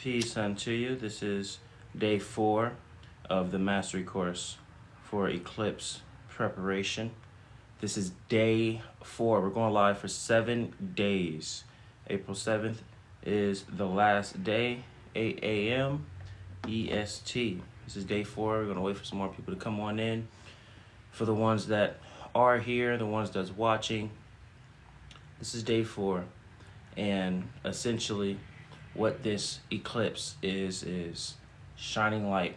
Peace unto you. This is day 4 of the mastery course for Eclipse preparation. This is day 4. We're going live for 7 days. April 7th is the last day, 8 a.m. EST. This is day 4. We're going to wait for some more people to come on in. For the ones that are here, the ones that's watching, this is day 4. And essentially, what this eclipse is shining light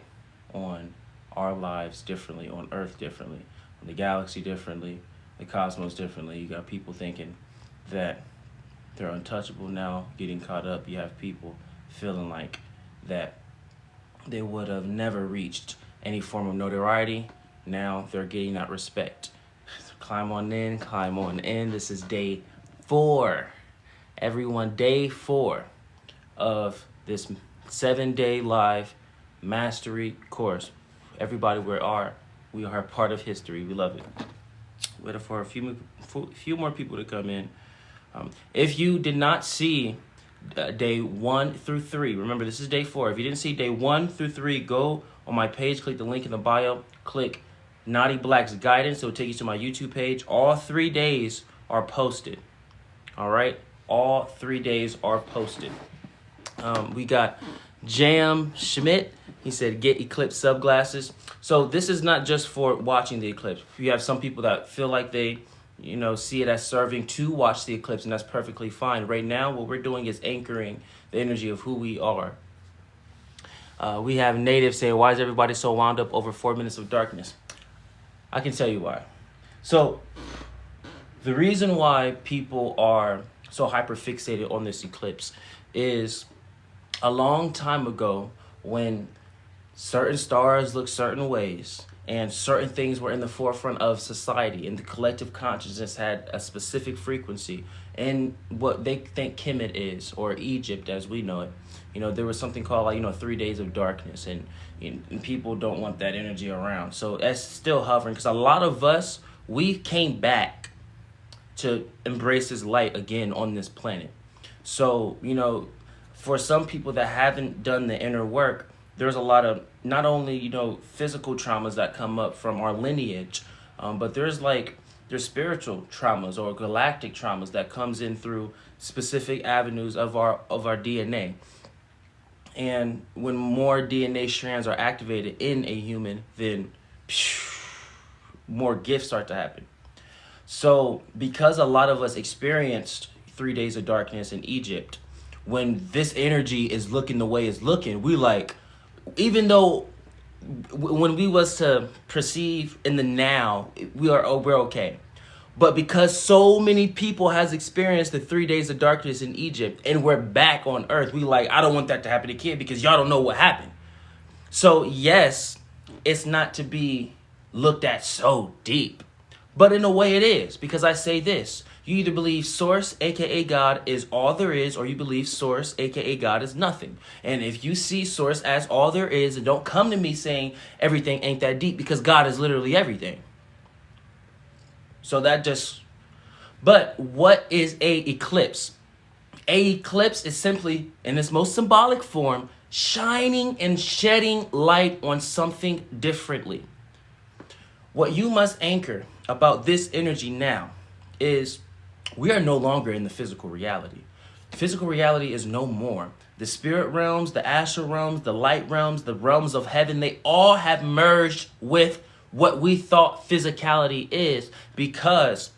on our lives differently, on Earth differently, on the galaxy differently, the cosmos differently. You got people thinking that they're untouchable now, getting caught up. You have people feeling like that they would have never reached any form of notoriety. Now they're getting that respect. So climb on in, climb on in. This is day 4. Everyone, day 4 of this 7-day live mastery course. Everybody, we are part of history. We love it. Waiting for a few more people to come in. If you did not see day 1 through 3, remember this is day 4. If you didn't see day 1 through 3, go on my page, click the link in the bio, click Nadiie Black's guidance. It will take you to my YouTube page. All 3 days are posted. All right, all 3 days are posted. We got Jam Schmidt. He said, get Eclipse sunglasses. So this is not just for watching the eclipse. You have some people that feel like they, see it as serving to watch the eclipse, and that's perfectly fine. Right now, what we're doing is anchoring the energy of who we are. We have Native saying, why is everybody so wound up over 4 minutes of darkness? I can tell you why. So the reason why people are so hyperfixated on this eclipse is a long time ago, when certain stars looked certain ways and certain things were in the forefront of society and the collective consciousness had a specific frequency, and what they think Kemet is, or Egypt as we know it, there was something called 3 days of darkness, and people don't want that energy around. So that's still hovering, because a lot of us, we came back to embrace this light again on this planet. So, for some people that haven't done the inner work, there's a lot of not only, physical traumas that come up from our lineage, but there's spiritual traumas or galactic traumas that comes in through specific avenues of our DNA. And when more DNA strands are activated in a human, then more gifts start to happen. So because a lot of us experienced 3 days of darkness in Egypt, when this energy is looking the way it's looking, even though when we was to perceive in the now, we're okay. But because so many people has experienced the 3 days of darkness in Egypt, and we're back on Earth, I don't want that to happen to kid, because y'all don't know what happened. So yes, it's not to be looked at so deep, but in a way it is, because I say this. You either believe Source, A.K.A. God, is all there is, or you believe Source, A.K.A. God, is nothing. And if you see Source as all there is, and don't come to me saying everything ain't that deep, because God is literally everything. So but what is a eclipse? A eclipse is simply, in its most symbolic form, shining and shedding light on something differently. What you must anchor about this energy now is we are no longer in the physical reality. Physical reality is no more. The spirit realms, the astral realms, the light realms, the realms of heaven, they all have merged with what we thought physicality is, because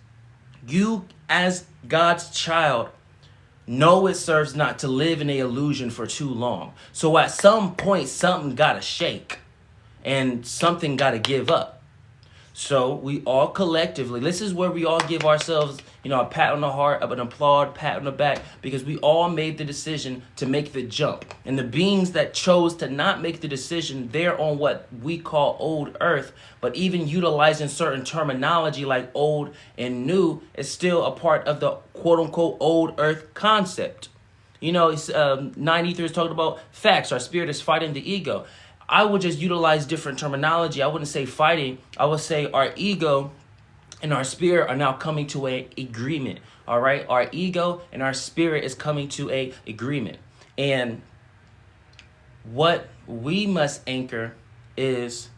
you, as God's child, know it serves not to live in an illusion for too long. So at some point, something got to shake and something got to give up. So we all collectively, this is where we all give ourselves, a pat on the heart, an applaud, pat on the back, because we all made the decision to make the jump. And the beings that chose to not make the decision, they're on what we call old Earth, but even utilizing certain terminology like old and new is still a part of the quote unquote old Earth concept. Nine Ether is talking about facts. Our spirit is fighting the ego. I would just utilize different terminology. I wouldn't say fighting. I would say our ego and our spirit are now coming to an agreement. All right. Our ego and our spirit is coming to an agreement. And what we must anchor is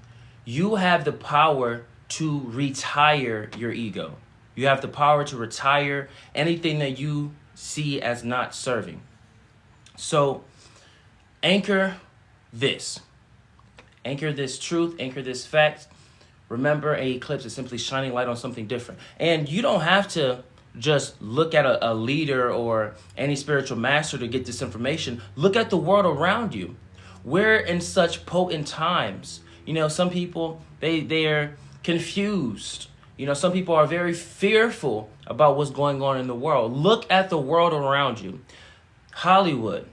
you have the power to retire your ego. You have the power to retire anything that you see as not serving. So anchor this. Anchor this truth, anchor this fact. Remember, an eclipse is simply shining light on something different. And you don't have to just look at a leader or any spiritual master to get this information. Look at the world around you. We're in such potent times. You know, some people, they're confused. You know, some people are very fearful about what's going on in the world. Look at the world around you. Hollywood.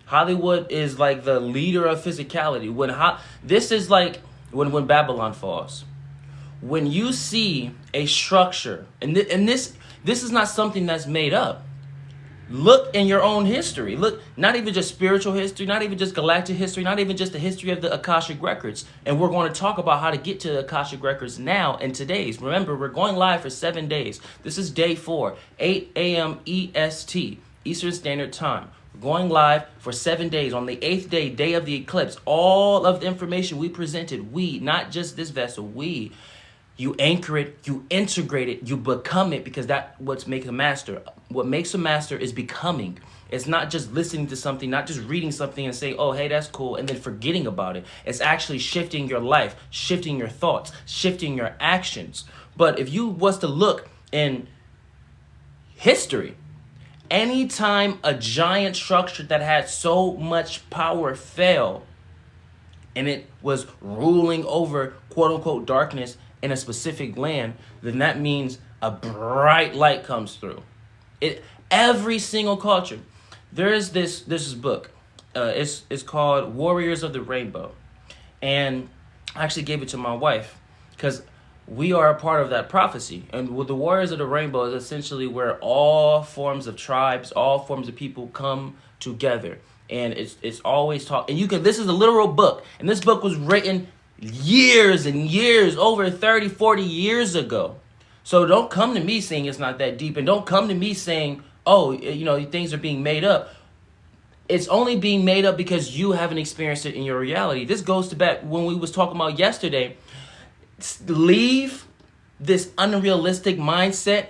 Hollywood is like the leader of physicality. This is like when Babylon falls. When you see a structure, and this is not something that's made up. Look in your own history. Look, not even just spiritual history, not even just galactic history, not even just the history of the Akashic Records. And we're going to talk about how to get to the Akashic Records now and today's. Remember, we're going live for 7 days. This is day 4, 8 a.m. EST, Eastern Standard Time. We're going live for 7 days. On the 8th day, day of the eclipse, all of the information we presented, we, not just this vessel, you anchor it, you integrate it, you become it, because that's what makes a master. What makes a master is becoming. It's not just listening to something, not just reading something and say, oh, hey, that's cool, and then forgetting about it. It's actually shifting your life, shifting your thoughts, shifting your actions. But if you was to look in history, anytime a giant structure that had so much power fell, and it was ruling over quote-unquote darkness in a specific land, then that means a bright light comes through. Every single culture. There's this book. It's called Warriors of the Rainbow. And I actually gave it to my wife because we are a part of that prophecy. And with the Warriors of the Rainbow is essentially where all forms of tribes, all forms of people come together. And it's always taught. And this is a literal book. And this book was written years and years, over 30, 40 years ago. So don't come to me saying it's not that deep. And don't come to me saying, oh, things are being made up. It's only being made up because you haven't experienced it in your reality. This goes to back when we was talking about yesterday. Leave this unrealistic mindset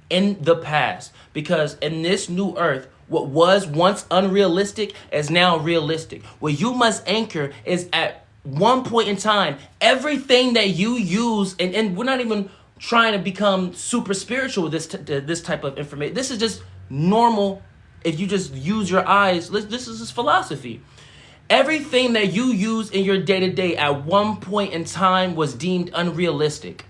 in the past. Because in this new earth, what was once unrealistic is now realistic. What you must anchor is at one point in time, everything that you use, and we're not even trying to become super spiritual with this type of information. This is just normal. If you just use your eyes, this is just philosophy. Everything that you use in your day-to-day at one point in time was deemed unrealistic.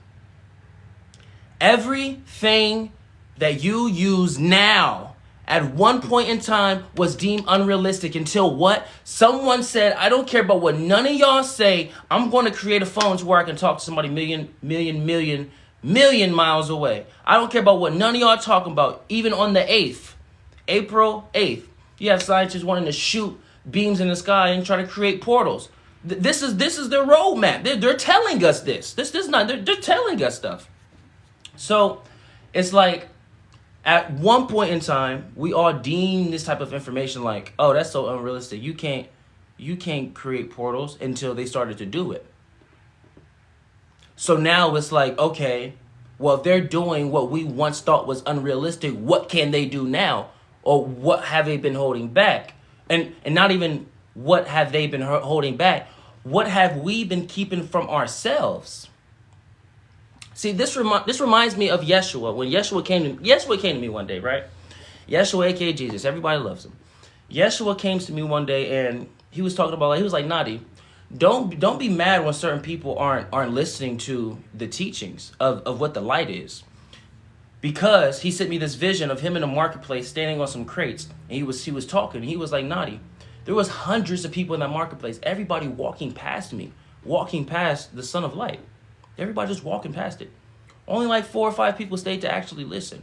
Everything that you use now at one point in time was deemed unrealistic until what? Someone said, I don't care about what none of y'all say. I'm going to create a phone to where I can talk to somebody million miles away. I don't care about what none of y'all talking about. Even on the 8th, April 8th, you have scientists wanting to shoot beams in the sky and try to create portals. This is their roadmap. They're telling us this. This is not. They're telling us stuff. So it's like, at one point in time, we all deemed this type of information like, oh, that's so unrealistic. You can't create portals until they started to do it. So now it's like, okay, well, if they're doing what we once thought was unrealistic, what can they do now? Or what have they been holding back? And not even what have they been holding back. What have we been keeping from ourselves? See, this reminds me of Yeshua. When Yeshua came to me one day, right? Yeshua, A.K.A. Jesus. Everybody loves him. Yeshua came to me one day and he was talking about, he was like, Nadiie, don't be mad when certain people aren't listening to the teachings of what the light is. Because he sent me this vision of him in a marketplace standing on some crates. And he was talking. He was like, Nadiie, there was hundreds of people in that marketplace. Everybody walking past me, walking past the Son of Light. Everybody just walking past it. Only like 4 or 5 people stayed to actually listen.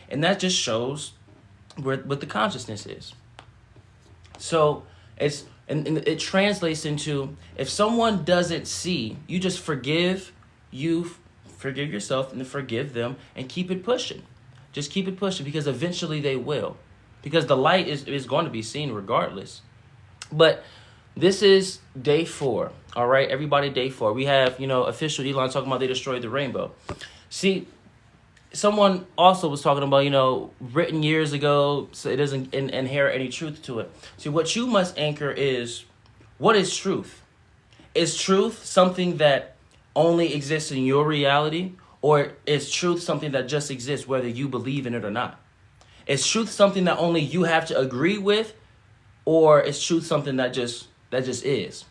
And that just shows what the consciousness is. So it translates into, if someone doesn't see, you just forgive yourself and forgive them and keep it pushing. Just keep it pushing, because eventually they will. Because the light is going to be seen regardless. But this is day 4. All right, everybody, day 4. We have, official Elon talking about they destroyed the rainbow. See, someone also was talking about, written years ago, so it doesn't inherit any truth to it. See, what you must anchor is, what is truth? Is truth something that only exists in your reality? Or is truth something that just exists whether you believe in it or not? Is truth something that only you have to agree with? Or is truth something that just is?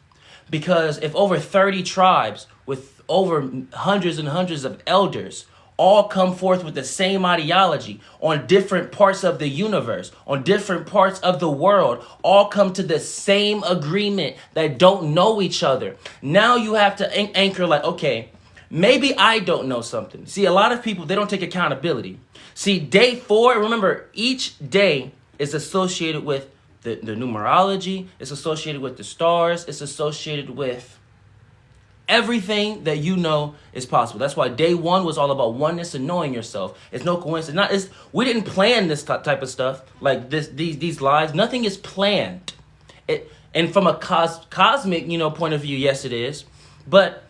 Because if over 30 tribes with over hundreds and hundreds of elders all come forth with the same ideology on different parts of the universe, on different parts of the world, all come to the same agreement that don't know each other, now you have to anchor like, okay, maybe I don't know something. See, a lot of people, they don't take accountability. See, day 4, remember, each day is associated with the numerology, it's associated with the stars, it's associated with everything that is possible. That's why day 1 was all about oneness and knowing yourself. It's no coincidence. We didn't plan this type of stuff, like these lives. Nothing is planned. And from a cosmic, point of view, yes, it is. But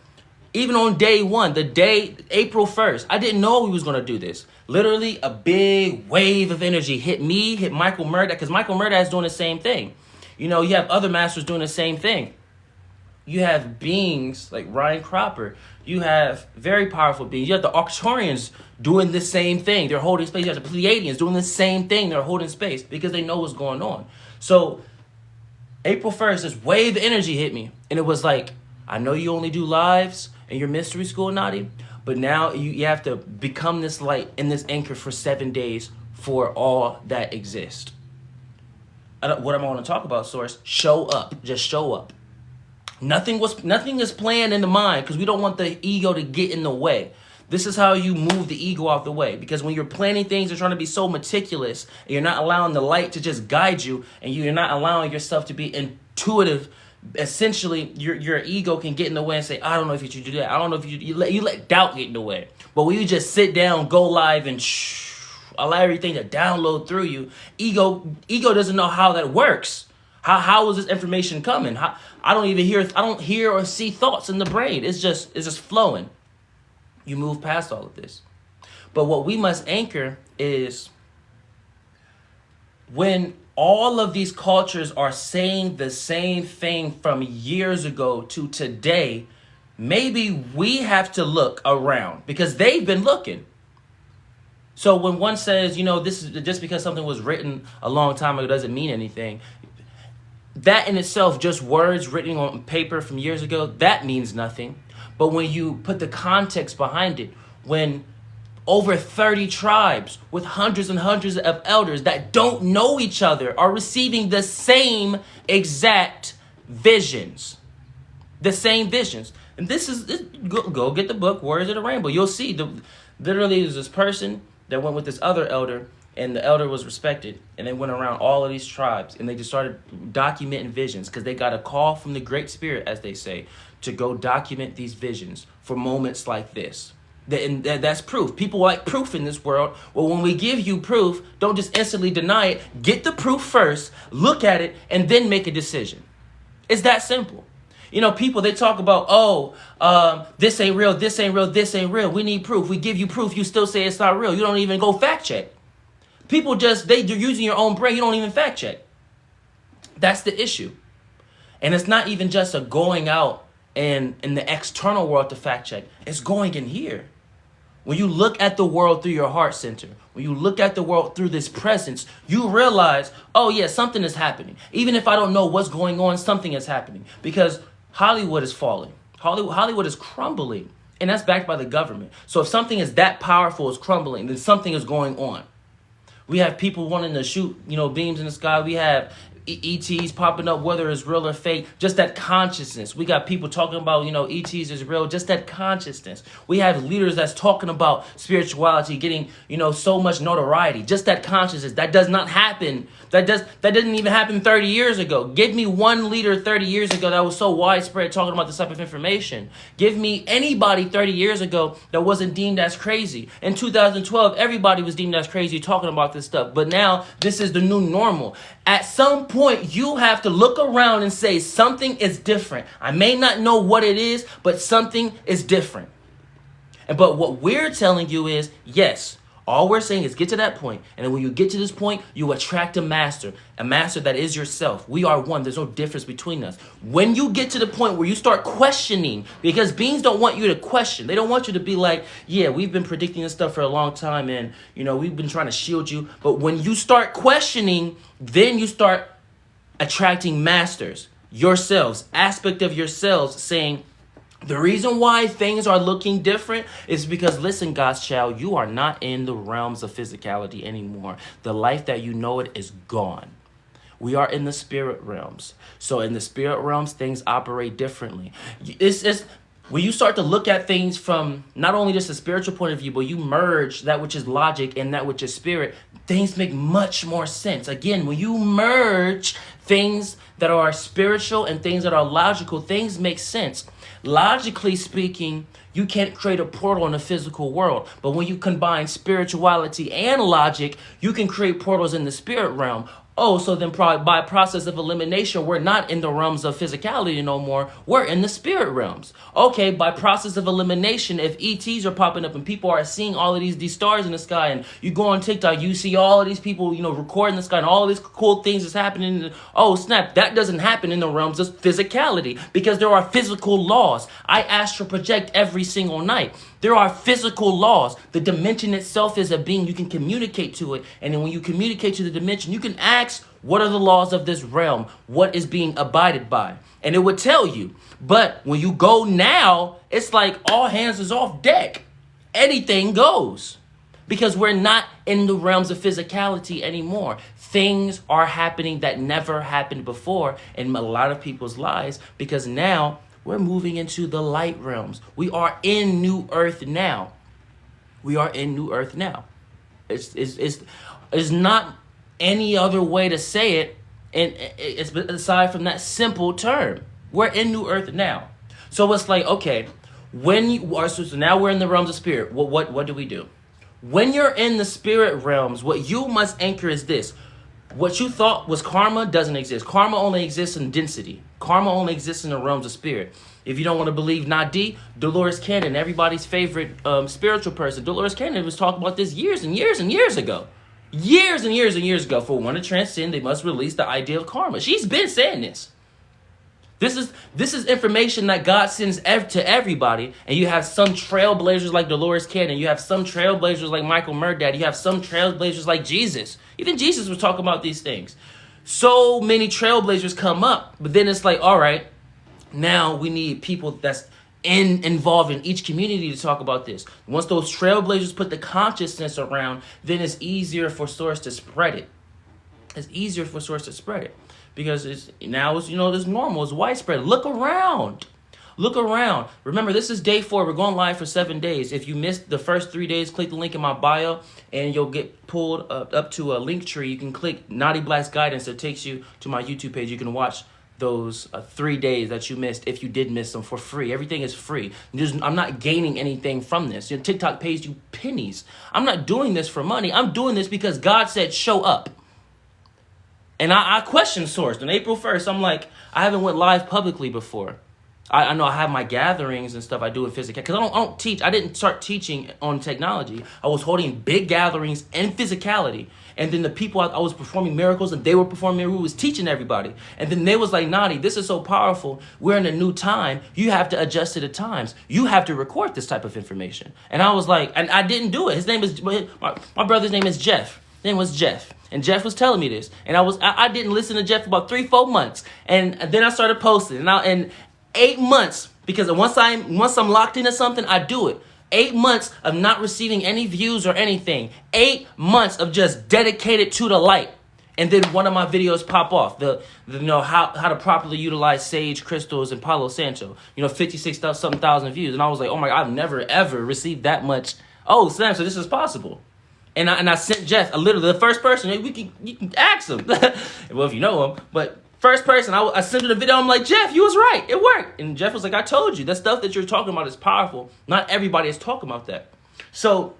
even on day 1, the day, April 1st, I didn't know we was going to do this. Literally, a big wave of energy hit me, hit Michael Murda, because Michael Murda is doing the same thing. You have other masters doing the same thing. You have beings like Ryan Cropper. You have very powerful beings. You have the Arcturians doing the same thing. They're holding space. You have the Pleiadians doing the same thing. They're holding space because they know what's going on. So April 1st, this wave of energy hit me. And it was like, I know you only do lives in your mystery school, Nadiie, but now you have to become this light and this anchor for 7 days for all that exists. What am I going to talk about, Source? Show up. Just show up. Nothing is planned in the mind because we don't want the ego to get in the way. This is how you move the ego out the way. Because when you're planning things, you're trying to be so meticulous, and you're not allowing the light to just guide you, and you're not allowing yourself to be intuitive. Essentially, your ego can get in the way and say, I don't know if you should do that. I don't know if you let doubt get in the way. But when you just sit down, go live, and allow everything to download through you, ego doesn't know how that works. How is this information coming? I don't hear or see thoughts in the brain. It's just flowing. You move past all of this. But what we must anchor is when all of these cultures are saying the same thing from years ago to today, maybe we have to look around because they've been looking. So when one says, this is just because something was written a long time ago doesn't mean anything. That in itself, just words written on paper from years ago, that means nothing. But when you put the context behind it, when over 30 tribes with hundreds and hundreds of elders that don't know each other are receiving the same exact visions. The same visions. And go get the book, Words of the Rainbow. You'll see, literally there's this person that went with this other elder, and the elder was respected, and they went around all of these tribes, and they just started documenting visions because they got a call from the Great Spirit, as they say, to go document these visions for moments like this. And that's proof. People like proof in this world. Well, when we give you proof, don't just instantly deny it. Get the proof first, look at it, and then make a decision. It's that simple. People, they talk about, this ain't real, this ain't real, this ain't real. We need proof. We give you proof. You still say it's not real. You don't even go fact check. People you're using your own brain. You don't even fact check. That's the issue. And it's not even just a going out and in the external world to fact check. It's going in here. When you look at the world through your heart center, when you look at the world through this presence, you realize, oh yeah, something is happening. Even if I don't know what's going on, something is happening. Because Hollywood is falling. Hollywood is crumbling. And that's backed by the government. So if something is that powerful, is crumbling, then something is going on. We have people wanting to shoot, beams in the sky. We have ETs popping up, whether it's real or fake, just that consciousness. We got people talking about, ETs is real, just that consciousness. We have leaders that's talking about spirituality getting, so much notoriety, just that consciousness. That does not happen. That didn't even happen 30 years ago. Give me one leader 30 years ago that was so widespread talking about this type of information. Give me anybody 30 years ago that wasn't deemed as crazy. In 2012, everybody was deemed as crazy talking about this stuff. But now this is the new normal. At some point point, you have to look around and say something is different. I may not know what it is, but something is different. But what we're telling you is, yes, all we're saying is get to that point. And then when you get to this point, you attract a master that is yourself. We are one. There's no difference between us. When you get to the point where you start questioning, because beings don't want you to question. They don't want you to be like, yeah, we've been predicting this stuff for a long time and, we've been trying to shield you. But when you start questioning, then you start attracting masters, yourselves, aspect of yourselves saying, the reason why things are looking different is because, listen, God's child, you are not in the realms of physicality anymore. The life that you know it is gone. We are in the spirit realms. So in the spirit realms, things operate differently. It's when you start to look at things from not only just a spiritual point of view, but you merge that which is logic and that which is spirit, things make much more sense. Again, when you merge things that are spiritual and things that are logical, things make sense. Logically speaking, you can't create a portal in the physical world. But when you combine spirituality and logic, you can create portals in the spirit realm. Oh, so then by process of elimination, we're not in the realms of physicality no more. We're in the spirit realms. Okay, by process of elimination, if ETs are popping up and people are seeing all of these stars in the sky, and you go on TikTok, you see all of these people, recording the sky and all of these cool things that's happening. Oh, snap, that doesn't happen in the realms of physicality because there are physical laws. I astral project every single night. There are physical laws. The dimension itself is a being. You can communicate to it. And then when you communicate to the dimension, you can ask, what are the laws of this realm? What is being abided by? And it would tell you. But when you go now, it's like all hands is off deck. Anything goes. Because we're not in the realms of physicality anymore. Things are happening that never happened before in a lot of people's lives. Because now we're moving into the light realms. We are in New Earth now. We are in New Earth now. It's not any other way to say it, and it's aside from that simple term. We're in New Earth now. So it's like, okay, when you are, so now we're in the realms of spirit. What do we do? When you're in the spirit realms, what you must anchor is this. What you thought was karma doesn't exist. Karma only exists in density. Karma only exists in the realms of spirit. If you don't want to believe Nadiie, Dolores Cannon, everybody's favorite spiritual person, Dolores Cannon was talking about this years and years and years ago. Years and years and years ago. For one to transcend, they must release the idea of karma. She's been saying this. This is information that God sends to everybody, and you have some trailblazers like Dolores Cannon, you have some trailblazers like Michael Murdad, you have some trailblazers like Jesus. Even Jesus was talking about these things. So many trailblazers come up, but then it's like, all right, now we need people that's involved in each community to talk about this. Once those trailblazers put the consciousness around, then it's easier for Source to spread it. It's easier for Source to spread it. Because it's normal, it's widespread. Look around. Look around. Remember, this is day 4. We're going live for 7 days. If you missed the first 3 days, click the link in my bio and you'll get pulled up to a link tree. You can click Nadiie Black's Guidance. It takes you to my YouTube page. You can watch those 3 days that you missed if you did miss them for free. Everything is free. I'm not gaining anything from this. Your TikTok pays you pennies. I'm not doing this for money. I'm doing this because God said show up. And I questioned Source. On April 1st, I'm like, I haven't went live publicly before. I know I have my gatherings and stuff I do in physical. Because I don't teach. I didn't start teaching on technology. I was holding big gatherings in physicality. And then the people, I was performing miracles and they were performing miracles. We was teaching everybody. And then they was like, Nadiie, this is so powerful. We're in a new time. You have to adjust to the times. You have to record this type of information. And I was like, and I didn't do it. His name is, my brother's name is Jeff. His name was Jeff. And Jeff was telling me this. And I didn't listen to Jeff for about 3-4 months. And then I started posting. And 8 months, because once I'm locked into something, I do it. 8 months of not receiving any views or anything. 8 months of just dedicated to the light. And then one of my videos pop off. The how to properly utilize sage crystals and Palo Santo. 56,000 something views. And I was like, oh my God, I've never ever received that much. Oh, Sam, so this is possible. And I sent Jeff, literally the first person, you can ask him. Well, if you know him, but first person, I sent him the video. I'm like, Jeff, you was right. It worked. And Jeff was like, I told you, that stuff that you're talking about is powerful. Not everybody is talking about that. So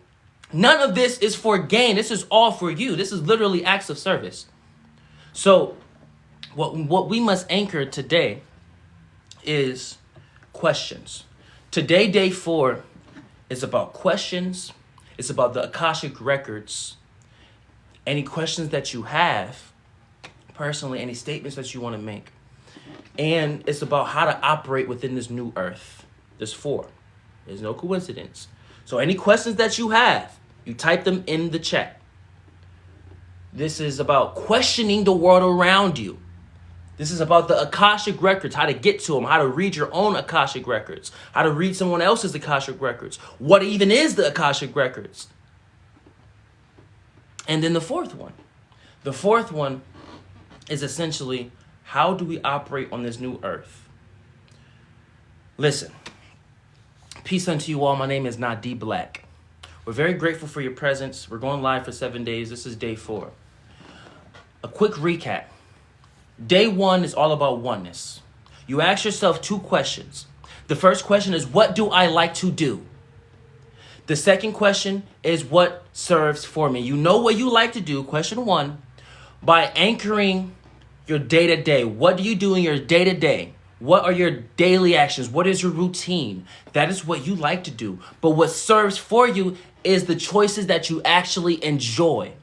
none of this is for gain. This is all for you. This is literally acts of service. So what we must anchor today is questions. Today, day 4, is about questions. It's about the Akashic records. Any questions that you have, personally, any statements that you want to make. And it's about how to operate within this new earth. There's 4. There's no coincidence. So any questions that you have, you type them in the chat. This is about questioning the world around you. This is about the Akashic records, how to get to them, how to read your own Akashic records, how to read someone else's Akashic records. What even is the Akashic records? And then the fourth one. The fourth one is essentially, how do we operate on this new earth? Listen, peace unto you all. My name is Nadiie Black. We're very grateful for your presence. We're going live for 7 days. This is day 4. A quick recap. Day 1 is all about oneness. You ask yourself 2 questions. The first question is, what do I like to do? The second question is, what serves for me? You know what you like to do, question 1, by anchoring your day-to-day. What do you do in your day-to-day? What are your daily actions? What is your routine? That is what you like to do. But what serves for you is the choices that you actually enjoy.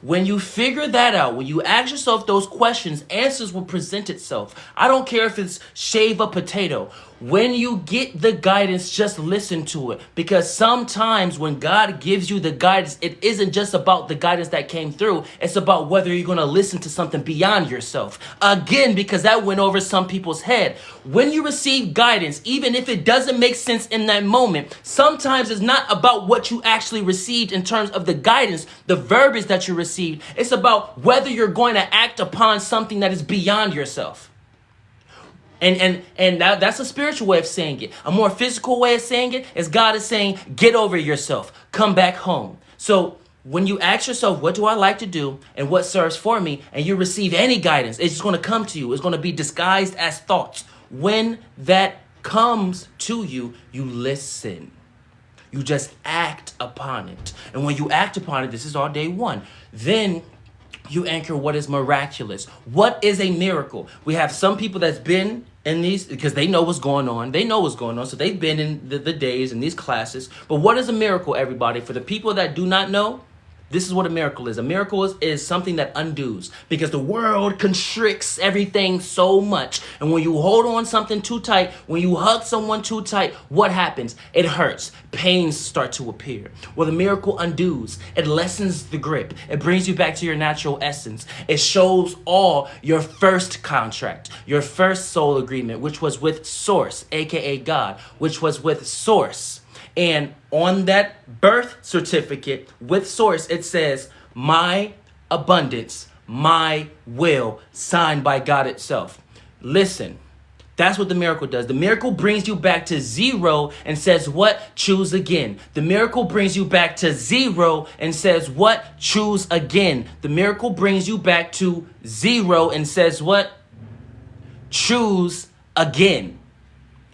When you figure that out, when you ask yourself those questions, answers will present itself. I don't care if it's shave a potato. When you get the guidance, just listen to it. Because sometimes when God gives you the guidance, it isn't just about the guidance that came through. It's about whether you're going to listen to something beyond yourself. Again, because that went over some people's head. When you receive guidance, even if it doesn't make sense in that moment, sometimes it's not about what you actually received in terms of the guidance, the verbiage that you received. It's about whether you're going to act upon something that is beyond yourself. And that's a spiritual way of saying it. A more physical way of saying it is God is saying, get over yourself. Come back home. So when you ask yourself, what do I like to do and what serves for me, and you receive any guidance, it's just going to come to you. It's going to be disguised as thoughts. When that comes to you, you listen. You just act upon it. And when you act upon it, this is all day 1. Then you anchor what is miraculous. What is a miracle? We have some people that's been in these, because they know what's going on. They know what's going on. So they've been in the days in these classes. But what is a miracle, everybody? For the people that do not know, this is what a miracle is. A miracle is something that undoes, because the world constricts everything so much. And when you hold on something too tight, when you hug someone too tight, what happens? It hurts. Pains start to appear. Well, the miracle undoes. It lessens the grip. It brings you back to your natural essence. It shows all your first contract, your first soul agreement, which was with Source, A.K.A. God, which was with Source. And on that birth certificate with Source, it says, my abundance, my will, signed by God itself. Listen, that's what the miracle does. The miracle brings you back to 0 and says, what? Choose again. The miracle brings you back to 0 and says, what? Choose again. The miracle brings you back to 0 and says, what? Choose again.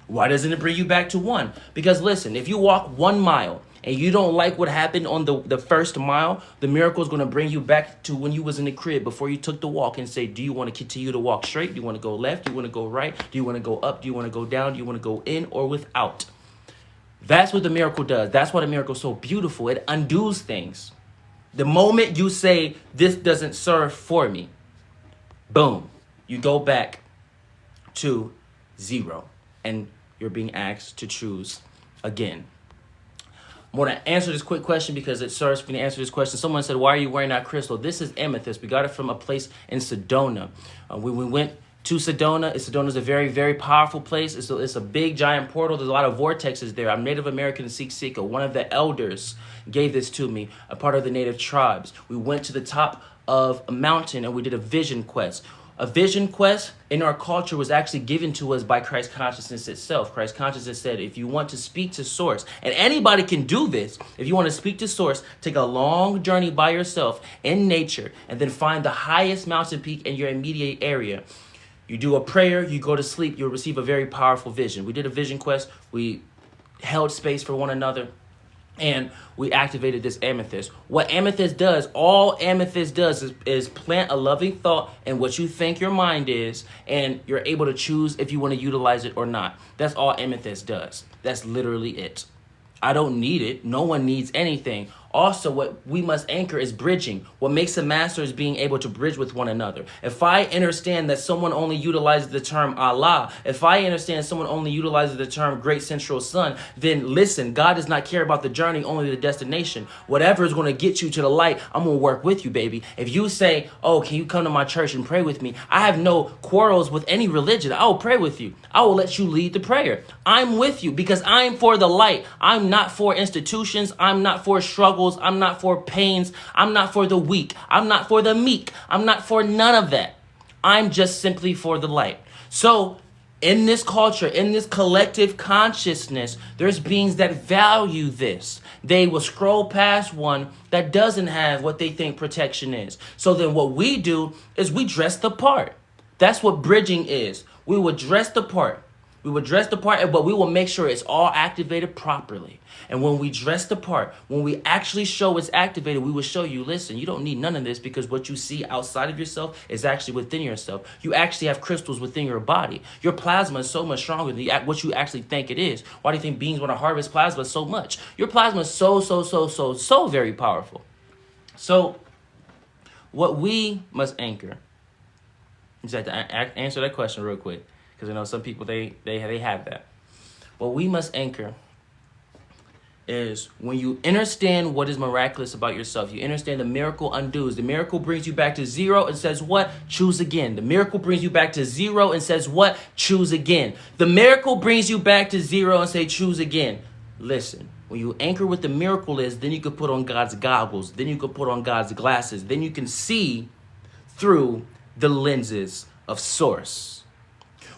Why doesn't it bring you back to 1? Because listen, if you walk 1 mile and you don't like what happened on the first mile, the miracle is going to bring you back to when you was in the crib before you took the walk and say, do you want to continue to walk straight? Do you want to go left? Do you want to go right? Do you want to go up? Do you want to go down? Do you want to go in or without? That's what the miracle does. That's why the miracle is so beautiful. It undoes things. The moment you say, this doesn't serve for me, boom, you go back to 0. And you're being asked to choose again. I'm going to answer this quick question because it serves me to answer this question. Someone said, why are you wearing that crystal? This is amethyst. We got it from a place in Sedona. When we went to Sedona, Sedona's a very, very powerful place. It's a big, giant portal. There's a lot of vortexes there. I'm Native American Sikh. One of the elders gave this to me, a part of the native tribes. We went to the top of a mountain and we did a vision quest. A vision quest in our culture was actually given to us by Christ consciousness itself. Christ consciousness said, if you want to speak to Source, and anybody can do this, if you want to speak to Source, take a long journey by yourself in nature and then find the highest mountain peak in your immediate area. You do a prayer, you go to sleep, you'll receive a very powerful vision. We did a vision quest. We held space for one another. And we activated this amethyst. What amethyst does, all amethyst does is plant a loving thought in what you think your mind is, and you're able to choose if you want to utilize it or not. That's all amethyst does. That's literally it. I don't need it. No one needs anything. Also, what we must anchor is bridging. What makes a master is being able to bridge with one another. If I understand that someone only utilizes the term Allah, if I understand someone only utilizes the term great central sun, then listen, God does not care about the journey, only the destination. Whatever is going to get you to the light, I'm going to work with you, baby. If you say, oh, can you come to my church and pray with me? I have no quarrels with any religion. I will pray with you. I will let you lead the prayer. I'm with you because I'm for the light. I'm not for institutions. I'm not for struggles. I'm not for pains. I'm not for the weak. I'm not for the meek. I'm not for none of that. I'm just simply for the light. So in this culture, in this collective consciousness, there's beings that value this. They will scroll past one that doesn't have what they think protection is. So then what we do is we dress the part. That's what bridging is. We will dress the part. We will dress the part, but we will make sure it's all activated properly. And when we dress the part, when we actually show it's activated, we will show you, listen, you don't need none of this because what you see outside of yourself is actually within yourself. You actually have crystals within your body. Your plasma is so much stronger than what you actually think it is. Why do you think beings want to harvest plasma so much? Your plasma is so very powerful. So what we must anchor, is that to answer that question real quick, because I know some people, they have that. What we must anchor is when you understand what is miraculous about yourself, you understand the miracle undoes. The miracle brings you back to zero and says what? Choose again. The miracle brings you back to zero and says what? Choose again. The miracle brings you back to zero and say choose again. Listen, when you anchor what the miracle is, then you can put on God's goggles. Then you can put on God's glasses. Then you can see through the lenses of source.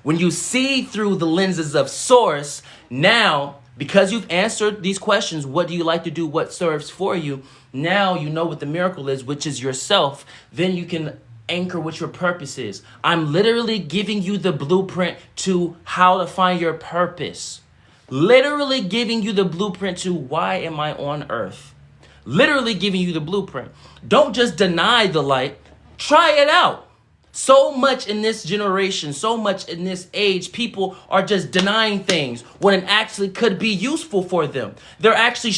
When you see through the lenses of source, now, because you've answered these questions, what do you like to do? What serves for you? Now you know what the miracle is, which is yourself. Then you can anchor what your purpose is. I'm literally giving you the blueprint to how to find your purpose. Literally giving you the blueprint to why am I on earth? Literally giving you the blueprint. Don't just deny the light. Try it out. So much in this generation, so much in this age, people are just denying things when it actually could be useful for them. They're actually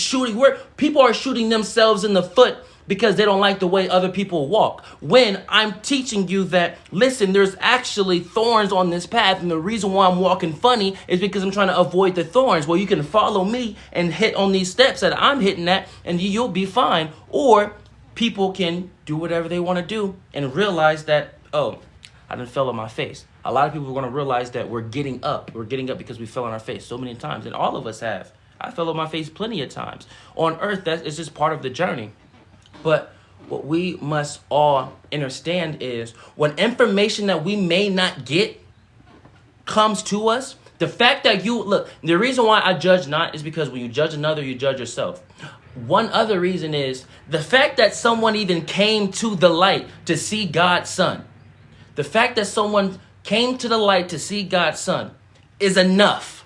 people are shooting themselves in the foot because they don't like the way other people walk. When I'm teaching you that, listen, there's actually thorns on this path, and the reason why I'm walking funny is because I'm trying to avoid the thorns. Well, you can follow me and hit on these steps that I'm hitting at, and you'll be fine. Or people can do whatever they want to do and realize that, oh, I done fell on my face. A lot of people are going to realize that we're getting up. We're getting up because we fell on our face so many times. And all of us have. I fell on my face plenty of times. On earth, that is just part of the journey. But what we must all understand is when information that we may not get comes to us, the fact that the reason why I judge not is because when you judge another, you judge yourself. One other reason is the fact that someone even came to the light to see God's son. The fact that someone came to the light to see God's son is enough.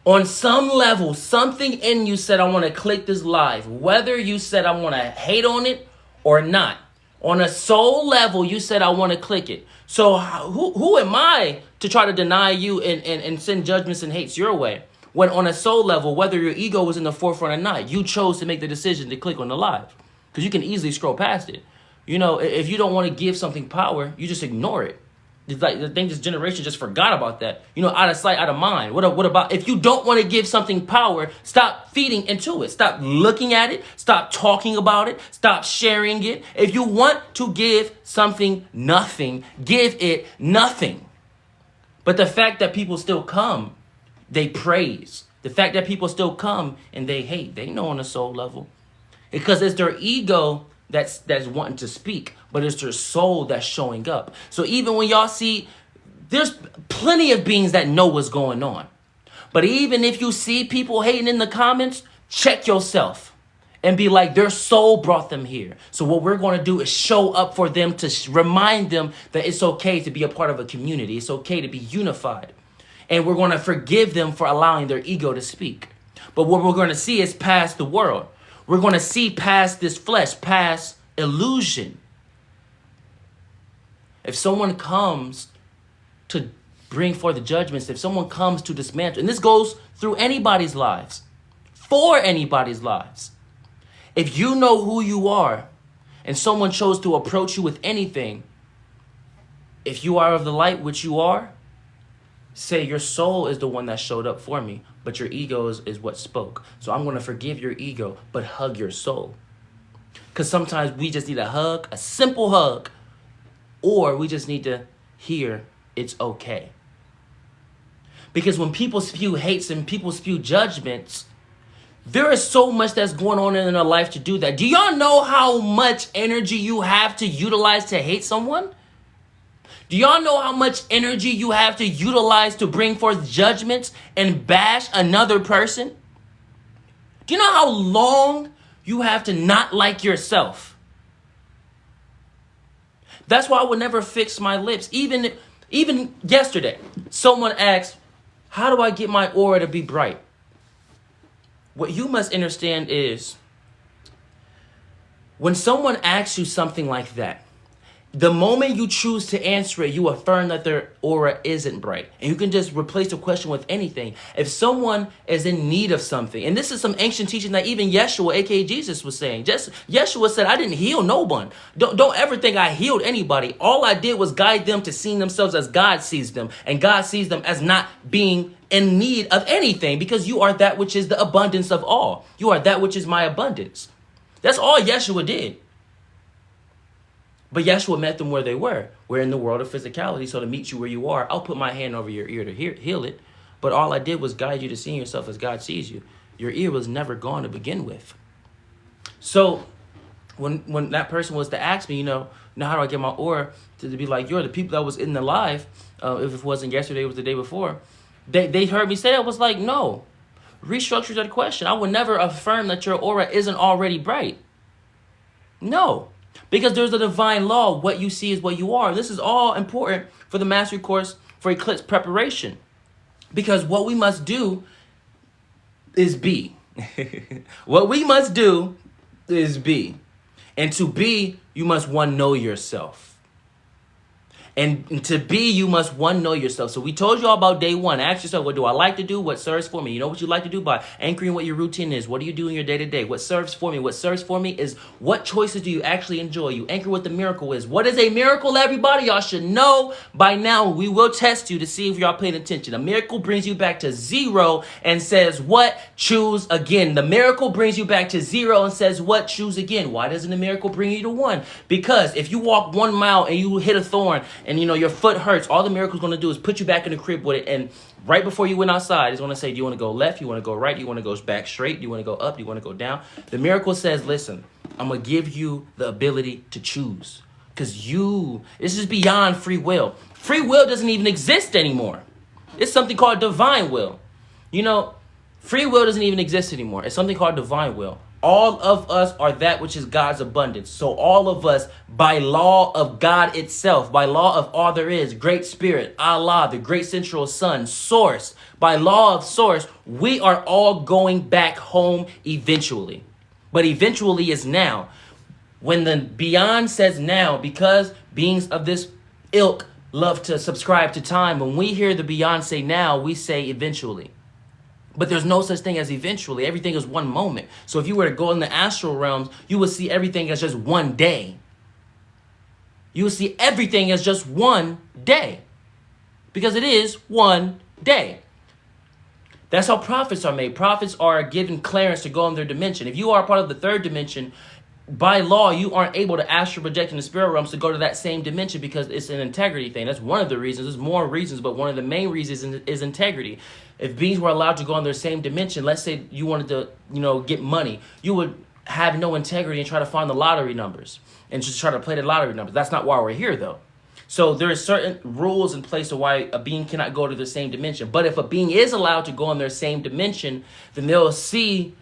On some level, something in you said, I want to click this live. Whether you said, I want to hate on it or not. On a soul level, you said, I want to click it. So who am I to try to deny you and send judgments and hates your way? When on a soul level, whether your ego was in the forefront or not, you chose to make the decision to click on the live. Because you can easily scroll past it. You know, if you don't want to give something power, you just ignore it. It's like the thing this generation just forgot about that. You know, out of sight, out of mind. What about if you don't want to give something power, stop feeding into it. Stop looking at it. Stop talking about it. Stop sharing it. If you want to give something nothing, give it nothing. But the fact that people still come, they praise. The fact that people still come and they hate, they know on a soul level. Because it's their ego that's wanting to speak, but it's their soul that's showing up. So even when y'all see, there's plenty of beings that know what's going on. But even if you see people hating in the comments, check yourself and be like, their soul brought them here. So what we're going to do is show up for them to remind them that it's okay to be a part of a community. It's okay to be unified. And we're going to forgive them for allowing their ego to speak. But what we're going to see is past the world. We're going to see past this flesh, past illusion. If someone comes to bring forth the judgments, if someone comes to dismantle, and this goes through anybody's lives, for anybody's lives. If you know who you are and someone chose to approach you with anything, if you are of the light, which you are, say your soul is the one that showed up for me, but your ego is what spoke. So I'm going to forgive your ego, but hug your soul. Because sometimes we just need a hug, a simple hug, or we just need to hear it's okay. Because when people spew hates and people spew judgments, there is so much that's going on in their life to do that. Do y'all know how much energy you have to utilize to hate someone? Do y'all know how much energy you have to utilize to bring forth judgments and bash another person? Do you know how long you have to not like yourself? That's why I would never fix my lips. Even yesterday, someone asked, how do I get my aura to be bright? What you must understand is, when someone asks you something like that, the moment you choose to answer it, you affirm that their aura isn't bright. And you can just replace the question with anything. If someone is in need of something, and this is some ancient teaching that even Yeshua, A.K.A. Jesus, was saying. Yeshua said, I didn't heal no one. Don't ever think I healed anybody. All I did was guide them to seeing themselves as God sees them. And God sees them as not being in need of anything, because you are that which is the abundance of all. You are that which is my abundance. That's all Yeshua did. But Yeshua met them where they were. We're in the world of physicality, so to meet you where you are, I'll put my hand over your ear to heal it. But all I did was guide you to seeing yourself as God sees you. Your ear was never gone to begin with. So when that person was to ask me, now how do I get my aura to be like you're the people that was in the live, if it wasn't yesterday, it was the day before, they heard me say, I was like, no. Restructure that question. I would never affirm that your aura isn't already bright. No. Because there's a divine law. What you see is what you are. This is all important for the mastery course for eclipse preparation. Because what we must do is be. What we must do is be. And to be, you must, one, know yourself. And to be, you must, one, know yourself. So we told you all about day one. Ask yourself, what do I like to do? What serves for me? You know what you like to do by anchoring what your routine is. What do you do in your day-to-day? What serves for me? What serves for me is what choices do you actually enjoy? You anchor what the miracle is. What is a miracle, everybody? Y'all should know by now. We will test you to see if y'all paying attention. A miracle brings you back to zero and says, what? Choose again. The miracle brings you back to zero and says, what? Choose again. Why doesn't the miracle bring you to one? Because if you walk 1 mile and you hit a thorn, and your foot hurts, all the miracle's going to do is put you back in the crib with it, and right before you went outside, it's going to say, do you want to go left? You want to go right? You want to go back straight? Do you want to go up? Do you want to go down? The miracle says, listen, I'm going to give you the ability to choose, because this is beyond free will. Free will doesn't even exist anymore. It's something called divine will. Free will doesn't even exist anymore. It's something called divine will. All of us are that which is God's abundance. So all of us, by law of God itself, by law of all there is, Great Spirit, Allah, the great central sun, Source, by law of Source, we are all going back home eventually. But eventually is now. When the beyond says now, because beings of this ilk love to subscribe to time, when we hear the beyond say now, we say eventually. But there's no such thing as eventually. Everything is one moment. So if you were to go in the astral realms, you would see everything as just one day. You would see everything as just one day. Because it is one day. That's how prophets are made. Prophets are given clearance to go in their dimension. If you are part of the third dimension, by law, you aren't able to astral project in the spirit realms to go to that same dimension, because it's an integrity thing. That's one of the reasons. There's more reasons, but one of the main reasons is integrity. If beings were allowed to go in their same dimension, let's say you wanted to, get money, you would have no integrity and try to find the lottery numbers and just try to play the lottery numbers. That's not why we're here, though. So there are certain rules in place of why a being cannot go to the same dimension. But if a being is allowed to go in their same dimension, then they'll see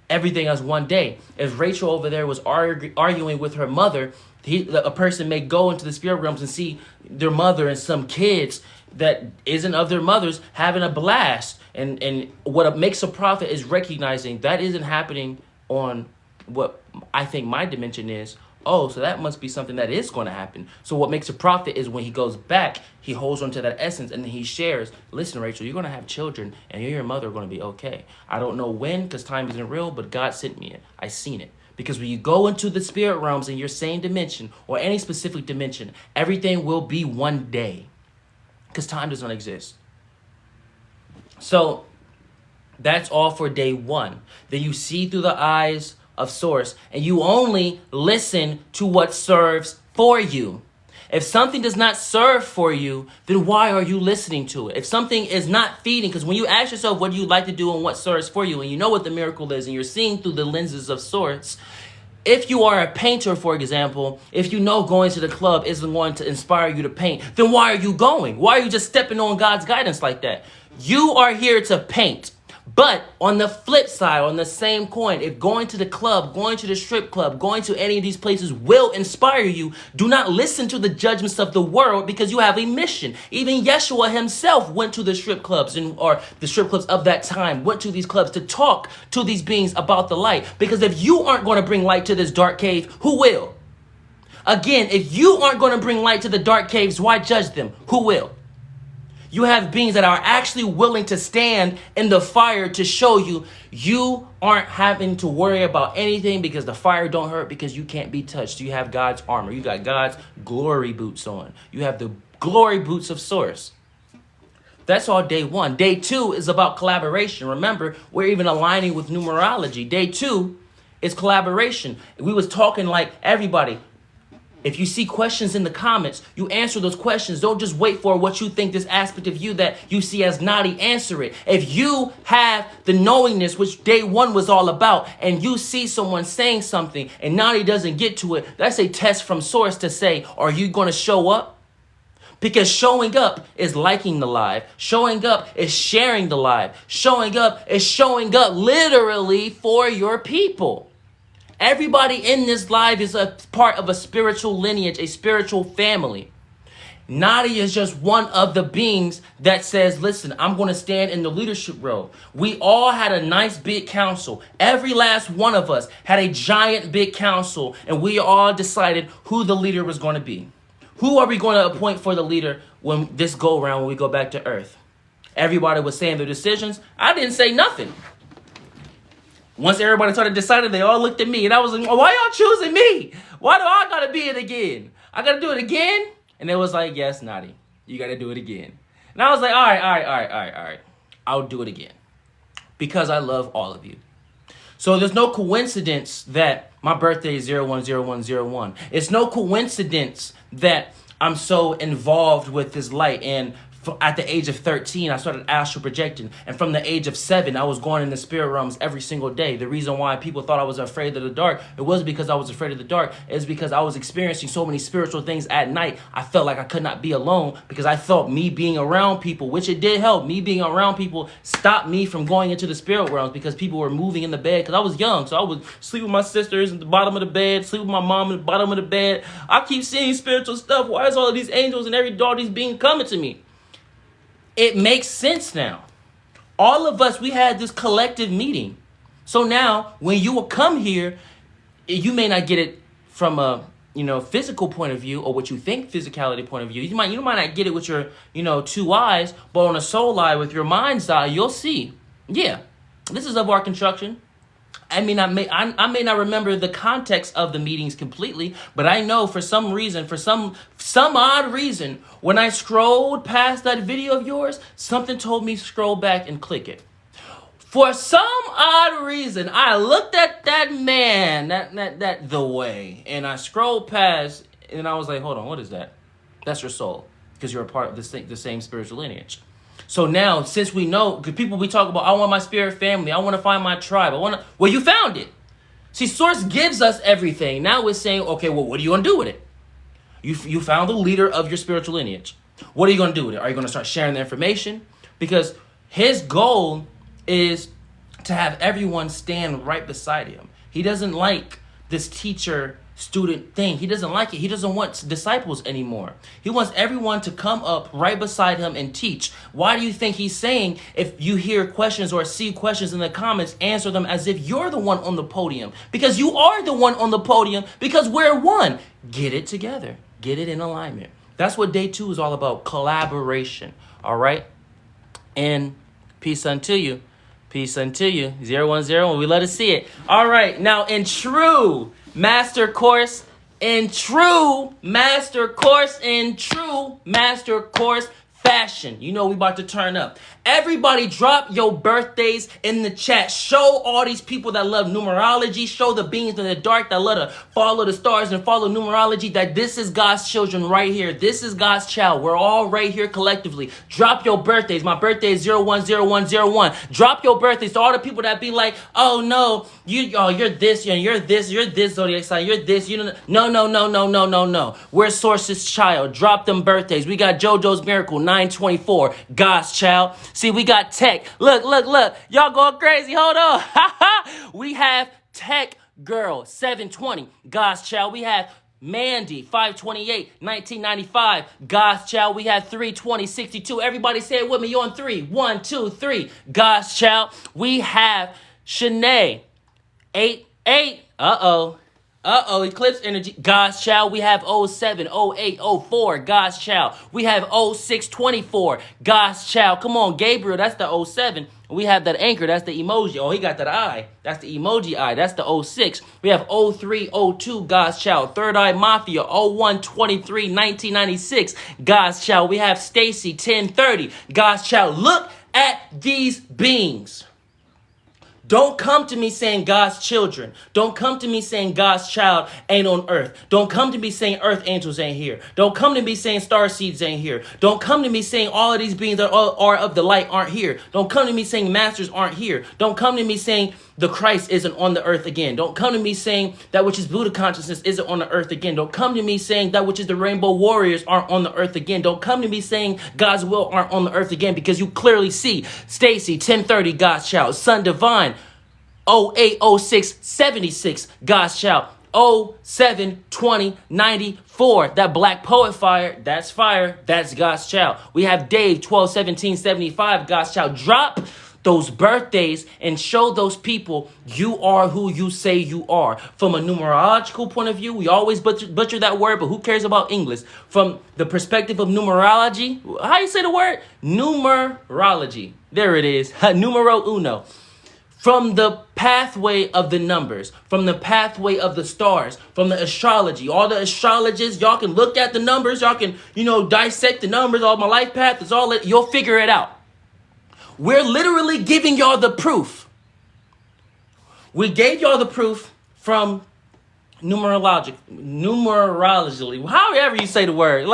everything as one day. If Rachel over there was arguing with her mother, a person may go into the spirit realms and see their mother and some kids that isn't of their mothers having a blast. And what makes a prophet is recognizing that isn't happening on what I think my dimension is. Oh, so that must be something that is going to happen. So what makes a prophet is when he goes back, he holds on to that essence and then he shares, listen, Rachel, you're going to have children and you and your mother are going to be okay. I don't know when because time isn't real, but God sent me it. I seen it. Because when you go into the spirit realms in your same dimension or any specific dimension, everything will be one day because time does not exist. So that's all for day one. Then you see through the eyes of source and you only listen to what serves for you. If something does not serve for you, then why are you listening to it? If something is not feeding, because when you ask yourself what do you like to do and what serves for you, and you know what the miracle is, and you're seeing through the lenses of source, if you are a painter, for example, if you know going to the club isn't going to inspire you to paint, then why are you going? Why are you just stepping on God's guidance like that? You are here to paint. But on the flip side, on the same coin, if going to the club, going to the strip club, going to any of these places will inspire you, do not listen to the judgments of the world because you have a mission. Even Yeshua himself went to the strip clubs or the strip clubs of that time, went to these clubs to talk to these beings about the light. Because if you aren't going to bring light to this dark cave, who will? Again, if you aren't going to bring light to the dark caves, why judge them? Who will? You have beings that are actually willing to stand in the fire to show you you aren't having to worry about anything because the fire don't hurt because you can't be touched. You have God's armor. You got God's glory boots on. You have the glory boots of source. That's all day one. Day two is about collaboration. Remember, we're even aligning with numerology. Day two is collaboration. We was talking like everybody. If you see questions in the comments, you answer those questions. Don't just wait for what you think this aspect of you that you see as Nadiie, answer it. If you have the knowingness, which day one was all about, and you see someone saying something and Nadiie doesn't get to it, that's a test from source to say, are you going to show up? Because showing up is liking the live. Showing up is sharing the live. Showing up is showing up literally for your people. Everybody in this live is a part of a spiritual lineage, a spiritual family. Nadiie is just one of the beings that says, listen, I'm going to stand in the leadership role. We all had a nice big council. Every last one of us had a giant big council, and we all decided who the leader was going to be. Who are we going to appoint for the leader when this go round, when we go back to Earth? Everybody was saying their decisions. I didn't say nothing. Once everybody started deciding, they all looked at me. And I was like, why y'all choosing me? Why do I got to be it again? I got to do it again? And it was like, yes, Nadiie, you got to do it again. And I was like, all right. I'll do it again. Because I love all of you. So there's no coincidence that my birthday is 010101. It's no coincidence that I'm so involved with this light. And at the age of 13, I started astral projecting. And from the age of 7, I was going in the spirit realms every single day. The reason why people thought I was afraid of the dark, it wasn't because I was afraid of the dark. It's because I was experiencing so many spiritual things at night. I felt like I could not be alone because I felt me being around people, which it did help. Me being around people stopped me from going into the spirit realms because people were moving in the bed because I was young. So I would sleep with my sisters at the bottom of the bed, sleep with my mom at the bottom of the bed. I keep seeing spiritual stuff. Why is all of these angels and all these beings coming to me? It makes sense now. All of us, we had this collective meeting. So now when you will come here, you may not get it from a physical point of view or what you think physicality point of view. You might not get it with your 2 eyes, but on a soul eye with your mind's eye, you'll see. Yeah, this is of our construction. I may not remember the context of the meetings completely, but I know for some reason, for some odd reason, when I scrolled past that video of yours, something told me scroll back and click it. For some odd reason, I looked at that man, that the way, and I scrolled past, and I was like, hold on, what is that? That's your soul, because you're a part of the same spiritual lineage. So now, since we know, because people, we talk about, I want my spirit family, I want to find my tribe, well, you found it. See, Source gives us everything. Now we're saying, okay, well, what are you going to do with it? You found the leader of your spiritual lineage. What are you going to do with it? Are you going to start sharing the information? Because his goal is to have everyone stand right beside him. He doesn't like this teacher student thing. He doesn't like it. He doesn't want disciples anymore. He wants everyone to come up right beside him and teach. Why do you think he's saying, if you hear questions or see questions in the comments, answer them as if you're the one on the podium? Because you are the one on the podium, because we're one. Get it together. Get it in alignment. That's what day 2 is all about, collaboration. All right? And peace unto you. Peace unto you. 010, we let us see it. All right. Now, in true master course fashion, you know we about to turn up. Everybody drop your birthdays in the chat. Show all these people that love numerology, show the beings in the dark that love to follow the stars and follow numerology, that this is God's children right here. This is God's child. We're all right here collectively. Drop your birthdays. My birthday is 010101. Drop your birthdays to all the people that be like, oh no, you're this, you're this zodiac sign, you're this, no. We're Source's child. Drop them birthdays. We got JoJo's Miracle 924, God's child. See, we got Tech. Look. Y'all going crazy. Hold on. We have Tech Girl 720, God's child. We have Mandy 528, 1995, God's child. We have 32062. Everybody say it with me. You're on 3. 1, 2, 3. God's child. We have Shanae 88. Eclipse energy, God's child. We have 07, 08, 04, God's child. We have 0624, God's child. Come on, Gabriel, that's the 07. We have that anchor, that's the emoji. Oh, he got that eye. That's the emoji eye. That's the 06. We have 0302, God's child. Third Eye Mafia, 0123, 1996, God's child. We have Stacy 1030, God's child. Look at these beings. Don't come to me saying God's children. Don't come to me saying God's child ain't on earth. Don't come to me saying earth angels ain't here. Don't come to me saying star seeds ain't here. Don't come to me saying all of these beings that are of the light aren't here. Don't come to me saying masters aren't here. Don't come to me saying the Christ isn't on the earth again. Don't come to me saying that which is Buddha consciousness isn't on the earth again. Don't come to me saying that which is the rainbow warriors aren't on the earth again. Don't come to me saying God's will aren't on the earth again, because you clearly see Stacy 1030, God's child. Son Divine 080676, God's child. 072094, that Black Poet fire, that's God's child. We have Dave 121775, God's child. Drop those birthdays and show those people you are who you say you are. From a numerological point of view, we always butcher that word, but who cares about English? From the perspective of numerology, how you say the word? Numerology. There it is. Numero uno. From the pathway of the numbers, from the pathway of the stars, from the astrology, all the astrologists, y'all can look at the numbers, y'all can, dissect the numbers, all my life path, is all it, you'll figure it out. We're literally giving y'all the proof. We gave y'all the proof from numerologically, however you say the word.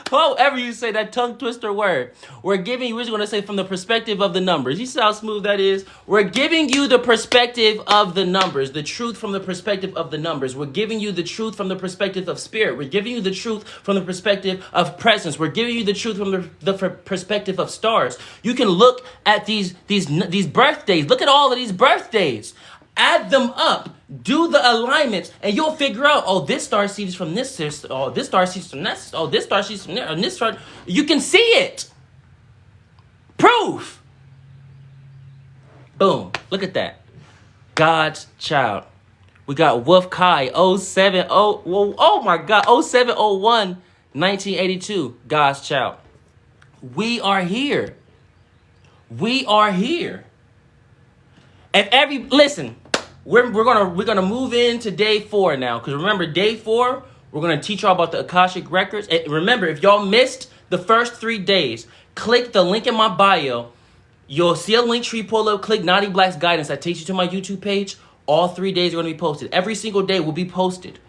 However you say that tongue twister word. We're just going to say from the perspective of the numbers. You see how smooth that is? We're giving you the perspective of the numbers, the truth from the perspective of the numbers. We're giving you the truth from the perspective of spirit. We're giving you the truth from the perspective of presence. We're giving you the truth from the perspective of stars. You can look at these birthdays. Look at all of these birthdays. Add them up, do the alignments, and you'll figure out, oh, this star seed is from this sister, oh, this star seed is from that, oh, this star seed is from there, and this star, you can see it. Proof. Boom. Look at that. God's child. We got Wolf Kai 070, oh my God, 0701, 1982, God's child. We are here. We are here. And listen, we're gonna move into day 4 now, because remember, day 4 we're gonna teach y'all about the Akashic records. And remember, if y'all missed the first 3 days, click the link in my bio. You'll see a link tree pull up. Click Nadiie Black's guidance. That takes you to my YouTube page. All 3 days are gonna be posted. Every single day will be posted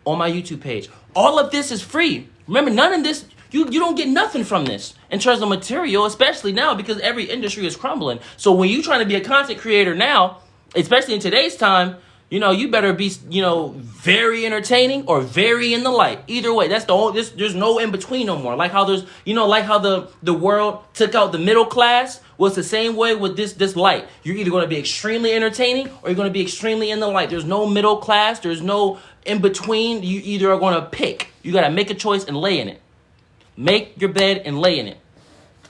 on my YouTube page. All of this is free. Remember, none of this. You don't get nothing from this in terms of material, especially now, because every industry is crumbling. So when you're trying to be a content creator now, especially in today's time, you better be, very entertaining or very in the light. Either way, that's there's no in between no more. Like how there's, like how the world took out the middle class. Well, it's the same way with this light. You're either going to be extremely entertaining or you're going to be extremely in the light. There's no middle class. There's no in between. You either are going to pick. You got to make a choice and lay in it. Make your bed and lay in it.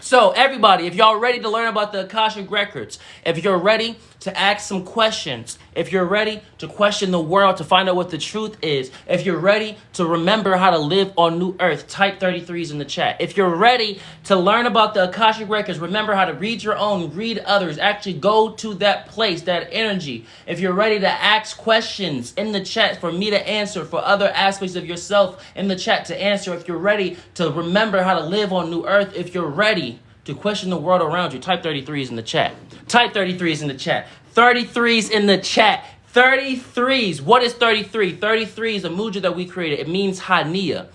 So everybody, if y'all ready to learn about the Akashic Records, if you're ready to ask some questions, if you're ready to question the world to find out what the truth is, if you're ready to remember how to live on New Earth, type 33s in the chat. If you're ready to learn about the Akashic Records, remember how to read your own, read others, actually go to that place, that energy. If you're ready to ask questions in the chat for me to answer, for other aspects of yourself in the chat to answer, if you're ready to remember how to live on New Earth, if you're ready to question the world around you, type 33s in the chat. Type 33s in the chat. 33s in the chat. 33s. What is 33? 33 is a mudra that we created. It means Hania.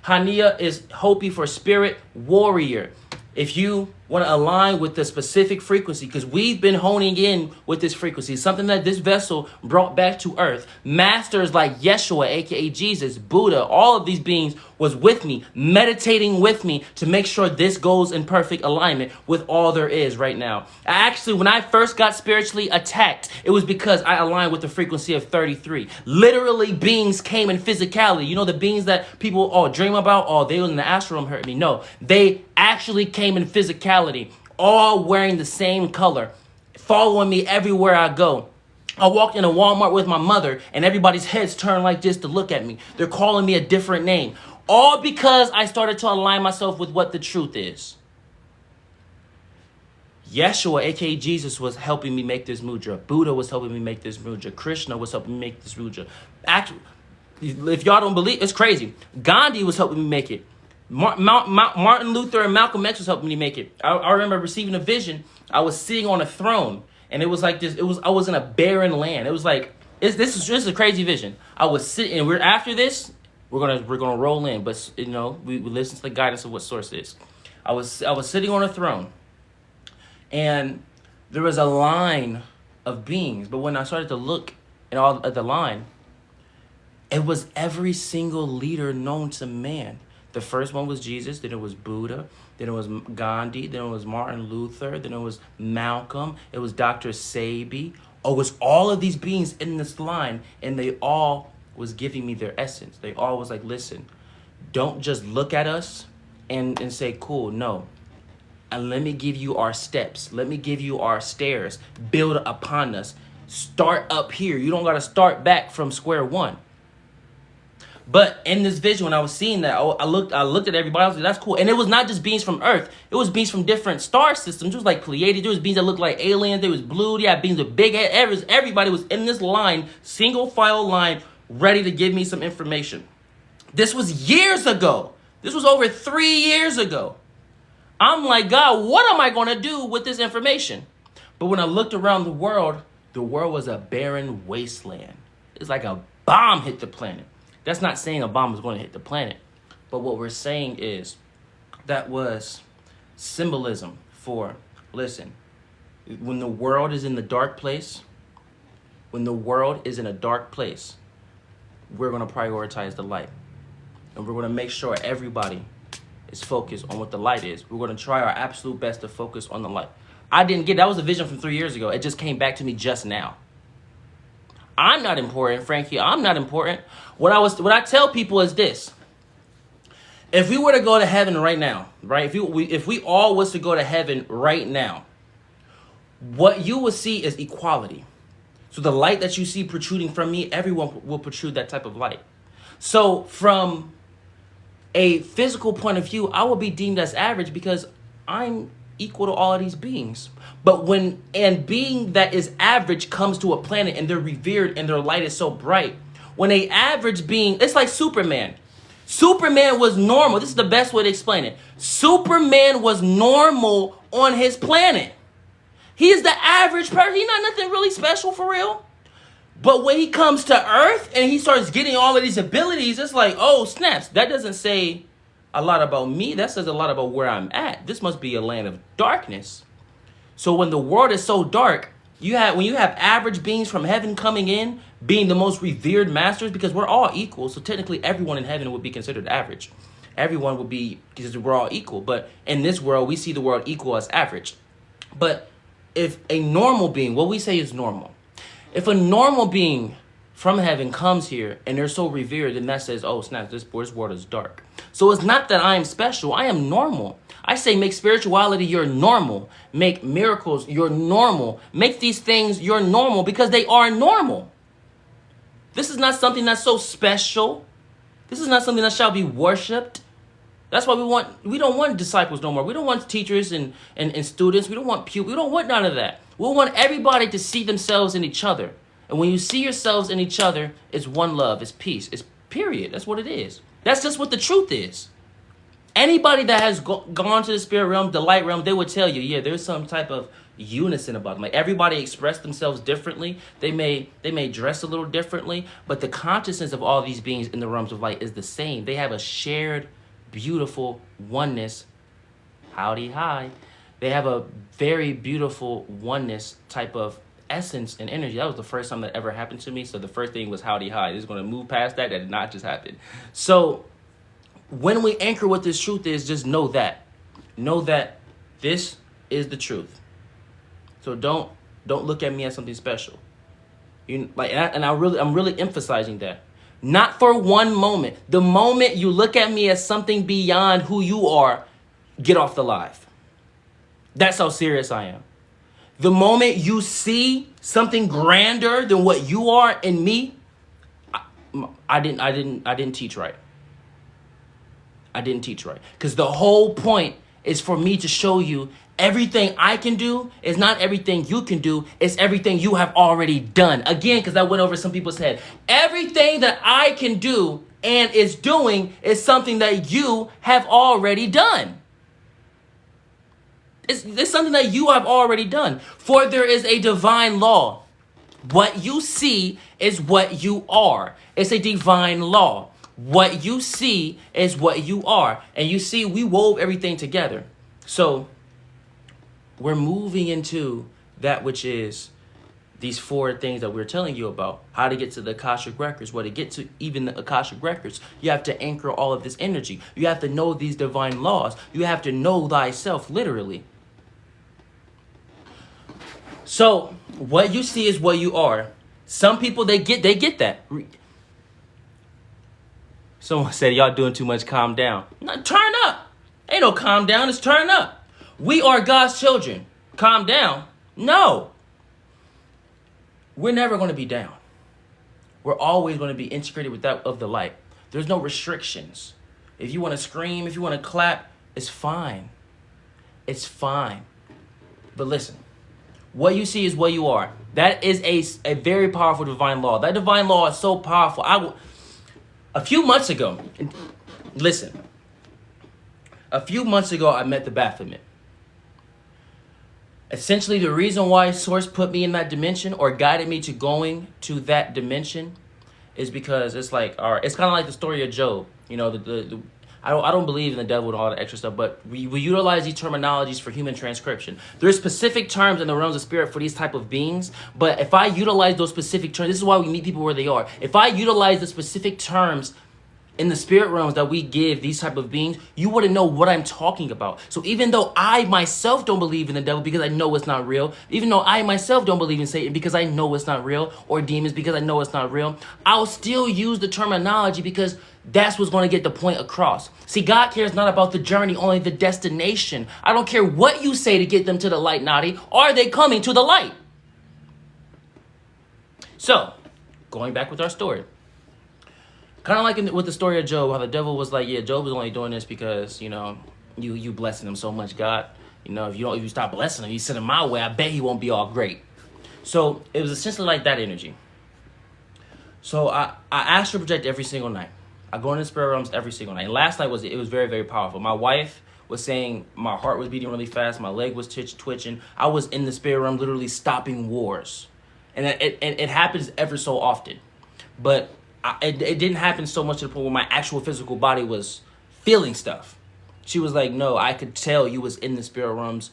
Hania is Hopi for spirit warrior. If you want to align with the specific frequency, because we've been honing in with this frequency, something that this vessel brought back to earth. Masters like Yeshua, A.K.A. Jesus, Buddha, all of these beings was with me, meditating with me to make sure this goes in perfect alignment with all there is right now. Actually, when I first got spiritually attacked, it was because I aligned with the frequency of 33. Literally, beings came in physicality. You know, the beings that people dream about, they was in the astral realm hurt me. No, they actually came in physicality, all wearing the same color, following me everywhere I go. I walked in a Walmart with my mother and everybody's heads turned like this to look at me. They're calling me a different name. All because I started to align myself with what the truth is. Yeshua, A.K.A. Jesus, was helping me make this mudra. Buddha was helping me make this mudra. Krishna was helping me make this mudra. Actually, if y'all don't believe, it's crazy. Gandhi was helping me make it. Martin Luther and Malcolm X was helping me make it. I remember receiving a vision. I was sitting on a throne, and it was like this. I was in a barren land. It was like this is a crazy vision. I was sitting, and after this, we're gonna roll in. But we listen to the guidance of what source is. I was sitting on a throne, and there was a line of beings. But when I started to look at the line, it was every single leader known to man. The first one was Jesus, then it was Buddha, then it was Gandhi, then it was Martin Luther, then it was Malcolm, it was Dr. Sebi. It was all of these beings in this line, and they all was giving me their essence. They all was like, listen, don't just look at us and say, cool, no. And let me give you our steps. Let me give you our stairs. Build upon us. Start up here. You don't got to start back from square one. But in this vision, when I was seeing that, I looked at everybody else. That's cool. And it was not just beings from Earth. It was beings from different star systems. It was like Pleiades. There was beings that looked like aliens. There was blue. Yeah, beings with big heads. Everybody was in this line, single file line, ready to give me some information. This was years ago. This was over 3 years ago. I'm like, God, what am I going to do with this information? But when I looked around the world was a barren wasteland. It's like a bomb hit the planet. That's not saying a bomb is going to hit the planet. But what we're saying is that was symbolism for, listen, when the world is in the dark place, we're going to prioritize the light. And we're going to make sure everybody is focused on what the light is. We're going to try our absolute best to focus on the light. That was a vision from 3 years ago. It just came back to me just now. I'm not important, Frankie. I'm not important. What I tell people is this. If we were to go to heaven right now, right? If we all was to go to heaven right now, what you will see is equality. So the light that you see protruding from me, everyone will protrude that type of light. So from a physical point of view, I will be deemed as average because I'm equal to all of these beings. But being that is average comes to a planet and they're revered and their light is so bright. When a average being, it's like Superman. Superman was normal. This is the best way to explain it. Superman was normal on his planet. He is the average person. He's not nothing really special for real. But when he comes to Earth and he starts getting all of these abilities, it's like, oh, snaps. That doesn't say a lot about me. That says a lot about where I'm at. This must be a land of darkness. So when the world is so dark, when you have average beings from heaven coming in, being the most revered masters, because we're all equal. So technically everyone in heaven would be considered average. Everyone would be, because we're all equal. But in this world, we see the world equal as average. But if a normal being, what we say is normal, if a normal being from heaven comes here and they're so revered, then that says, oh snap, this water is dark. So it's not that I am special, I am normal. I say make spirituality your normal, make miracles your normal, make these things your normal because they are normal. This is not something that's so special. This is not something that shall be worshipped. That's why we don't want disciples no more. We don't want teachers and students. We don't want pupils. We don't want none of that. We want everybody to see themselves in each other. And when you see yourselves in each other, it's one love, it's peace, it's period. That's what it is. That's just what the truth is. Anybody that has gone to the spirit realm, the light realm, they would tell you, yeah, there's some type of unison about them. Like everybody express themselves differently. They may dress a little differently, but the consciousness of all these beings in the realms of light is the same. They have a shared, beautiful oneness. Howdy, hi. They have a very beautiful oneness type of essence and energy. That was the first time that ever happened to me. So the first thing was howdy, hi. This is going to move past that. That did not just happen. So when we anchor what this truth is, just know that this is the truth. So don't look at me as something special. I'm really emphasizing that. Not for one moment. The moment you look at me as something beyond who you are, get off the live. That's how serious I am. The moment you see something grander than what you are in me, I didn't teach right. I didn't teach right. Because the whole point is for me to show you everything I can do is not everything you can do. It's everything you have already done. Again, because I went over some people's head. Everything that I can do and is doing is something that you have already done. It's something that you have already done. For there is a divine law. What you see is what you are. It's a divine law. What you see is what you are. And you see, we wove everything together. So we're moving into that which is these four things that we're telling you about. How to get to the Akashic Records. Well, to get to even the Akashic Records, you have to anchor all of this energy. You have to know these divine laws. You have to know thyself, literally. So what you see is what you are. Some people, they get that. Someone said, y'all doing too much, calm down. No, turn up. Ain't no calm down, it's turn up. We are God's children. Calm down? No. We're never going to be down. We're always going to be integrated with that of the light. There's no restrictions. If you want to scream, if you want to clap, it's fine. It's fine. But listen, what you see is what you are. That is a very powerful divine law. That divine law is so powerful. A few months ago, I met the Baphomet. Essentially, the reason why Source put me in that dimension or guided me to going to that dimension is because it's like, all right, it's kind of like the story of Job. You know, I don't believe in the devil and all that extra stuff, but we utilize these terminologies for human transcription. There's specific terms in the realms of spirit for these type of beings, but if I utilize those specific terms, this is why we meet people where they are. If I utilize the specific terms in the spirit realms that we give these type of beings, you wouldn't know what I'm talking about. So even though I myself don't believe in the devil because I know it's not real, even though I myself don't believe in Satan because I know it's not real, or demons because I know it's not real, I'll still use the terminology because that's what's going to get the point across. See, God cares not about the journey, only the destination. I don't care what you say to get them to the light, Nadiie. Are they coming to the light? So, going back with our story. Kind of like with the story of Job, how the devil was like, yeah, Job was only doing this because, you know, you blessing him so much, God. You know, if you stop blessing him, you send him my way, I bet he won't be all great. So it was essentially like that energy. So I astral project every single night. I go into spirit realms every single night. And last night it was very, very powerful. My wife was saying my heart was beating really fast. My leg was twitching. I was in the spirit realm literally stopping wars. And it happens ever so often. But it didn't happen so much to the point where my actual physical body was feeling stuff. She was like, no, I could tell you was in the spirit realms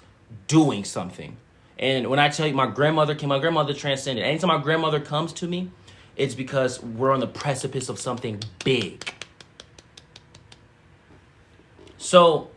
doing something. And when I tell you my grandmother transcended. Anytime my grandmother comes to me, it's because we're on the precipice of something big. So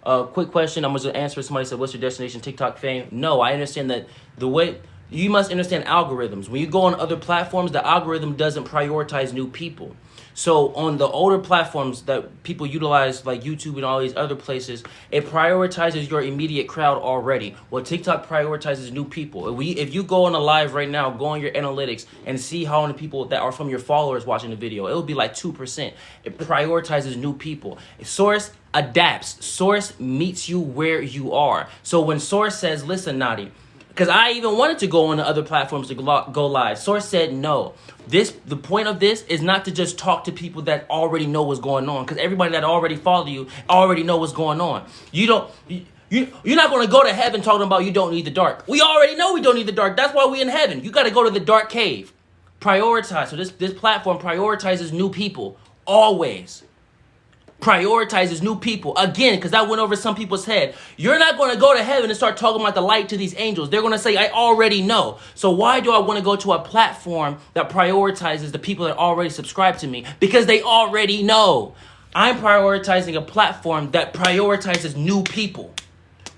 Quick question. I'm going to answer. Somebody said, what's your destination? TikTok fame? No, I understand that the way you must understand algorithms. When you go on other platforms, the algorithm doesn't prioritize new people. So on the older platforms that people utilize, like YouTube and all these other places, it prioritizes your immediate crowd already. Well, TikTok prioritizes new people. If you go on a live right now, go on your analytics and see how many people that are from your followers watching the video. It will be like 2%. It prioritizes new people. Source adapts. Source meets you where you are. So when Source says, listen, Nadiie, because I even wanted to go on the other platforms to go live. Source said no. The point of this is not to just talk to people that already know what's going on, because everybody that already follow you already know what's going on. You're not going to go to heaven talking about you don't need the dark. We already know we don't need the dark. That's why we in heaven. You got to go to the dark cave. Prioritize. So this platform prioritizes new people always. Prioritizes new people. Again, because that went over some people's head. You're not going to go to heaven and start talking about the light to these angels. They're going to say, I already know. So why do I want to go to a platform that prioritizes the people that already subscribe to me? Because they already know. I'm prioritizing a platform that prioritizes new people.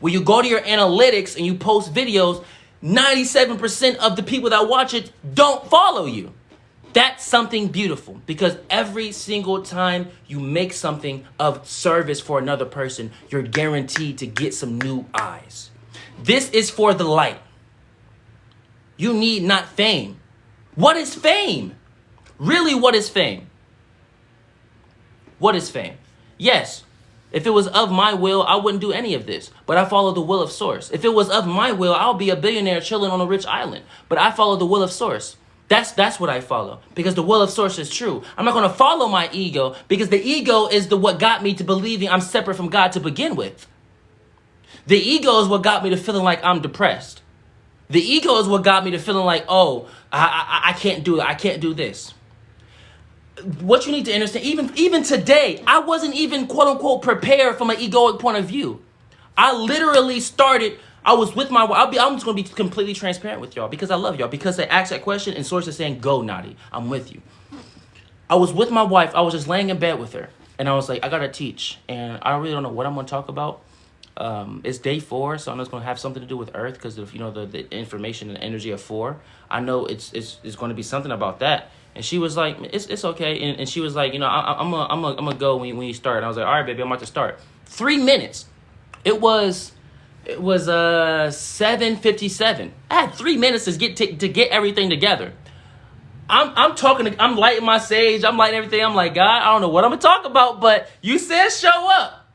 When you go to your analytics and you post videos, 97% of the people that watch it don't follow you. That's something beautiful, because every single time you make something of service for another person, you're guaranteed to get some new eyes. This is for the light. You need not fame. What is fame? Really, what is fame? What is fame? Yes, if it was of my will, I wouldn't do any of this, but I follow the will of Source. If it was of my will, I'll be a billionaire chilling on a rich island, but I follow the will of Source. That's what I follow, because the will of Source is true. I'm not going to follow my ego, because the ego is what got me to believing I'm separate from God to begin with. The ego is what got me to feeling like I'm depressed. The ego is what got me to feeling like, oh, I can't do it. I can't do this. What you need to understand, even today, I wasn't even quote unquote prepared from an egoic point of view. I literally started. I was with my wife. I'm just going to be completely transparent with y'all, because I love y'all. Because they asked that question and Source is saying, go, Nadiie. I'm with you. I was with my wife. I was just laying in bed with her. And I was like, I got to teach. And I really don't know what I'm going to talk about. It's day 4, so I know it's going to have something to do with Earth, because of, the information and energy of 4. I know it's going to be something about that. And she was like, it's okay. And she was like, I'm gonna go when you start. And I was like, all right, baby, I'm about to start. 3 minutes. It was 7:57. I had 3 minutes to get everything together. I'm talking. I'm lighting my sage. I'm lighting everything. I'm like, God, I don't know what I'm gonna talk about, but you said show up.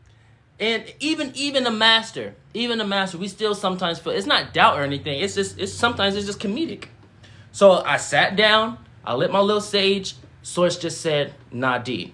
And even the master, we still sometimes feel, it's not doubt or anything. Sometimes it's just comedic. So I sat down. I lit my little sage. Source just said, Nadiie,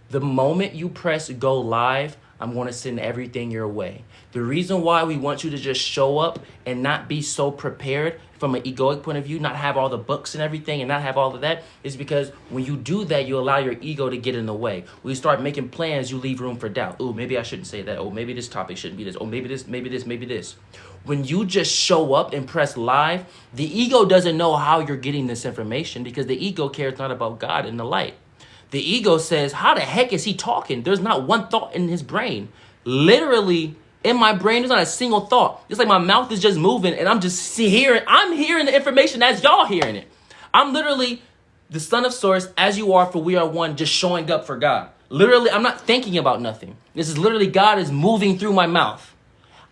the moment you press go live, I'm going to send everything your way. The reason why we want you to just show up and not be so prepared from an egoic point of view, not have all the books and everything and not have all of that, is because when you do that, you allow your ego to get in the way. When you start making plans, you leave room for doubt. Oh, maybe I shouldn't say that. Oh, maybe this topic shouldn't be this. Oh, maybe this, maybe this, maybe this. When you just show up and press live, the ego doesn't know how you're getting this information, because the ego cares not about God and the light. The ego says, how the heck is he talking? There's not one thought in his brain. Literally, in my brain, there's not a single thought. It's like my mouth is just moving and I'm just hearing the information as y'all hearing it. I'm literally the son of Source, as you are, for we are one, just showing up for God. Literally, I'm not thinking about nothing. This is literally God is moving through my mouth.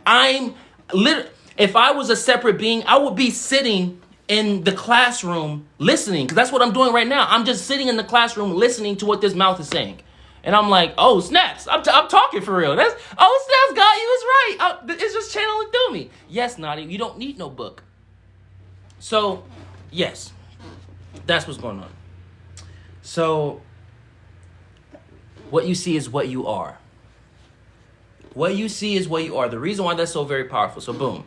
If I was a separate being, I would be sitting in the classroom listening, because that's what I'm doing right now. I'm just sitting in the classroom listening to what this mouth is saying. And I'm like, oh, snaps. I'm talking for real. Snaps, God, you was right. It's just channeling through me. Yes, Nadiie, you don't need no book. So, yes, that's what's going on. So, what you see is what you are. What you see is what you are. The reason why that's so very powerful. So, boom.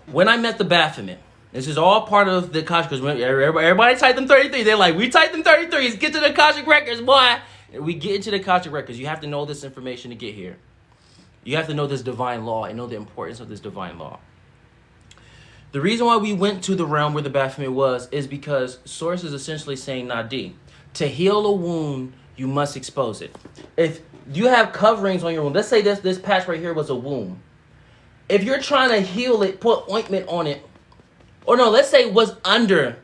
When I met the Baphomet, this is all part of the Akashic, because everybody typed them 33. They're like, we typed them 33s. Get to the Akashic records, boy. We get into the Akashic records. You have to know this information to get here. You have to know this divine law and know the importance of this divine law. The reason why we went to the realm where the Baphomet was is because Source is essentially saying, Nadiie, to heal a wound, you must expose it. If you have coverings on your wound, let's say this patch right here was a wound. If you're trying to heal it, put ointment on it. Or no, let's say what's under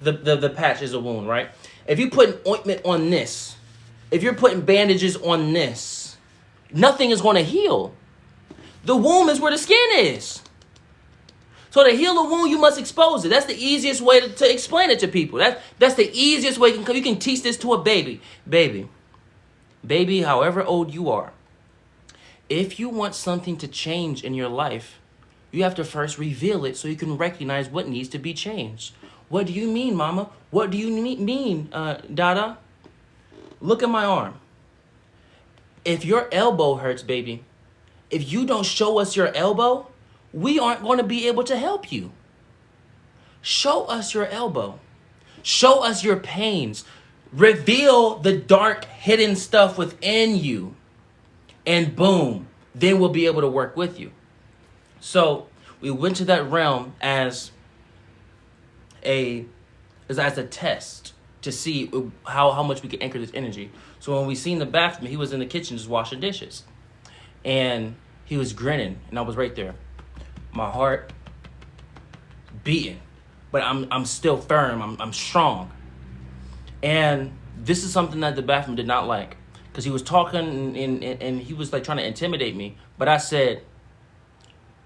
the patch is a wound, right? If you put ointment on this, if you're putting bandages on this, nothing is going to heal. The wound is where the skin is. So to heal a wound, you must expose it. That's the easiest way to explain it to people. That's the easiest way. You can teach this to a baby. Baby, however old you are. If you want something to change in your life, you have to first reveal it so you can recognize what needs to be changed. What do you mean, Mama? What do you mean, Dada? Look at my arm. If your elbow hurts, baby, if you don't show us your elbow, we aren't going to be able to help you. Show us your elbow. Show us your pains. Reveal the dark, hidden stuff within you. And boom, then we'll be able to work with you. So we went to that realm as a test to see how much we could anchor this energy. So when we seen the bathroom, he was in the kitchen just washing dishes. And he was grinning, and I was right there. My heart beating, but I'm still firm. I'm strong. And this is something that the bathroom did not like, because he was talking and he was like trying to intimidate me. But I said,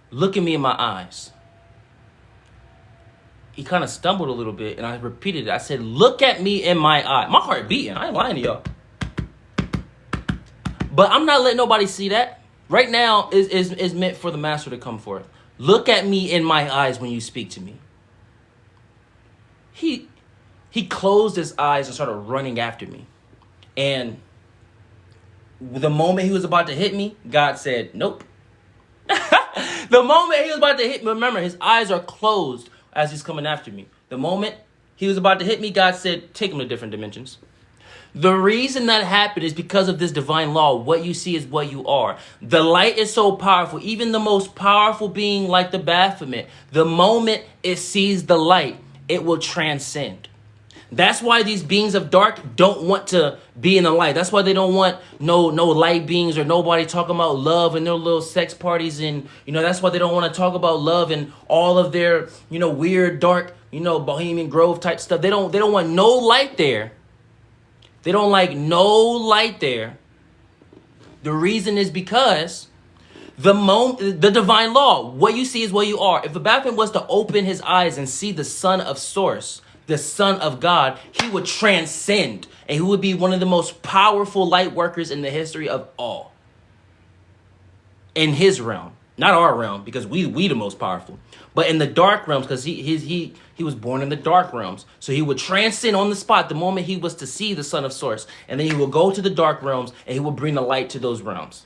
look at me in my eyes. He kind of stumbled a little bit, and I repeated it. I said, look at me in my eye. My heart beating. I ain't lying to y'all. But I'm not letting nobody see that. Right now is meant for the master to come forth. Look at me in my eyes when you speak to me. He closed his eyes and started running after me. And the moment he was about to hit me, God said, nope. The moment he was about to hit me, remember, his eyes are closed as he's coming after me. The moment he was about to hit me, God said, take him to different dimensions. The reason that happened is because of this divine law. What you see is what you are. The light is so powerful. Even the most powerful being like the Baphomet, the moment it sees the light, it will transcend. That's why these beings of dark don't want to be in the light. That's why they don't want no light beings or nobody talking about love and their little sex parties. And, that's why they don't want to talk about love and all of their, weird, dark, Bohemian Grove type stuff. They don't want no light there. They don't like no light there. The reason is because the divine law, what you see is what you are. If a Baphomet was to open his eyes and see the Son of Source, the Son of God, he would transcend, and he would be one of the most powerful light workers in the history of all. In his realm, not our realm, because we the most powerful, but in the dark realms, because he was born in the dark realms. So he would transcend on the spot the moment he was to see the Son of Source, and then he will go to the dark realms and he will bring the light to those realms.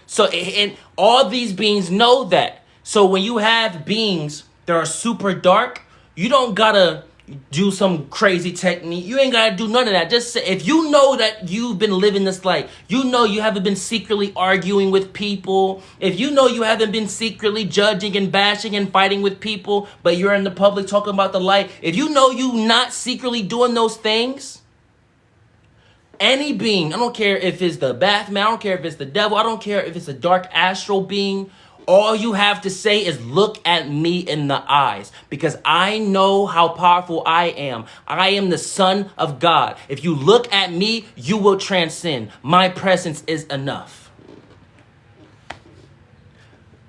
So, and all these beings know that. So when you have beings that are super dark, you don't gotta do some crazy technique. You ain't gotta do none of that. Just say, if you know that you've been living this life, you haven't been secretly arguing with people, if you haven't been secretly judging and bashing and fighting with people, but you're in the public talking about the light, if you not secretly doing those things, any being, I don't care if it's the Baphomet, I don't care if it's the devil, I don't care if it's a dark astral being, all you have to say is look at me in the eyes, because I know how powerful I am. I am the Son of God. If you look at me, you will transcend. My presence is enough.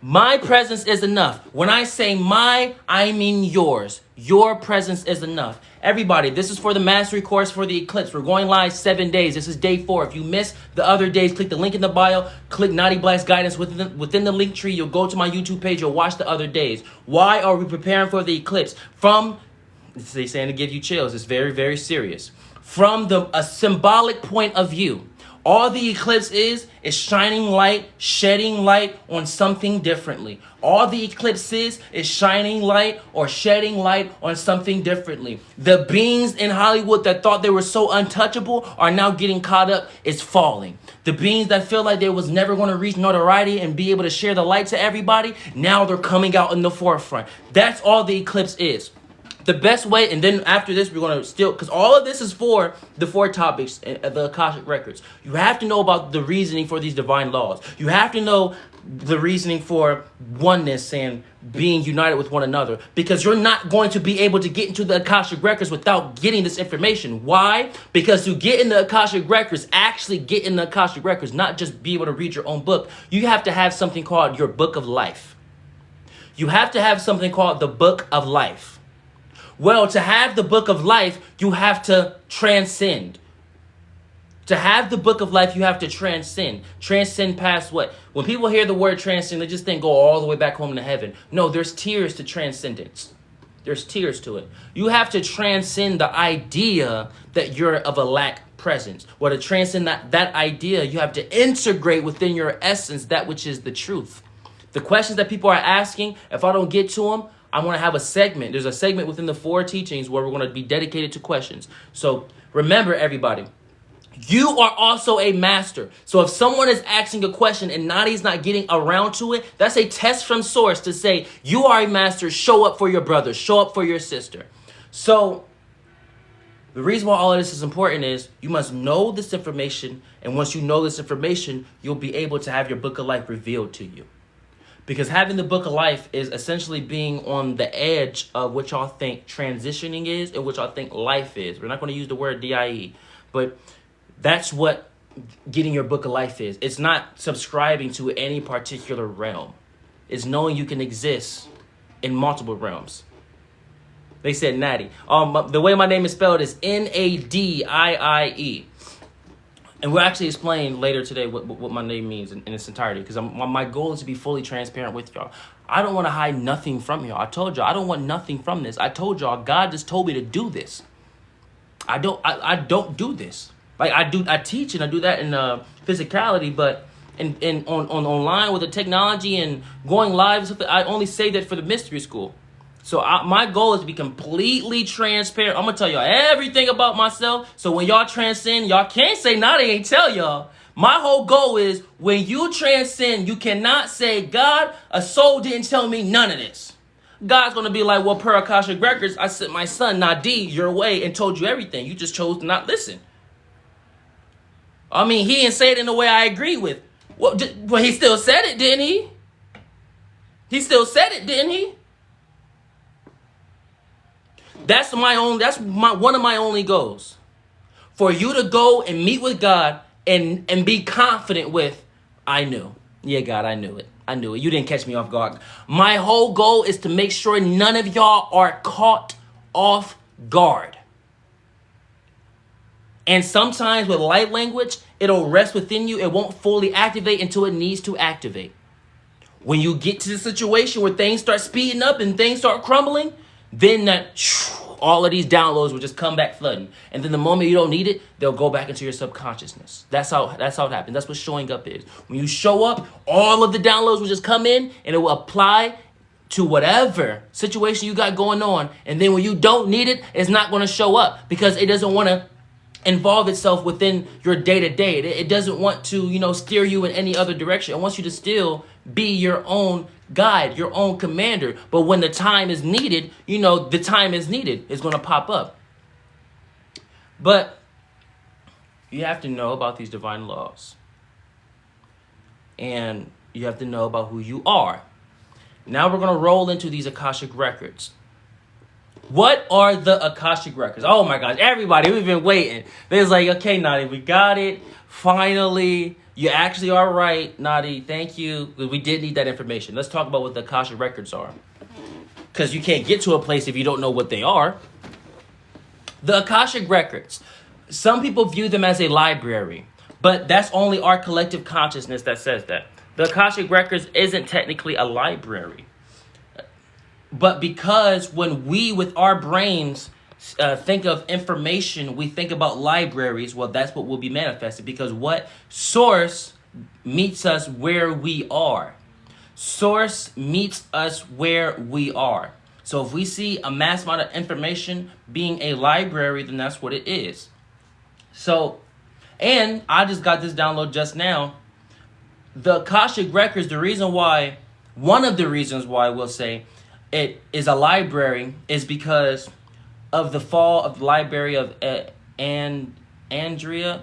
My presence is enough. When I say my, I mean yours. Your presence is enough. Everybody, this is for the mastery course for the Eclipse. We're going live 7 days. This is day 4. If you missed the other days, click the link in the bio. Click Nadiie Black's guidance within the link tree. You'll go to my YouTube page. You'll watch the other days. Why are we preparing for the Eclipse? They're saying to give you chills. It's very, very serious. From a symbolic point of view, all the eclipse is shining light, shedding light on something differently. All the eclipse is shining light or shedding light on something differently. The beings in Hollywood that thought they were so untouchable are now getting caught up. It's falling. The beings that feel like they was never going to reach notoriety and be able to share the light to everybody, now they're coming out in the forefront. That's all the eclipse is. The best way, and then after this, we're going to still, because all of this is for the 4 topics, the Akashic Records. You have to know about the reasoning for these divine laws. You have to know the reasoning for oneness and being united with one another, because you're not going to be able to get into the Akashic Records without getting this information. Why? Because to get in the Akashic Records, actually get in the Akashic Records, not just be able to read your own book, you have to have something called your Book of Life. You have to have something called the Book of Life. Well, to have the Book of Life, you have to transcend. To have the Book of Life, you have to transcend. Transcend past what? When people hear the word transcend, they just think go all the way back home to heaven. No, there's tiers to transcendence. There's tiers to it. You have to transcend the idea that you're of a lack presence. Well, to transcend that idea, you have to integrate within your essence that which is the truth. The questions that people are asking, if I don't get to them, I want to have a segment. There's a segment within the 4 teachings where we're going to be dedicated to questions. So remember, everybody, you are also a master. So if someone is asking a question and Nadiie's not getting around to it, that's a test from source to say, you are a master, show up for your brother, show up for your sister. So the reason why all of this is important is you must know this information. And once you know this information, you'll be able to have your Book of Life revealed to you. Because having the Book of Life is essentially being on the edge of what y'all think transitioning is and what y'all think life is. We're not going to use the word DIE, but that's what getting your Book of Life is. It's not subscribing to any particular realm. It's knowing you can exist in multiple realms. They said Nadiie. The way my name is spelled is Nadiie. And we'll actually explain later today what my name means in its entirety, because my goal is to be fully transparent with y'all. I don't want to hide nothing from y'all. I told y'all I don't want nothing from this. I told y'all God just told me to do this. I don't do this. Like I teach and I do that in physicality, but in online with the technology and going live, I only say that for the mystery school. So my goal is to be completely transparent. I'm going to tell y'all everything about myself. So when y'all transcend, y'all can't say Nadiie ain't tell y'all. My whole goal is when you transcend, you cannot say, God, a soul didn't tell me none of this. God's going to be like, well, per Akashic Records, I sent my son Nadiie your way and told you everything. You just chose to not listen. I mean, he didn't say it in the way I agree with. Well, he still said it, didn't he? He still said it, didn't he? That's one of my only goals. For you to go and meet with God and be confident with, I knew. Yeah, God, I knew it. I knew it. You didn't catch me off guard. My whole goal is to make sure none of y'all are caught off guard. And sometimes with light language, it'll rest within you. It won't fully activate until it needs to activate. When you get to the situation where things start speeding up and things start crumbling, then all of these downloads will just come back flooding. And then the moment you don't need it, they'll go back into your subconsciousness. That's how it happens. That's what showing up is. When you show up, all of the downloads will just come in and it will apply to whatever situation you got going on. And then when you don't need it, it's not going to show up because it doesn't want to involve itself within your day-to-day. It doesn't want to, steer you in any other direction. It wants you to still be your own guide, your own commander. But when the time is needed, the time is needed. It's going to pop up. But you have to know about these divine laws. And you have to know about who you are. Now we're going to roll into these Akashic Records. What are the Akashic Records? Oh my gosh, everybody, we've been waiting. There's like, okay, Nadiie, we got it. Finally, you actually are right, Nadiie. Thank you. We did need that information. Let's talk about what the Akashic Records are. Because you can't get to a place if you don't know what they are. The Akashic Records. Some people view them as a library, but that's only our collective consciousness that says that. The Akashic Records isn't technically a library. But because when we, with our brains, think of information, we think about libraries, well, that's what will be manifested. Because what? Source meets us where we are. Source meets us where we are. So if we see a mass amount of information being a library, then that's what it is. So, and I just got this download just now. The Akashic Records, one of the reasons why we'll say, it is a library is because of the fall of the library of Andrea.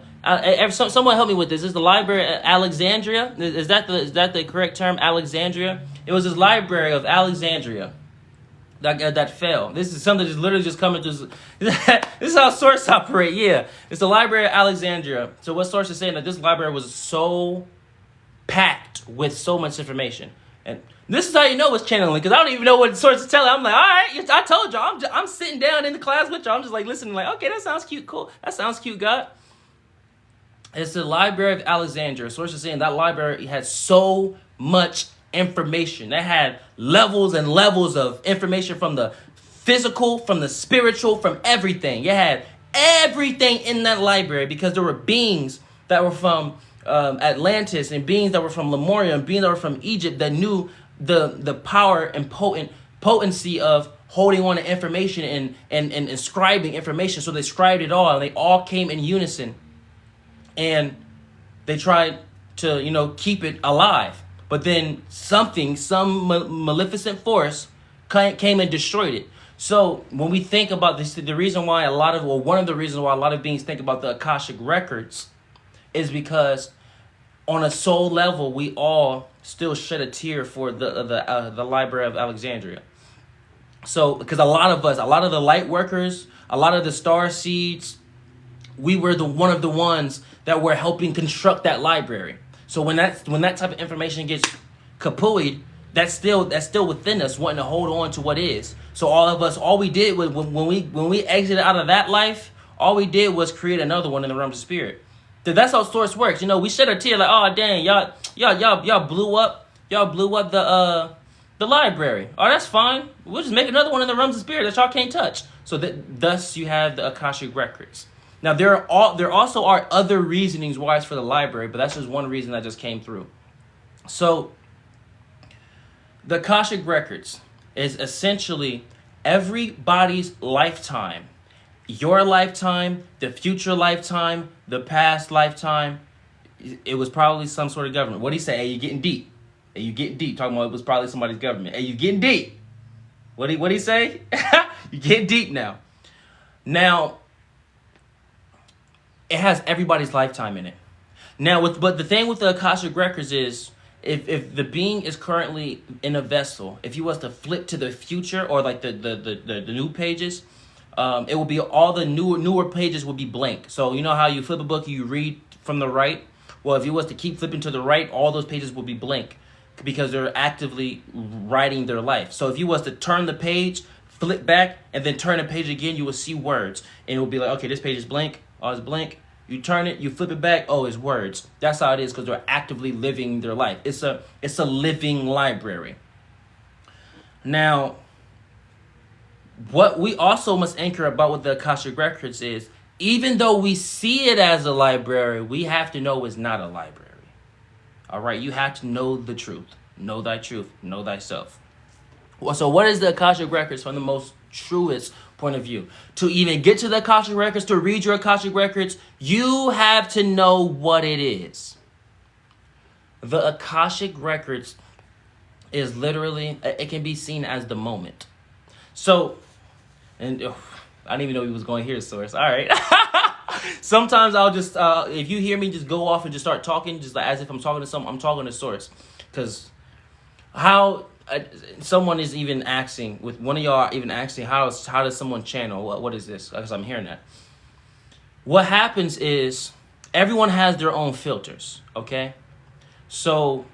Someone help me with this. Is the library Alexandria? Is that the correct term? Alexandria. It was this library of Alexandria that fell. This is something that's literally just coming through. This is how sources operate. Yeah, it's the library of Alexandria. So what source is saying that this library was so packed with so much information. And this is how you know it's channeling, because I don't even know what source is telling. I'm like, all right, I told y'all. I'm sitting down in the class with y'all. I'm just like listening, like, okay, that sounds cute, cool. That sounds cute, God. It's the Library of Alexandria. Source is saying that library had so much information. It had levels and levels of information from the physical, from the spiritual, from everything. It had everything in that library because there were beings that were from Atlantis and beings that were from Lemuria and beings that were from Egypt that knew the power and potency of holding on to information and inscribing information. So they scribed it all and they all came in unison. And they tried to, keep it alive. But then some maleficent force came and destroyed it. So when we think about this, one of the reasons why a lot of beings think about the Akashic records is because on a soul level, we all still shed a tear for the Library of Alexandria. So because a lot of the light workers, a lot of the star seeds, we were one of the ones that were helping construct that library. So when that type of information gets kapooied, that's still within us, wanting to hold on to what is. So all we did was when we exited out of that life, all we did was create another one in the realms of spirit. That's how source works. We shed a tear like, oh dang, y'all blew up the library. Oh, that's fine. We'll just make another one in the realms of spirit that y'all can't touch. So thus you have the Akashic records. Now there also are other reasonings why it's for the library, but that's just one reason that just came through. So the Akashic records is essentially everybody's lifetime. Your lifetime, the future lifetime, the past lifetime. It was probably some sort of government. What did he say? Hey, you getting deep. Hey, you getting deep. Talking about it was probably somebody's government. Hey, you getting deep. What did he say? You getting deep now. Now, it has everybody's lifetime in it. Now, but the thing with the Akashic records is, if the being is currently in a vessel, if you was to flip to the future or like the new pages, it will be all the newer pages will be blank. So you know how you flip a book, you read from the right. Well, if you was to keep flipping to the right, all those pages will be blank because they're actively writing their life. So if you was to turn the page, flip back, and then turn the page again, you will see words, and it will be like, okay, this page is blank. Oh, it's blank. You turn it, you flip it back. Oh, it's words. That's how it is because they're actively living their life. It's a living library. Now, what we also must anchor about with the Akashic records is, even though we see it as a library, we have to know it's not a library. All right, you have to know the truth. Know thy truth. Know thyself. Well, so what is the Akashic records from the most truest point of view? To even get to the Akashic records, to read your Akashic records, you have to know what it is. The Akashic records is literally, it can be seen as the moment. So, and I didn't even know he was going here, source. All right. Sometimes I'll just, if you hear me just go off and just start talking, just like as if I'm talking to someone, I'm talking to source. Because someone is even asking, with one of y'all even asking, how does someone channel? What is this? Because I'm hearing that. What happens is everyone has their own filters, okay? So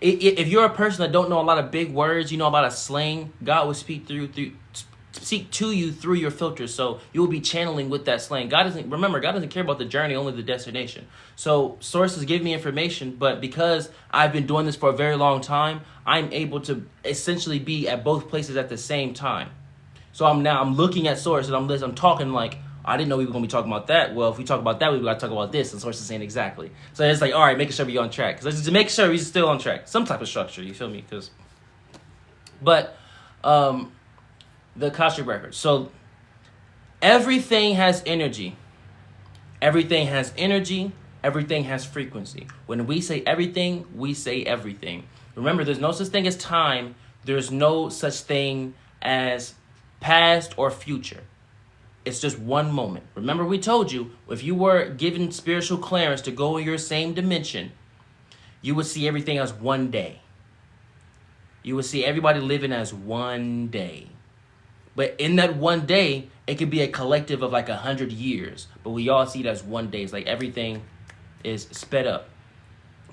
if you're a person that don't know a lot of big words, you know about a slang, God will speak to you through your filters. So you will be channeling with that slang. God doesn't care about the journey, only the destination. So sources give me information, but because I've been doing this for a very long time, I'm able to essentially be at both places at the same time. So I'm looking at source and I'm talking like, I didn't know we were going to be talking about that. Well, if we talk about that, we got to talk about this. And source is saying exactly. So it's like, all right, making sure we're on track. Because just make sure we're still on track. Some type of structure, you feel me? But the Akashic records. So everything has energy. Everything has energy. Everything has frequency. When we say everything, we say everything. Remember, there's no such thing as time. There's no such thing as past or future. It's just one moment. Remember, we told you, if you were given spiritual clearance to go in your same dimension, you would see everything as one day. You would see everybody living as one day. But in that one day, it could be a collective of like 100 years. But we all see it as one day. It's like everything is sped up.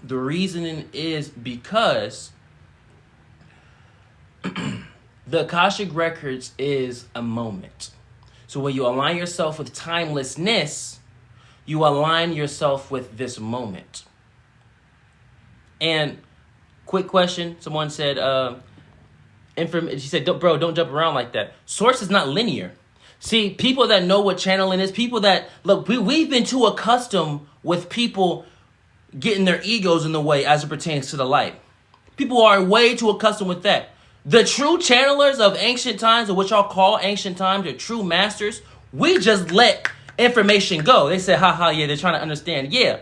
The reasoning is because the Akashic Records is a moment. So when you align yourself with timelessness, you align yourself with this moment. And quick question, someone said, she said, bro, don't jump around like that. Source is not linear. See, people that know what channeling is, people that, look, we've been too accustomed with people getting their egos in the way as it pertains to the light. People are way too accustomed with that. The true channelers of ancient times, or what y'all call ancient times, the true masters, we just let information go. They said, yeah, they're trying to understand. Yeah,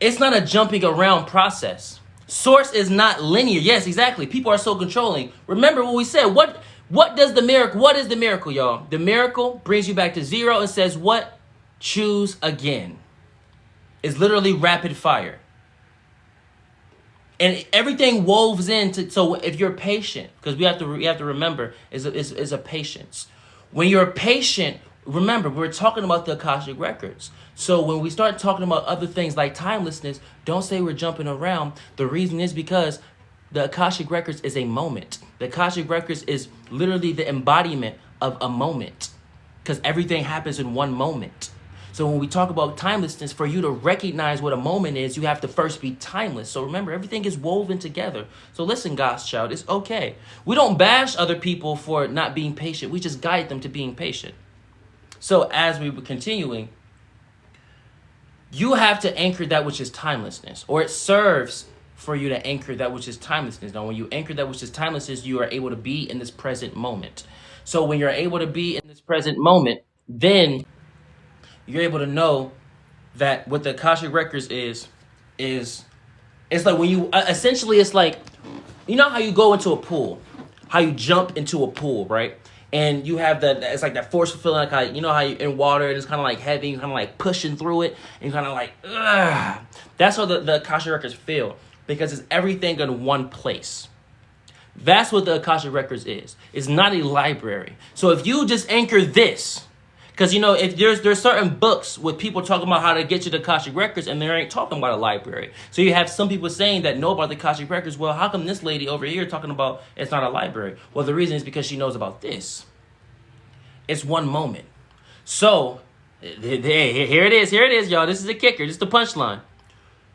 it's not a jumping around process. Source is not linear. Yes, exactly. People are so controlling. Remember what we said. What is the miracle, y'all? The miracle brings you back to zero and says what? Choose again. It's literally rapid fire. And everything woves into, so if you're patient, because we have to remember, is a patience. When you're patient, remember, we're talking about the Akashic Records. So when we start talking about other things like timelessness, don't say we're jumping around. The reason is because the Akashic Records is a moment. The Akashic Records is literally the embodiment of a moment, because everything happens in one moment. So when we talk about timelessness, for you to recognize what a moment is, you have to first be timeless. So remember, everything is woven together. So listen, God's child, it's okay. We don't bash other people for not being patient. We just guide them to being patient. So as we were continuing, you have to anchor that which is timelessness, or it serves for you to anchor that which is timelessness. Now, when you anchor that which is timelessness, you are able to be in this present moment. So when you're able to be in this present moment, then you're able to know that what the Akashic Records is it's like when you, essentially it's like, you know how you go into a pool, how you jump into a pool, right? And you have it's like that forceful feeling, like you know how you in water and it's kind of like heavy, you kind of like pushing through it, and you kind of like, ugh. That's how the Akashic Records feel, because it's everything in one place. That's what the Akashic Records is. It's not a library. So if you just anchor this, because, you know, if there's certain books with people talking about how to get you the Akashic Records, and they ain't talking about a library. So you have some people saying that know about the Akashic Records. Well, how come this lady over here talking about it's not a library? Well, the reason is because she knows about this. It's one moment. So, here it is, y'all. This is the kicker. This is the punchline.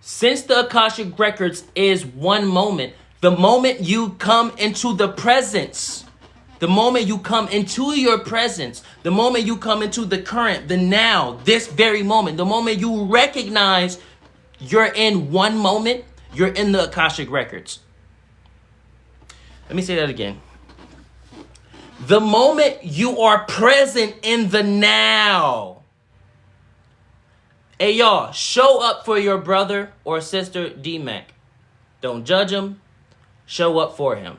Since the Akashic Records is one moment, the moment you come into the presence, the moment you come into your presence, the moment you come into the current, the now, this very moment, the moment you recognize you're in one moment, you're in the Akashic Records. Let me say that again. The moment you are present in the now. Hey, y'all, show up for your brother or sister D-Mac. Don't judge him. Show up for him.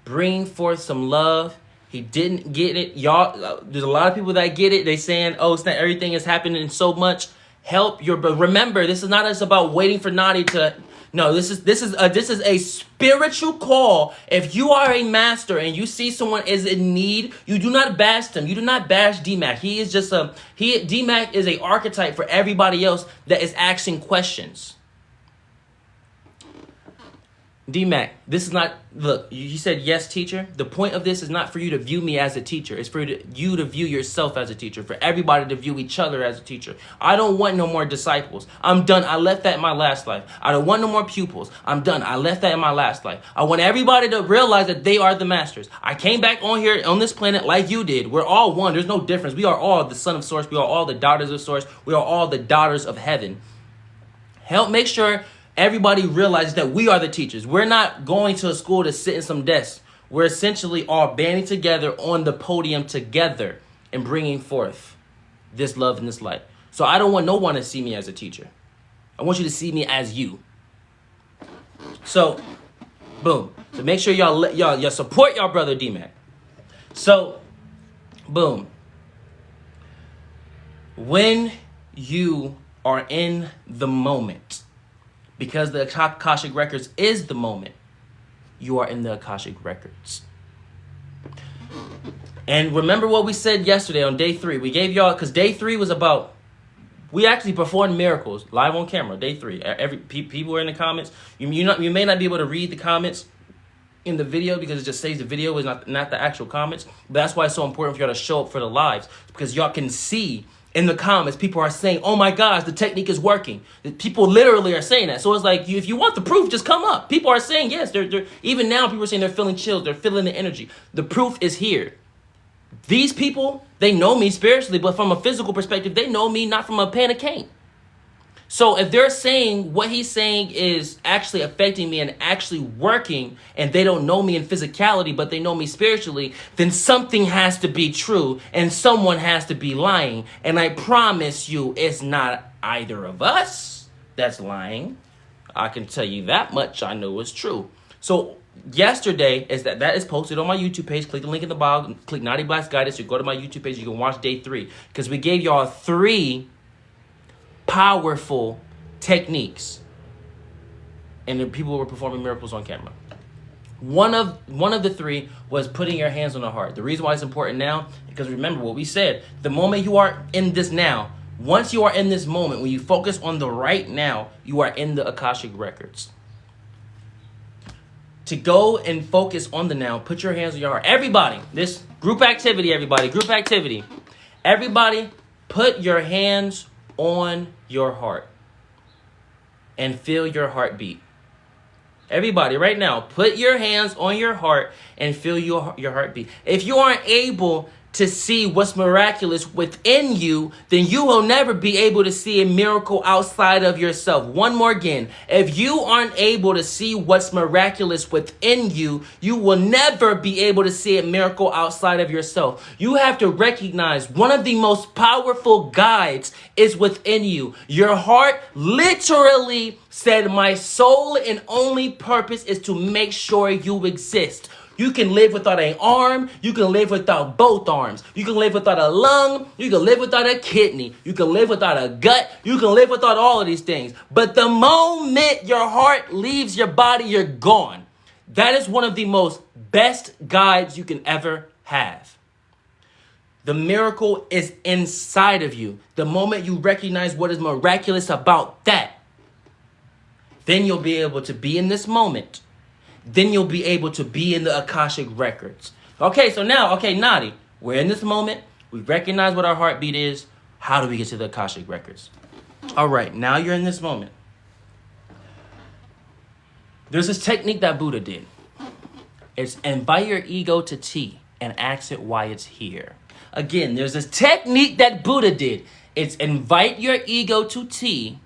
Bring forth some love. He didn't get it. Y'all, there's a lot of people that get it. They saying, oh, it's not, everything is happening so much. Help your brother. Remember, this is not just about waiting for Nadiie to... No, this is a spiritual call. If you are a master and you see someone is in need, you do not bash them. You do not bash D-Mac. He is just D-Mac is a archetype for everybody else that is asking questions. D-Mac, this is not, look, you said yes, teacher. The point of this is not for you to view me as a teacher. It's for you to view yourself as a teacher, for everybody to view each other as a teacher. I don't want no more disciples. I'm done. I left that in my last life. I don't want no more pupils. I'm done. I left that in my last life. I want everybody to realize that they are the masters. I came back on here on this planet like you did. We're all one. There's no difference. We are all the son of Source. We are all the daughters of Source. We are all the daughters of heaven. Help make sure everybody realizes that we are the teachers. We're not going to a school to sit in some desks. We're essentially all banding together on the podium together and bringing forth this love and this light. So I don't want no one to see me as a teacher. I want you to see me as you. So, boom. So make sure y'all support y'all brother D-Mac. So, boom. When you are in the moment, because the Akashic Records is the moment, you are in the Akashic Records. And remember what we said yesterday on day 3. We gave y'all, because day 3 was about, we actually performed miracles live on camera. Day 3. People were in the comments. You may not be able to read the comments in the video because it just says the video is not the actual comments. But that's why it's so important for y'all to show up for the lives, because y'all can see in the comments people are saying, "Oh my gosh, the technique is working." People literally are saying that. So it's like, if you want the proof, just come up. People are saying yes. They're even now people are saying they're feeling chills. They're feeling the energy. The proof is here. These people, they know me spiritually, but from a physical perspective, they know me not from a pan of cane. So if they're saying what he's saying is actually affecting me and actually working, and they don't know me in physicality, but they know me spiritually, then something has to be true and someone has to be lying. And I promise you, it's not either of us that's lying. I can tell you that much I know is true. So yesterday is that is posted on my YouTube page. Click the link in the bio. Click Nadiie Black's Guidance. You go to my YouTube page. You can watch day 3, because we gave y'all 3 powerful techniques, and the people were performing miracles on camera. One of the 3 was putting your hands on the heart. The reason why it's important now, because remember what we said, the moment you are in this now, once you are in this moment, when you focus on the right now, you are in the Akashic Records. To go and focus on the now, put your hands on your heart. Everybody, this group activity, everybody, put your hands on your heart and feel your heartbeat. Everybody, right now, put your hands on your heart and feel your heartbeat. If you aren't able to see what's miraculous within you, then you will never be able to see a miracle outside of yourself. One more again. If you aren't able to see what's miraculous within you, you will never be able to see a miracle outside of yourself. You have to recognize one of the most powerful guides is within you. Your heart literally said, "My sole and only purpose is to make sure you exist." You can live without an arm. You can live without both arms. You can live without a lung. You can live without a kidney. You can live without a gut. You can live without all of these things. But the moment your heart leaves your body, you're gone. That is one of the most best guides you can ever have. The miracle is inside of you. The moment you recognize what is miraculous about that, then you'll be able to be in this moment. Then you'll be able to be in the Akashic Records. Okay, so now, Nadiie, we're in this moment. We recognize what our heartbeat is. How do we get to the Akashic Records? All right, now you're in this moment. There's this technique that Buddha did. It's invite your ego to tea and ask it why it's here. Again, there's this technique that Buddha did. It's invite your ego to tea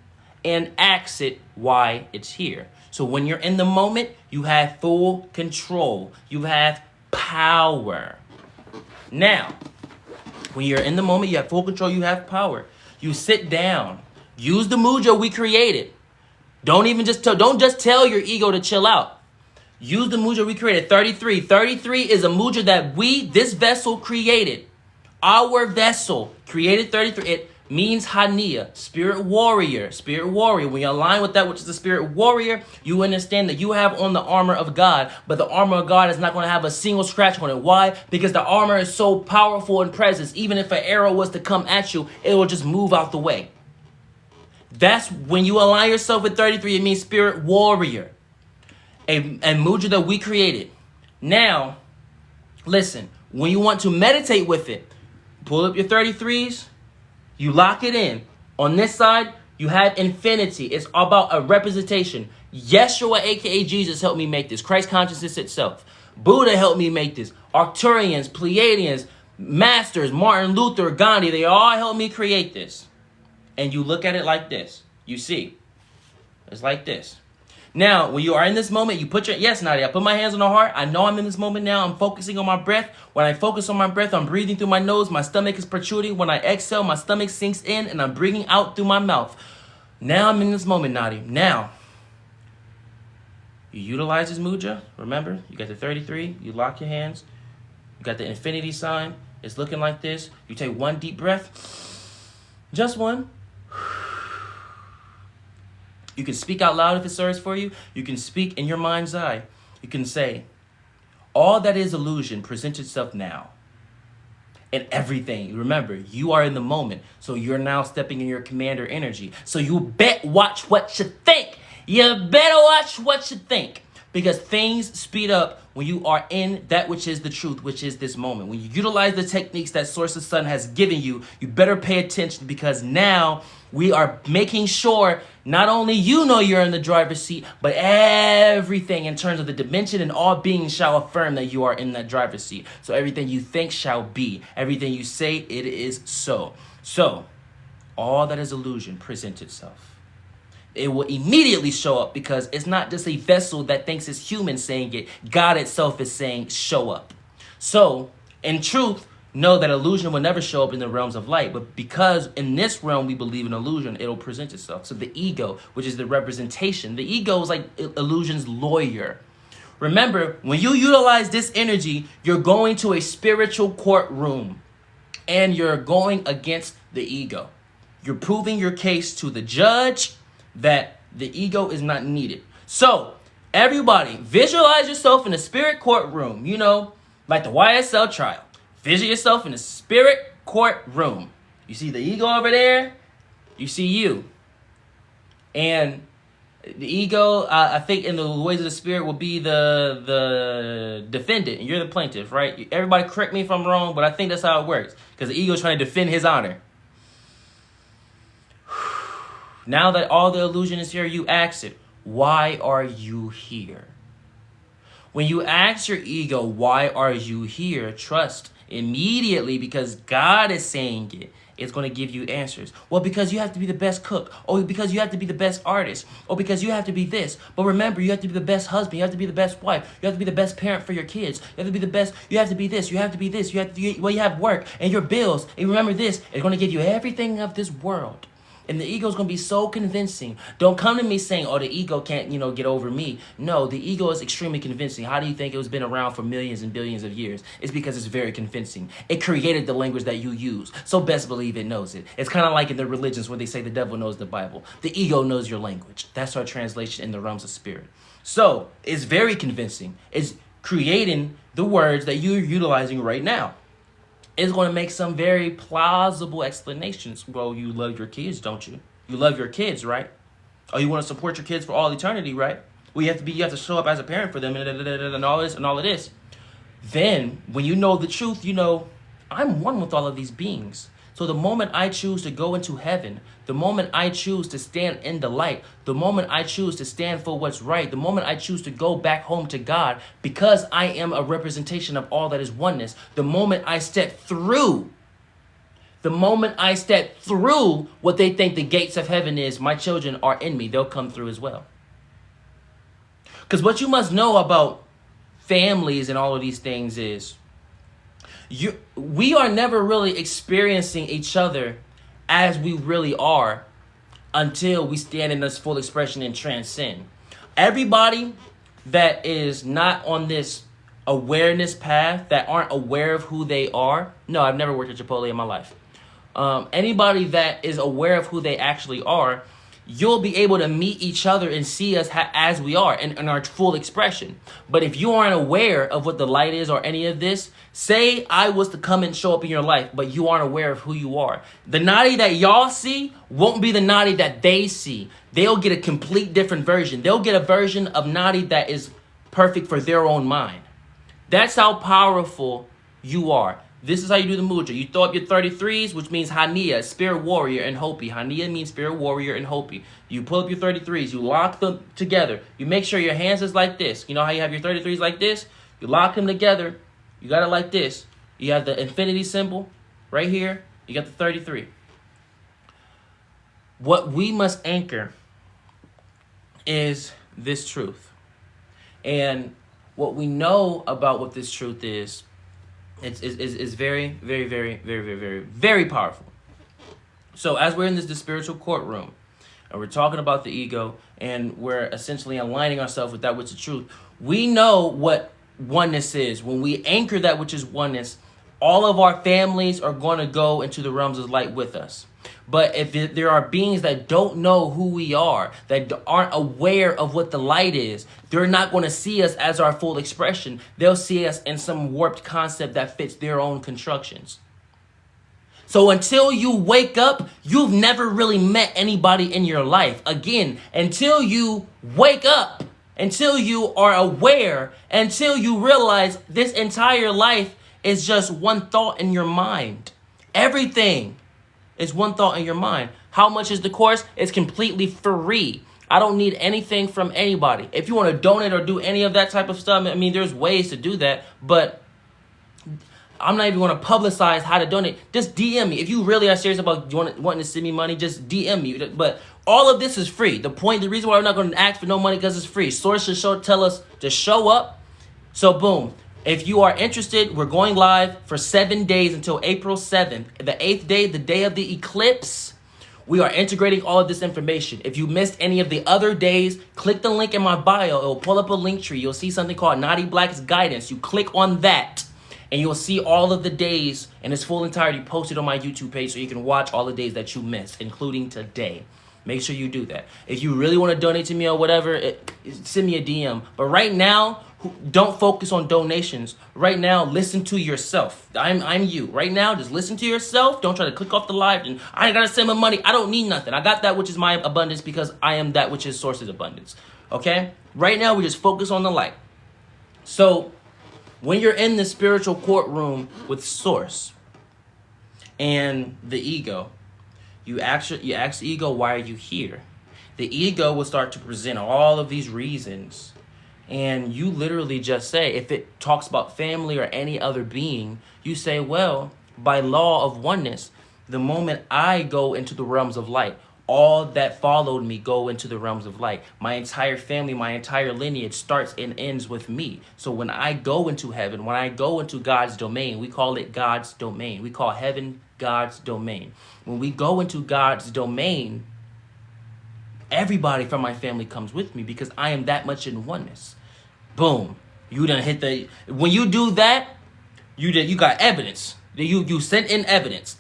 and ask it why it's here. So when you're in the moment, you have full control. You have power. Now, when you're in the moment, you have full control, you have power. You sit down. Use the mudra we created. Don't just tell your ego to chill out. Use the mudra we created, 33. 33 is a mudra that this vessel created. Our vessel created 33. It means Hania, spirit warrior. Spirit warrior. When you align with that, which is the spirit warrior, you understand that you have on the armor of God, but the armor of God is not going to have a single scratch on it. Why? Because the armor is so powerful in presence. Even if an arrow was to come at you, it will just move out the way. That's when you align yourself with 33, it means spirit warrior. A mudra that we created. Now, listen, when you want to meditate with it, pull up your 33s. You lock it in. On this side, you have infinity. It's about a representation. Yeshua, A.K.A. Jesus, helped me make this. Christ consciousness itself. Buddha helped me make this. Arcturians, Pleiadians, Masters, Martin Luther, Gandhi, they all helped me create this. And you look at it like this. You see. It's like this. Now, when you are in this moment, you put yes, Nadiie, I put my hands on the heart. I know I'm in this moment now. I'm focusing on my breath. When I focus on my breath, I'm breathing through my nose. My stomach is protruding. When I exhale, my stomach sinks in and I'm breathing out through my mouth. Now I'm in this moment, Nadiie. Now, You utilize this mudra. Remember, you got the 33. You lock your hands. You got the infinity sign. It's looking like this. You take one deep breath. Just one. You can speak out loud if it serves for you. You can speak in your mind's eye. You can say, all that is illusion presents itself now. And everything. Remember, you are in the moment. So you're now stepping in your commander energy. So you bet watch what you think. You better watch what you think. Because things speed up when you are in that which is the truth, which is this moment. When you utilize the techniques that Source of Sun has given you, you better pay attention, because now we are making sure not only you know you're in the driver's seat, but everything in terms of the dimension and all beings shall affirm that you are in that driver's seat. So everything you think shall be. Everything you say, it is so. So all that is illusion presents itself. It will immediately show up, because it's not just a vessel that thinks it's human saying it. God itself is saying, show up. So, in truth, know that illusion will never show up in the realms of light. But because in this realm we believe in illusion, it'll present itself. So the ego, which is the representation. The ego is like illusion's lawyer. Remember, when you utilize this energy, you're going to a spiritual courtroom. And you're going against the ego. You're proving your case to the judge that the ego is not needed. So, everybody, visualize yourself in a spirit courtroom, like the YSL trial. Visualize yourself in a spirit courtroom. You see the ego over there, you see you. And the ego, I think in the ways of the spirit, will be the defendant, and you're the plaintiff, right? Everybody correct me if I'm wrong, but I think that's how it works, because the ego is trying to defend his honor. Now that all the illusion is here, you ask it, why are you here? When you ask your ego, why are you here? Trust immediately, because God is saying it. It's going to give you answers. Well, because you have to be the best cook. Oh, because you have to be the best artist. Oh, because you have to be this. But remember, you have to be the best husband. You have to be the best wife. You have to be the best parent for your kids. You have to be the best. You have to be this. You have to be this. You have to. You have work and your bills. And remember this. It's going to give you everything of this world. And the ego is going to be so convincing. Don't come to me saying, oh, the ego can't, get over me. No, the ego is extremely convincing. How do you think it was been around for millions and billions of years? It's because it's very convincing. It created the language that you use. So best believe it knows it. It's kind of like in the religions where they say the devil knows the Bible. The ego knows your language. That's our translation in the realms of spirit. So it's very convincing. It's creating the words that you're utilizing right now. It's going to make some very plausible explanations. Well, you love your kids, don't you? You love your kids, right? Oh, you want to support your kids for all eternity, right? Well, you have to show up as a parent for them and all this and all of this. Then, when you know the truth, I'm one with all of these beings. So the moment I choose to go into heaven, the moment I choose to stand in the light, the moment I choose to stand for what's right, the moment I choose to go back home to God, because I am a representation of all that is oneness, the moment I step through what they think the gates of heaven is, my children are in me. They'll come through as well. Because what you must know about families and all of these things is, we are never really experiencing each other as we really are until we stand in this full expression and transcend. Everybody that is not on this awareness path, that aren't aware of who they are. No, I've never worked at Chipotle in my life. Anybody that is aware of who they actually are, you'll be able to meet each other and see us as we are in our full expression. But if you aren't aware of what the light is or any of this, say I was to come and show up in your life, but you aren't aware of who you are. The Nadiie that y'all see won't be the Nadiie that they see. They'll get a complete different version. They'll get a version of Nadiie that is perfect for their own mind. That's how powerful you are. This is how you do the mudra. You throw up your 33s, which means Hania, spirit warrior in Hopi. Hania means spirit warrior in Hopi. You pull up your 33s. You lock them together. You make sure your hands is like this. You know how you have your 33s like this? You lock them together. You got it like this. You have the infinity symbol right here. You got the 33. What we must anchor is this truth. And what we know about what this truth is, it's very, very, very, very, very, very, very powerful. So as we're in this spiritual courtroom, and we're talking about the ego, and we're essentially aligning ourselves with that which is truth, we know what oneness is. When we anchor that which is oneness, all of our families are going to go into the realms of light with us. But if there are beings that don't know who we are, that aren't aware of what the light is, they're not going to see us as our full expression. They'll see us in some warped concept that fits their own constructions. So until you wake up, you've never really met anybody in your life. Again, until you wake up, until you are aware, until you realize this entire life is just one thought in your mind. Everything is one thought in your mind. How much is the course? It's completely free. I don't need anything from anybody. If you want to donate or do any of that type of stuff, I mean, there's ways to do that, but I'm not even going to publicize how to donate. Just DM me. If you really are serious about wanting to send me money, just DM me. But all of this is free. The reason why we're not going to ask for no money, because it's free. Sources tell us to show up. So boom. If you are interested, we're going live for 7 days until April 7th. The 8th day, the day of the eclipse, we are integrating all of this information. If you missed any of the other days, click the link in my bio. It will pull up a link tree. You'll see something called Nadiie Black's Guidance. You click on that, and you'll see all of the days in its full entirety posted on my YouTube page, so you can watch all the days that you missed, including today. Make sure you do that. If you really want to donate to me or whatever, send me a DM. But right now, don't focus on donations. Right now, listen to yourself. I'm you. Right now, just listen to yourself. Don't try to click off the live. And I ain't got to send my money. I don't need nothing. I got that which is my abundance, because I am that which is source's abundance. Okay? Right now, we just focus on the light. So when you're in the spiritual courtroom with source and the ego, you ask the ego, why are you here? The ego will start to present all of these reasons. And you literally just say, if it talks about family or any other being, you say, well, by law of oneness, the moment I go into the realms of light, all that followed me go into the realms of light. My entire family, my entire lineage starts and ends with me. So when I go into heaven, when I go into God's domain, we call it God's domain. We call heaven God's domain. When we go into God's domain, everybody from my family comes with me, because I am that much in oneness. Boom. You done hit when you do that, you got evidence. You sent in evidence.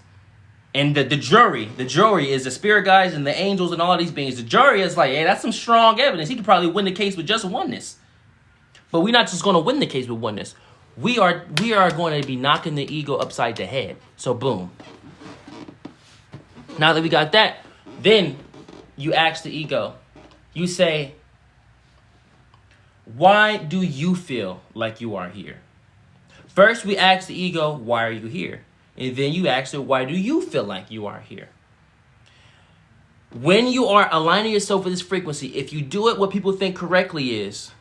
And the jury is the spirit guides and the angels and all these beings. The jury is like, hey, that's some strong evidence. He could probably win the case with just oneness. But we're not just going to win the case with oneness. We are going to be knocking the ego upside the head. So boom. Now that we got that, then you ask the ego. You say, why do you feel like you are here? First, we ask the ego, why are you here? And then you ask it, why do you feel like you are here? When you are aligning yourself with this frequency, if you do it what people think correctly is,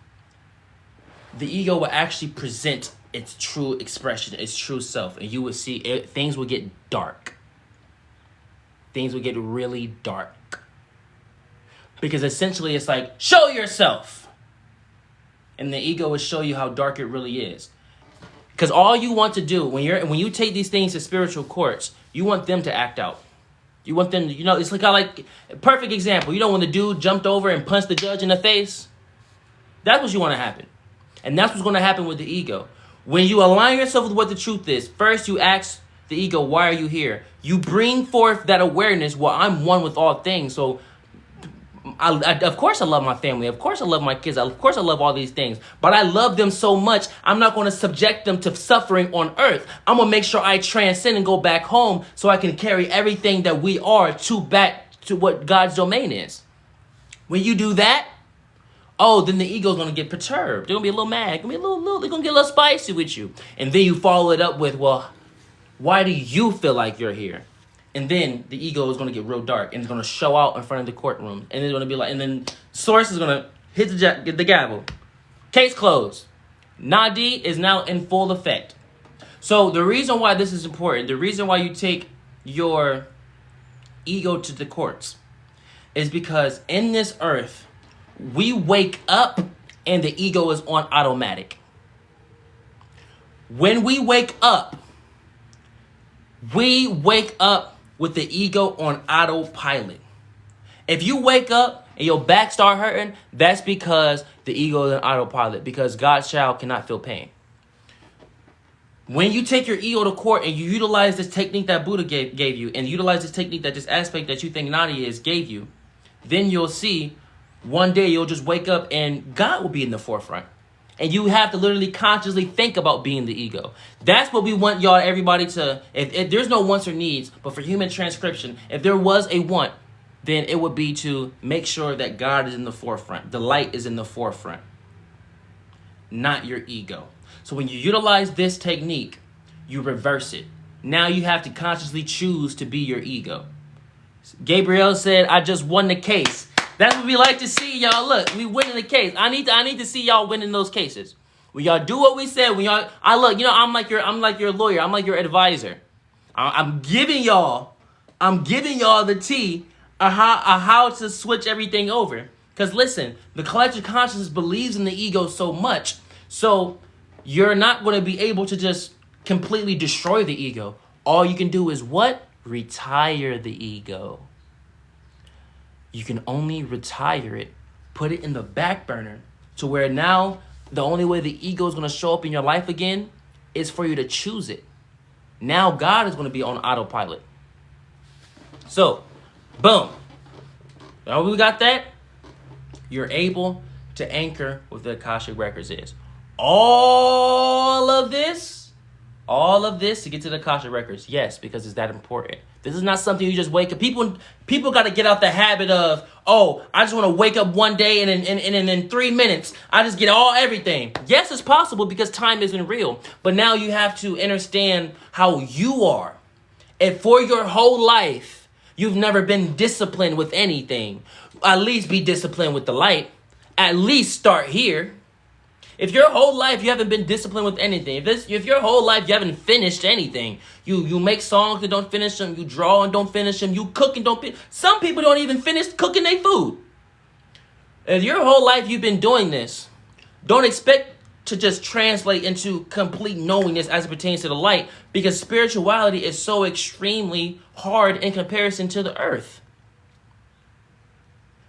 the ego will actually present its true expression, its true self. And you will see things will get dark. Things will get really dark. Because essentially it's like, show yourself. And the ego will show you how dark it really is. Because all you want to do when you take these things to spiritual courts, you want them to act out. You want them to, it's like perfect example. When the dude jumped over and punched the judge in the face, that's what you want to happen. And that's what's going to happen with the ego. When you align yourself with what the truth is, first you ask the ego, why are you here? You bring forth that awareness, well, I'm one with all things. So of course I love my family. Of course I love my kids. Of course I love all these things. But I love them so much, I'm not going to subject them to suffering on earth. I'm going to make sure I transcend and go back home so I can carry everything that we are back to what God's domain is. When you do that, then the ego's going to get perturbed. They're going to be a little mad. They're going to get a little spicy with you. And then you follow it up with, well, why do you feel like you're here? And then the ego is going to get real dark, and it's going to show out in front of the courtroom. And it's going to be like, and then source is going to hit the gavel. Case closed. Nadiie is now in full effect. So the reason why this is important, the reason why you take your ego to the courts, is because in this earth, we wake up and the ego is on automatic. When we wake up with the ego on autopilot. If you wake up and your back start hurting, that's because the ego is an autopilot, because God's child cannot feel pain. When you take your ego to court and you utilize this technique that Buddha gave you, and utilize this technique that this aspect that you think Nadiie is gave you, then you'll see one day you'll just wake up and God will be in the forefront. And you have to literally consciously think about being the ego. That's what we want y'all, everybody to, if there's no wants or needs, but for human transcription, if there was a want, then it would be to make sure that God is in the forefront. The light is in the forefront, not your ego. So when you utilize this technique, you reverse it. Now you have to consciously choose to be your ego. Gabriel said, I just won the case. That's what we like to see, y'all. Look, we winning the case. I need to see y'all winning those cases. When y'all do what we said, when y'all, I'm like your lawyer. I'm like your advisor. I'm giving y'all the tea of how to switch everything over. Because listen, the collective consciousness believes in the ego so much, so you're not going to be able to just completely destroy the ego. All you can do is what? Retire the ego. You can only retire it, put it in the back burner, to where now the only way the ego is going to show up in your life again is for you to choose it. Now God is going to be on autopilot. So, boom. Now we got that. You're able to anchor what the Akashic Records is. All of this to get to the Akashic Records. Yes, because it's that important. This is not something you just wake up. People got to get out the habit of, oh, I just want to wake up one day and in 3 minutes, I just get everything. Yes, it's possible because time isn't real. But now you have to understand how you are. If for your whole life, you've never been disciplined with anything, at least be disciplined with the light. At least start here. If your whole life you haven't been disciplined with anything, if your whole life you haven't finished anything, you make songs and don't finish them, you draw and don't finish them, you cook and don't finish. Some people don't even finish cooking their food. If your whole life you've been doing this, don't expect to just translate into complete knowingness as it pertains to the light, because spirituality is so extremely hard in comparison to the earth.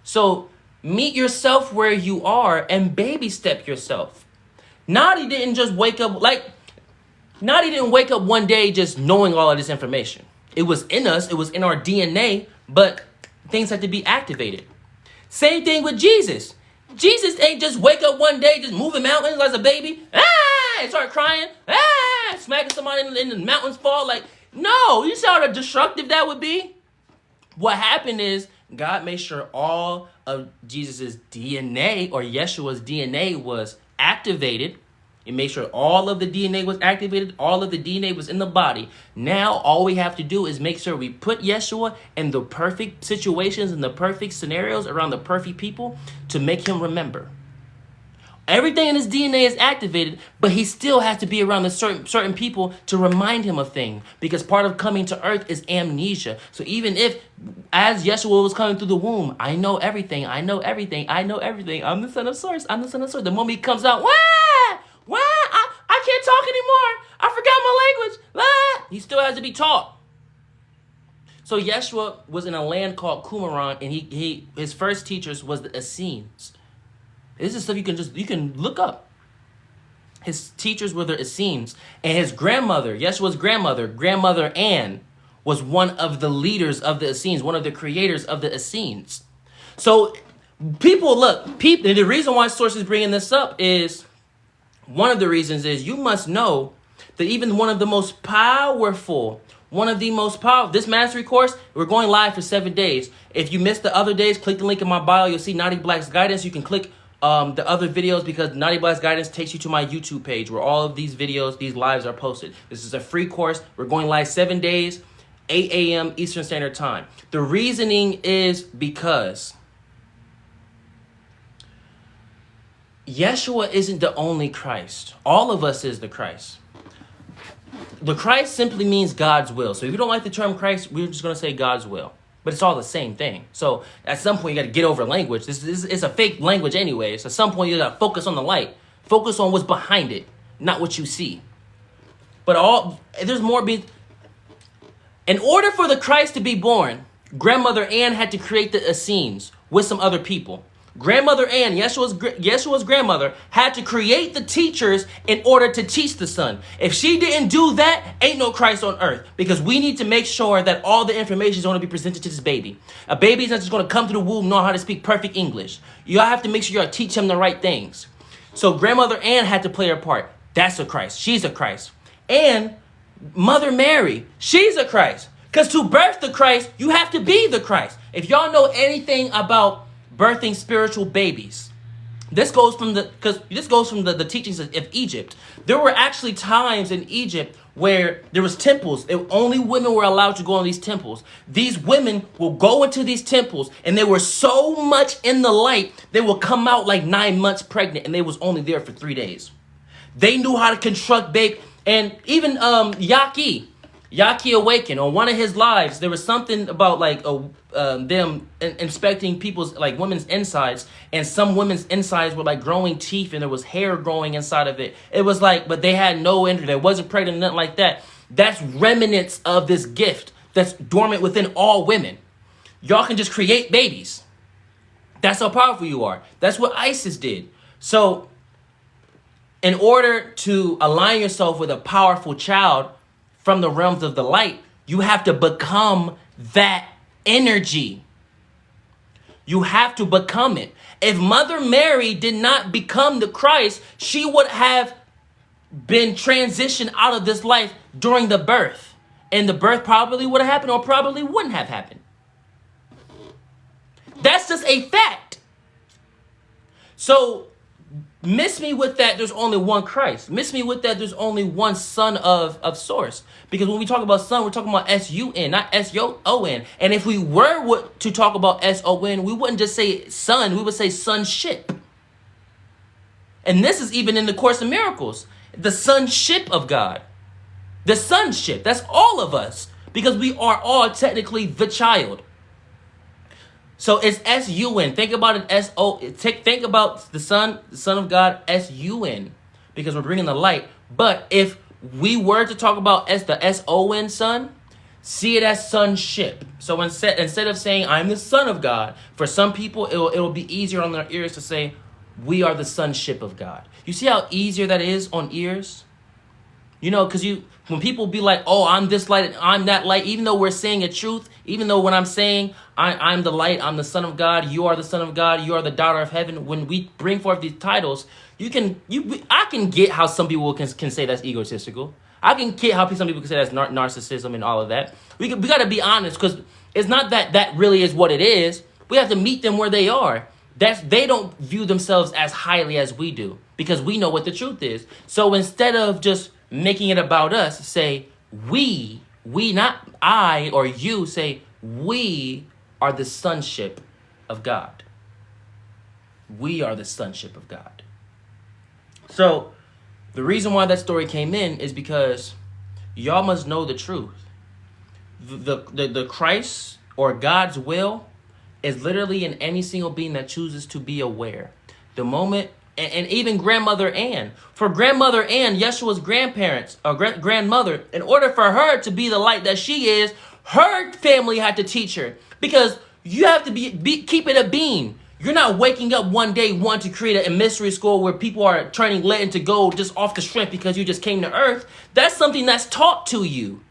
So meet yourself where you are and baby step yourself. Nadiie didn't wake up one day just knowing all of this information. It was in us, it was in our DNA, but things had to be activated. Same thing with Jesus. Jesus ain't just wake up one day just moving mountains as a baby, and start crying, smacking somebody in the mountains fall. Like, no, you see how destructive that would be? What happened is God made sure all of Jesus's DNA, or Yeshua's DNA, was activated. He made sure all of the DNA was activated. All of the DNA was in the body. Now all we have to do is make sure we put Yeshua in the perfect situations and the perfect scenarios around the perfect people to make him remember. Everything in his DNA is activated, but he still has to be around the certain people to remind him of things, because part of coming to earth is amnesia. So even if, as Yeshua was coming through the womb, I know everything, I'm the son of source, The moment he comes out, I can't talk anymore, I forgot my language, he still has to be taught. So Yeshua was in a land called Qumran, and his first teachers was the Essenes. This is stuff you can look up. His teachers were the Essenes, and his grandmother, Yeshua's grandmother Anne, was one of the leaders of the Essenes, one of the creators of the Essenes. So the reason why Source is bringing this up is, one of the reasons is you must know that even one of the most powerful, this mastery course, we're going live for 7 days. If you missed the other days, click the link in my bio. You'll see Nadiie Black's guidance. You can click the other videos, because Nadiie Black's guidance takes you to my YouTube page where all of these videos, these lives are posted. This is a free course. We're going live 7 days, 8 a.m. Eastern Standard Time. The reasoning is because Yeshua isn't the only Christ. All of us is the Christ. The Christ simply means God's will. So if you don't like the term Christ, we're just going to say God's will. But it's all the same thing. So at some point, you got to get over language. It's a fake language anyway. So at some point, you got to focus on the light. Focus on what's behind it, not what you see. But there's more. In order for the Christ to be born, Grandmother Ann had to create the Essenes with some other people. Grandmother Ann, Yeshua's grandmother, had to create the teachers in order to teach the son. If she didn't do that, ain't no Christ on earth. Because we need to make sure that all the information is going to be presented to this baby. A baby is not just going to come to the womb knowing how to speak perfect English. Y'all have to make sure y'all teach him the right things. So Grandmother Ann had to play her part. That's a Christ. She's a Christ. And Mother Mary, she's a Christ. Because to birth the Christ, you have to be the Christ. If y'all know anything about birthing spiritual babies, this goes from the teachings of Egypt. There were actually times in Egypt where there was temples. Only women were allowed to go in these temples. These women will go into these temples, and they were so much in the light, they will come out like 9 months pregnant, and they was only there for 3 days. They knew how to construct baby. And even Yaki Awakened, on one of his lives, there was something about like them inspecting people's, like, women's insides, and some women's insides were like growing teeth, and there was hair growing inside of it. It was like, but they had no injury. They wasn't pregnant, nothing like that. That's remnants of this gift that's dormant within all women. Y'all can just create babies. That's how powerful you are. That's what ISIS did. So in order to align yourself with a powerful child from the realms of the light, you have to become that energy. You have to become it. If Mother Mary did not become the Christ, she would have been transitioned out of this life during the birth. And the birth probably would have happened or probably wouldn't have happened. That's just a fact. So miss me with that, there's only one Christ. Miss me with that, there's only one son of source. Because when we talk about son, we're talking about S-U-N, not S-O-N. And if we were to talk about S-O-N, we wouldn't just say son, we would say sonship. And this is even in the Course of Miracles. The sonship of God. The sonship, that's all of us. Because we are all technically the child. So it's S-U-N. Think about it, S-O. Think about the Son of God, S-U-N. Because we're bringing the light. But if we were to talk about the S-O-N son, see it as sonship. So instead of saying, I'm the son of God, for some people, it'll be easier on their ears to say, we are the sonship of God. You see how easier that is on ears? You know, because when people be like, oh, I'm this light, I'm that light, even though we're saying a truth, even though when I'm saying I'm the light, I'm the son of God, you are the son of God, you are the daughter of heaven, when we bring forth these titles, I can get how some people can say that's egotistical. I can get how some people can say that's narcissism and all of that. We got to be honest, because it's not that really is what it is. We have to meet them where they are. They don't view themselves as highly as we do, because we know what the truth is. So instead of just making it about us, say we, not I or you, say we are the sonship of God. We are the sonship of God. So the reason why that story came in is because y'all must know the truth. The Christ or God's will is literally in any single being that chooses to be aware. The moment, and even Grandmother Ann. For Grandmother Ann, Yeshua's grandparents, or grandmother, in order for her to be the light that she is, her family had to teach her. Because you have to keep it a being. You're not waking up one day wanting to create a mystery school where people are turning lead into gold just off the strength because you just came to earth. That's something that's taught to you.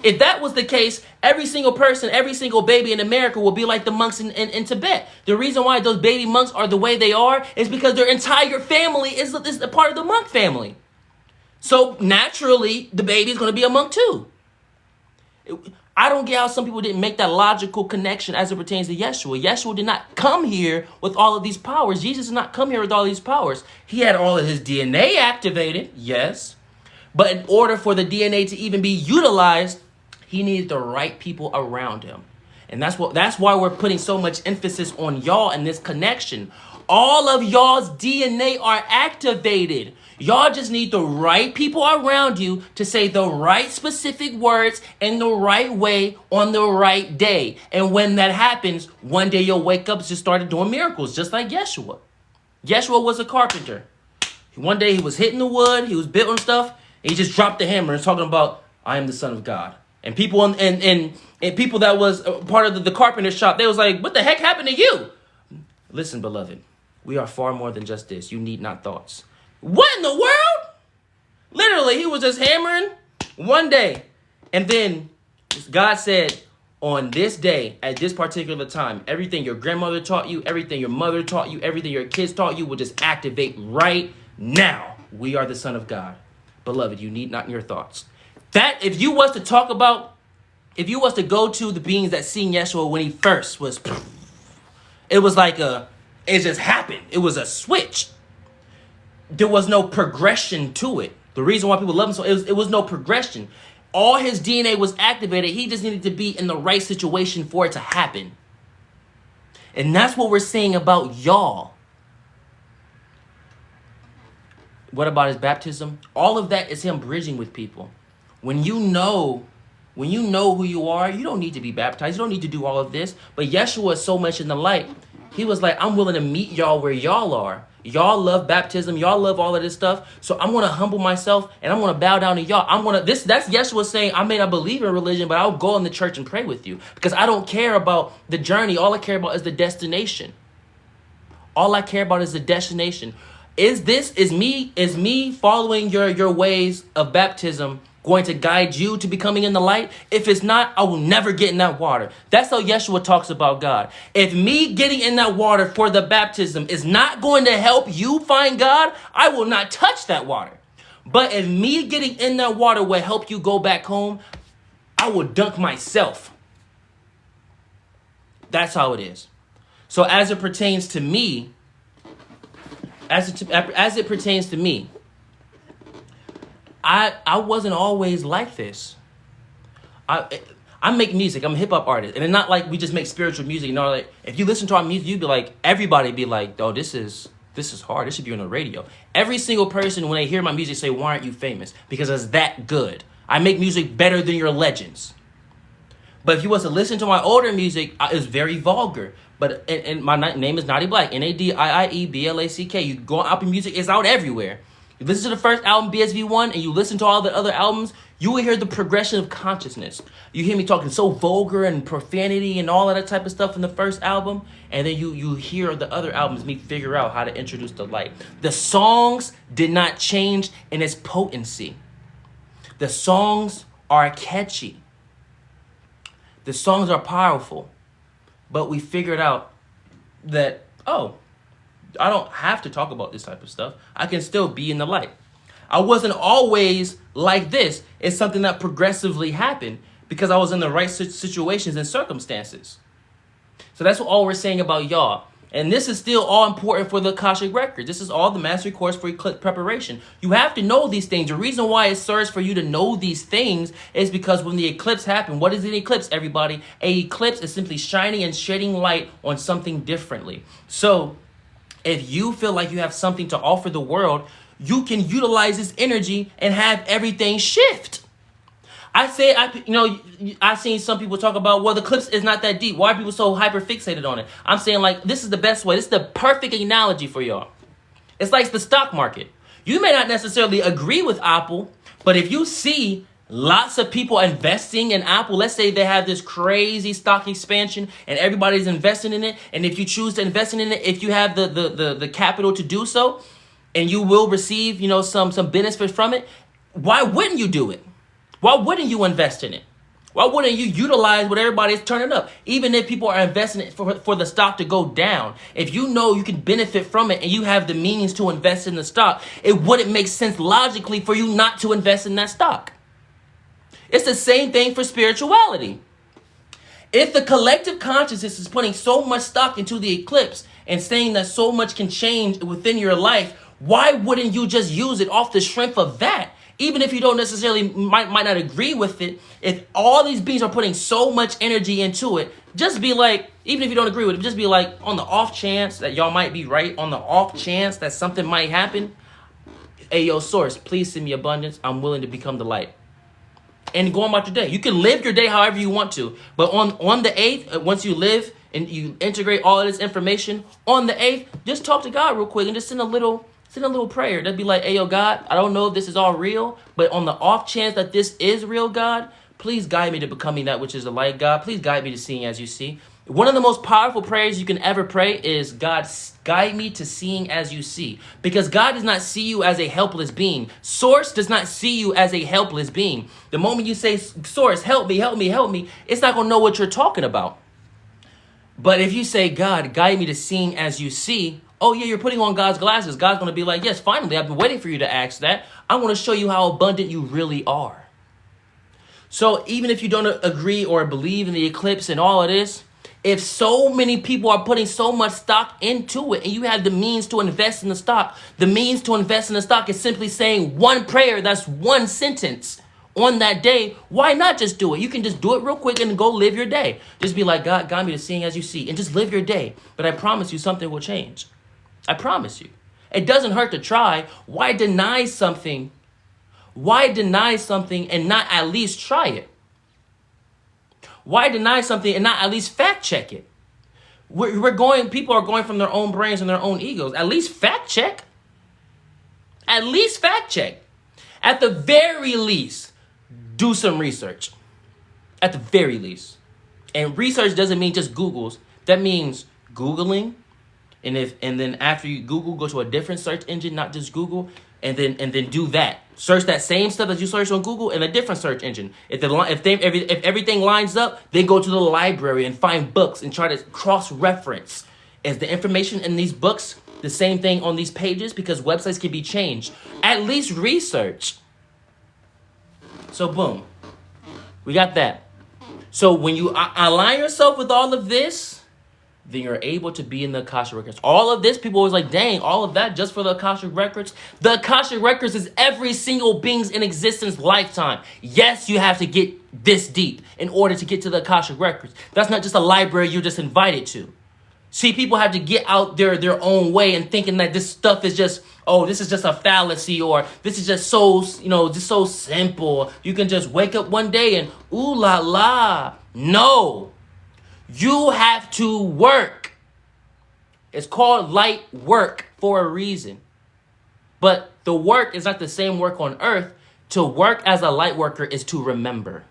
If that was the case, every single person, every single baby in America will be like the monks in Tibet. The reason why those baby monks are the way they are is because their entire family is a part of the monk family. So naturally, the baby is going to be a monk too. I don't get how some people didn't make that logical connection as it pertains to Yeshua. Yeshua did not come here with all of these powers. Jesus did not come here with all these powers. He had all of his DNA activated, yes. But in order for the DNA to even be utilized, he needed the right people around him. And that's why we're putting so much emphasis on y'all and this connection. All of y'all's DNA are activated. Y'all just need the right people around you to say the right specific words in the right way on the right day. And when that happens, one day you'll wake up and just started doing miracles, just like Yeshua. Yeshua was a carpenter. One day he was hitting the wood, he was building stuff, and he just dropped the hammer and talking about, I am the Son of God. And people and people that was part of the carpenter shop, they was like, what the heck happened to you? Listen, beloved, we are far more than just this. You need not thoughts. What in the world? Literally, he was just hammering one day. And then God said, on this day, at this particular time, everything your grandmother taught you, everything your mother taught you, everything your kids taught you will just activate right now. We are the Son of God. Beloved, you need not in your thoughts. That, if you was to talk about, if you was to go to the beings that seen Yeshua when he first was, it was like it just happened. It was a switch. There was no progression to it. The reason why people love him so, it was no progression. All his DNA was activated. He just needed to be in the right situation for it to happen. And that's what we're saying about y'all. What about his baptism? All of that is him bridging with people. When you know who you are, you don't need to be baptized. You don't need to do all of this. But Yeshua is so much in the light. He was like, I'm willing to meet y'all where y'all are. Y'all love baptism. Y'all love all of this stuff. So I'm going to humble myself and I'm going to bow down to y'all. That's Yeshua saying, I may not believe in religion, but I'll go in the church and pray with you because I don't care about the journey. All I care about is the destination. All I care about is the destination. Is me following your ways of baptism going to guide you to becoming in the light? If it's not, I will never get in that water. That's how Yeshua talks about God. If me getting in that water for the baptism is not going to help you find God, I will not touch that water. But if me getting in that water will help you go back home, I will dunk myself. That's how it is. So as it pertains to me, as it pertains to me, I wasn't always like this. I make music. I'm a hip hop artist, and it's not like we just make spiritual music. You know, like if you listen to our music, you'd be like, everybody be like, oh, this is hard. This should be on the radio. Every single person when they hear my music say, why aren't you famous? Because it's that good. I make music better than your legends. But if you was to listen to my older music, it's very vulgar. But and my name is Nadiie Black, Nadiie You go on Apple Music, it's out everywhere. You listen to the first album, BSV1, and you listen to all the other albums, you will hear the progression of consciousness. You hear me talking so vulgar and profanity and all of that type of stuff in the first album, and then you hear the other albums, me figure out how to introduce the light. The songs did not change in its potency. The songs are catchy. The songs are powerful. But we figured out that, oh, I don't have to talk about this type of stuff. I can still be in the light. I wasn't always like this. It's something that progressively happened because I was in the right situations and circumstances. So that's what all we're saying about y'all. And this is still all important for the Akashic Record. This is all the mastery course for Eclipse preparation. You have to know these things. The reason why it serves for you to know these things is because when the eclipse happened, what is an eclipse, everybody? An eclipse is simply shining and shedding light on something differently. So if you feel like you have something to offer the world, you can utilize this energy and have everything shift. I've seen some people talk about, well, the eclipse is not that deep. Why are people so hyper fixated on it? I'm saying, like, this is the best way. This is the perfect analogy for y'all. It's like the stock market. You may not necessarily agree with Apple, but if you see lots of people investing in Apple, let's say they have this crazy stock expansion and everybody's investing in it, and if you choose to invest in it, if you have the capital to do so, and you will receive, some benefit from it, why wouldn't you do it? Why wouldn't you invest in it? Why wouldn't you utilize what everybody is turning up? Even if people are investing it for the stock to go down, if you know you can benefit from it and you have the means to invest in the stock, it wouldn't make sense logically for you not to invest in that stock. It's the same thing for spirituality. If the collective consciousness is putting so much stock into the eclipse and saying that so much can change within your life, why wouldn't you just use it off the strength of that? Even if you don't necessarily might not agree with it, if all these beings are putting so much energy into it, just be like, even if you don't agree with it, just be like, on the off chance that y'all might be right, on the off chance that something might happen, hey, yo, source, please send me abundance. I'm willing to become the light. And go on about your day. You can live your day however you want to, but on the 8th, once you live and you integrate all of this information, on the 8th, just talk to God real quick and just send a little prayer. That'd be like, hey, yo, God, I don't know if this is all real, but on the off chance that this is real, God, Please guide me to becoming that which is the light, God. Please guide me to seeing as you see. One of the most powerful prayers you can ever pray is, God, guide me to seeing as you see. Because God does not see you as a helpless being. Source does not see you as a helpless being. The moment you say, Source, help me, help me, help me, it's not going to know what you're talking about. But if you say, God, guide me to seeing as you see, oh yeah, you're putting on God's glasses. God's going to be like, yes, finally, I've been waiting for you to ask that. I want to show you how abundant you really are. So even if you don't agree or believe in the eclipse and all of this, if so many people are putting so much stock into it and you have the means to invest in the stock, the means to invest in the stock is simply saying one prayer, that's one sentence on that day. Why not just do it? You can just do it real quick and go live your day. Just be like, God, guide me to seeing as you see, and just live your day. But I promise you something will change. I promise you. It doesn't hurt to try. Why deny something? Why deny something and not at least try it? Why deny something and not at least fact check it? People are going from their own brains and their own egos. At least fact check. At least fact check. At the very least, do some research. At the very least. And research doesn't mean just Googles. That means Googling. And then after you Google, go to a different search engine, not just Google, and then do that. Search that same stuff that you searched on Google in a different search engine. If everything lines up, then go to the library and find books and try to cross-reference. Is the information in these books the same thing on these pages? Because websites can be changed. At least research. So boom, we got that. So when you align yourself with all of this, then you're able to be in the Akashic Records. All of this, people always like, dang, all of that just for the Akashic Records? The Akashic Records is every single being's in existence lifetime. Yes, you have to get this deep in order to get to the Akashic Records. That's not just a library you're just invited to. See, people have to get out their own way and thinking that this stuff is just, oh, this is just a fallacy, or this is just so, just so simple. You can just wake up one day and, ooh la la. No. You have to work. It's called light work for a reason. But the work is not the same work on earth. To work as a light worker is to remember.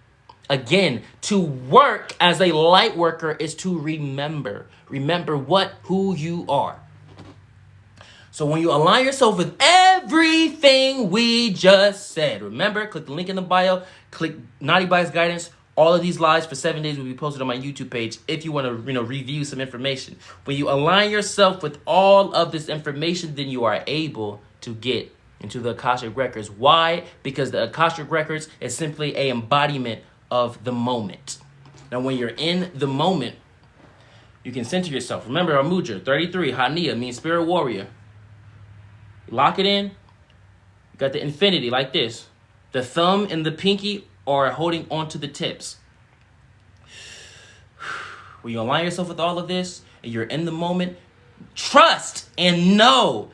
Again, to work as a light worker is to remember. Remember who you are. So when you align yourself with everything we just said, remember, click the link in the bio, click Nadiie Bias Guidance. All of these lives for 7 days will be posted on my YouTube page if you want to, review some information. When you align yourself with all of this information, then you are able to get into the Akashic Records. Why? Because the Akashic Records is simply an embodiment of the moment. Now, when you're in the moment, you can center yourself. Remember our Mudra, 33, Hania, means spirit warrior. Lock it in. You got the infinity like this. The thumb and the pinky are holding on to the tips. When you align yourself with all of this and you're in the moment, trust and know.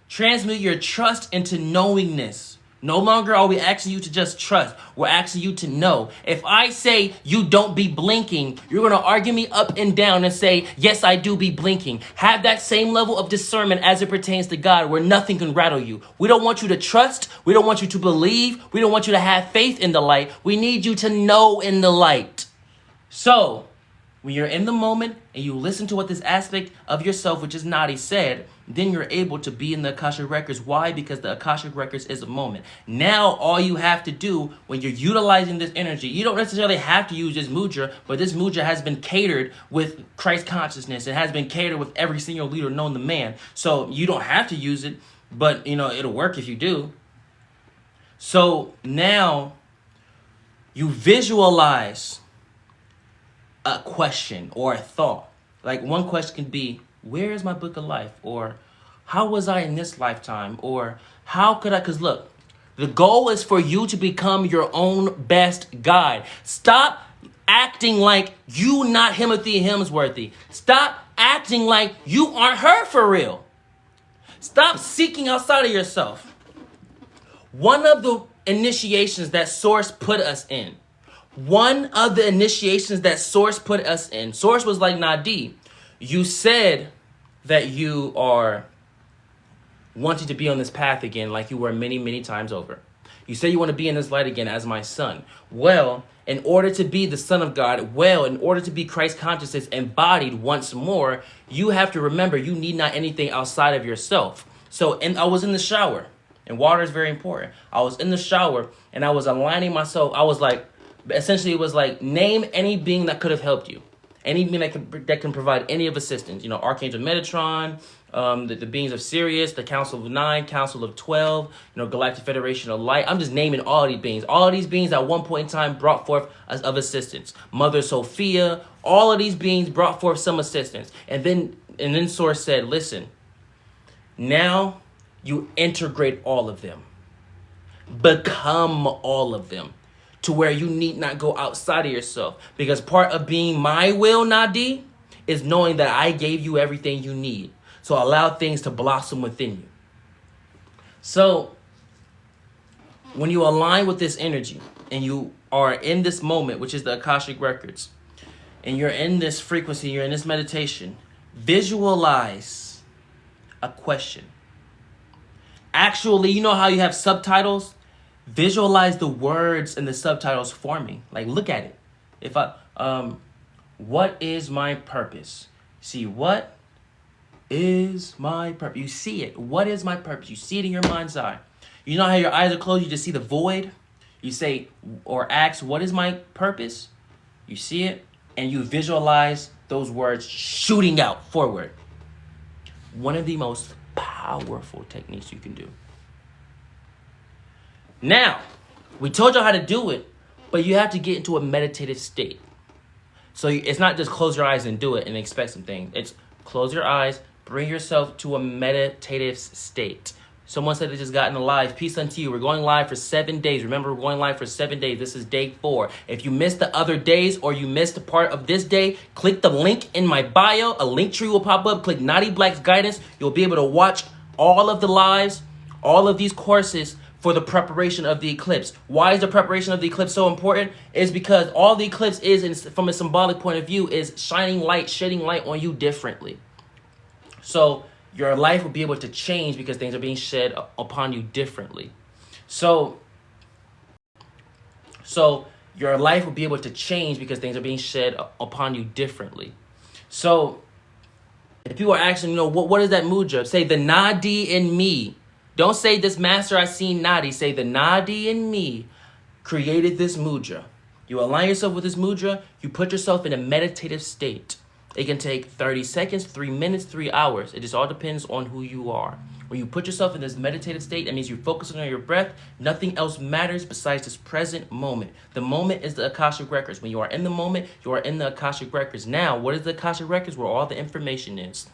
Transmute your trust into knowingness. No longer are we asking you to just trust. We're asking you to know. If I say you don't be blinking, you're going to argue me up and down and say, yes, I do be blinking. Have that same level of discernment as it pertains to God, where nothing can rattle you. We don't want you to trust. We don't want you to believe. We don't want you to have faith in the light. We need you to know in the light. So when you're in the moment and you listen to what this aspect of yourself, which is Nadiie, said, then you're able to be in the Akashic Records. Why? Because the Akashic Records is a moment. Now, all you have to do when you're utilizing this energy, you don't necessarily have to use this Mudra, but this Mudra has been catered with Christ consciousness. It has been catered with every single leader known to man. So you don't have to use it, but, it'll work if you do. So now you visualize a question or a thought. Like one question can be, where is my book of life? Or how was I in this lifetime? Or how could I? Because look, the goal is for you to become your own best guide. Stop acting like you not Timothy Hemsworthy. Stop acting like you aren't her for real. Stop seeking outside of yourself. One of the initiations that Source put us in. Source was like, Nadiie, you said that you are wanting to be on this path again like you were many, many times over. You say you want to be in this light again as my son. Well, in order to be the son of God, in order to be Christ consciousness embodied once more, you have to remember you need not anything outside of yourself. So, I was in the shower, and water is very important. I was in the shower, and I was aligning myself. I was like, essentially, it was like, name any being that could have helped you. Any being that can provide any of assistance. You know, Archangel Metatron, the beings of Sirius, the Council of 9, Council of 12, Galactic Federation of Light. I'm just naming all these beings. All of these beings at one point in time brought forth of assistance. Mother Sophia, all of these beings brought forth some assistance. And then Source said, listen, now you integrate all of them. Become all of them. To where you need not go outside of yourself. Because part of being my will, Nadiie, is knowing that I gave you everything you need. So allow things to blossom within you. So when you align with this energy and you are in this moment, which is the Akashic Records, and you're in this frequency, you're in this meditation, visualize a question. Actually, you know how you have subtitles? Visualize the words and the subtitles forming. Like, look at it. If what is my purpose? See, what is my purpose? You see it. What is my purpose? You see it in your mind's eye. You know how your eyes are closed, you just see the void? You say, or ask, what is my purpose? You see it, and you visualize those words shooting out forward. One of the most powerful techniques you can do. Now, we told you how to do it, but you have to get into a meditative state. So it's not just close your eyes and do it and expect something. It's close your eyes, bring yourself to a meditative state. Someone said they just got in live. Peace unto you. We're going live for 7 days. Remember, we're going live for 7 days. This is day 4. If you missed the other days or you missed a part of this day, click the link in my bio. A link tree will pop up. Click Nadiie Black's guidance. You'll be able to watch all of the lives, all of these courses, for the preparation of the eclipse. Why is the preparation of the eclipse so important? Is because all the eclipse is, from a symbolic point of view, is shining light, shedding light on you differently. So your life will be able to change because things are being shed upon you differently. So your life will be able to change because things are being shed upon you differently. So if people are asking, what is that mudra? Say the Nadiie in me. Don't say this master I seen Nadiie. Say the Nadiie in me created this mudra. You align yourself with this mudra. You put yourself in a meditative state. It can take 30 seconds, 3 minutes, 3 hours. It just all depends on who you are. When you put yourself in this meditative state, that means you're focusing on your breath. Nothing else matters besides this present moment. The moment is the Akashic Records. When you are in the moment, you are in the Akashic Records. Now, what is the Akashic Records? Where all the information is.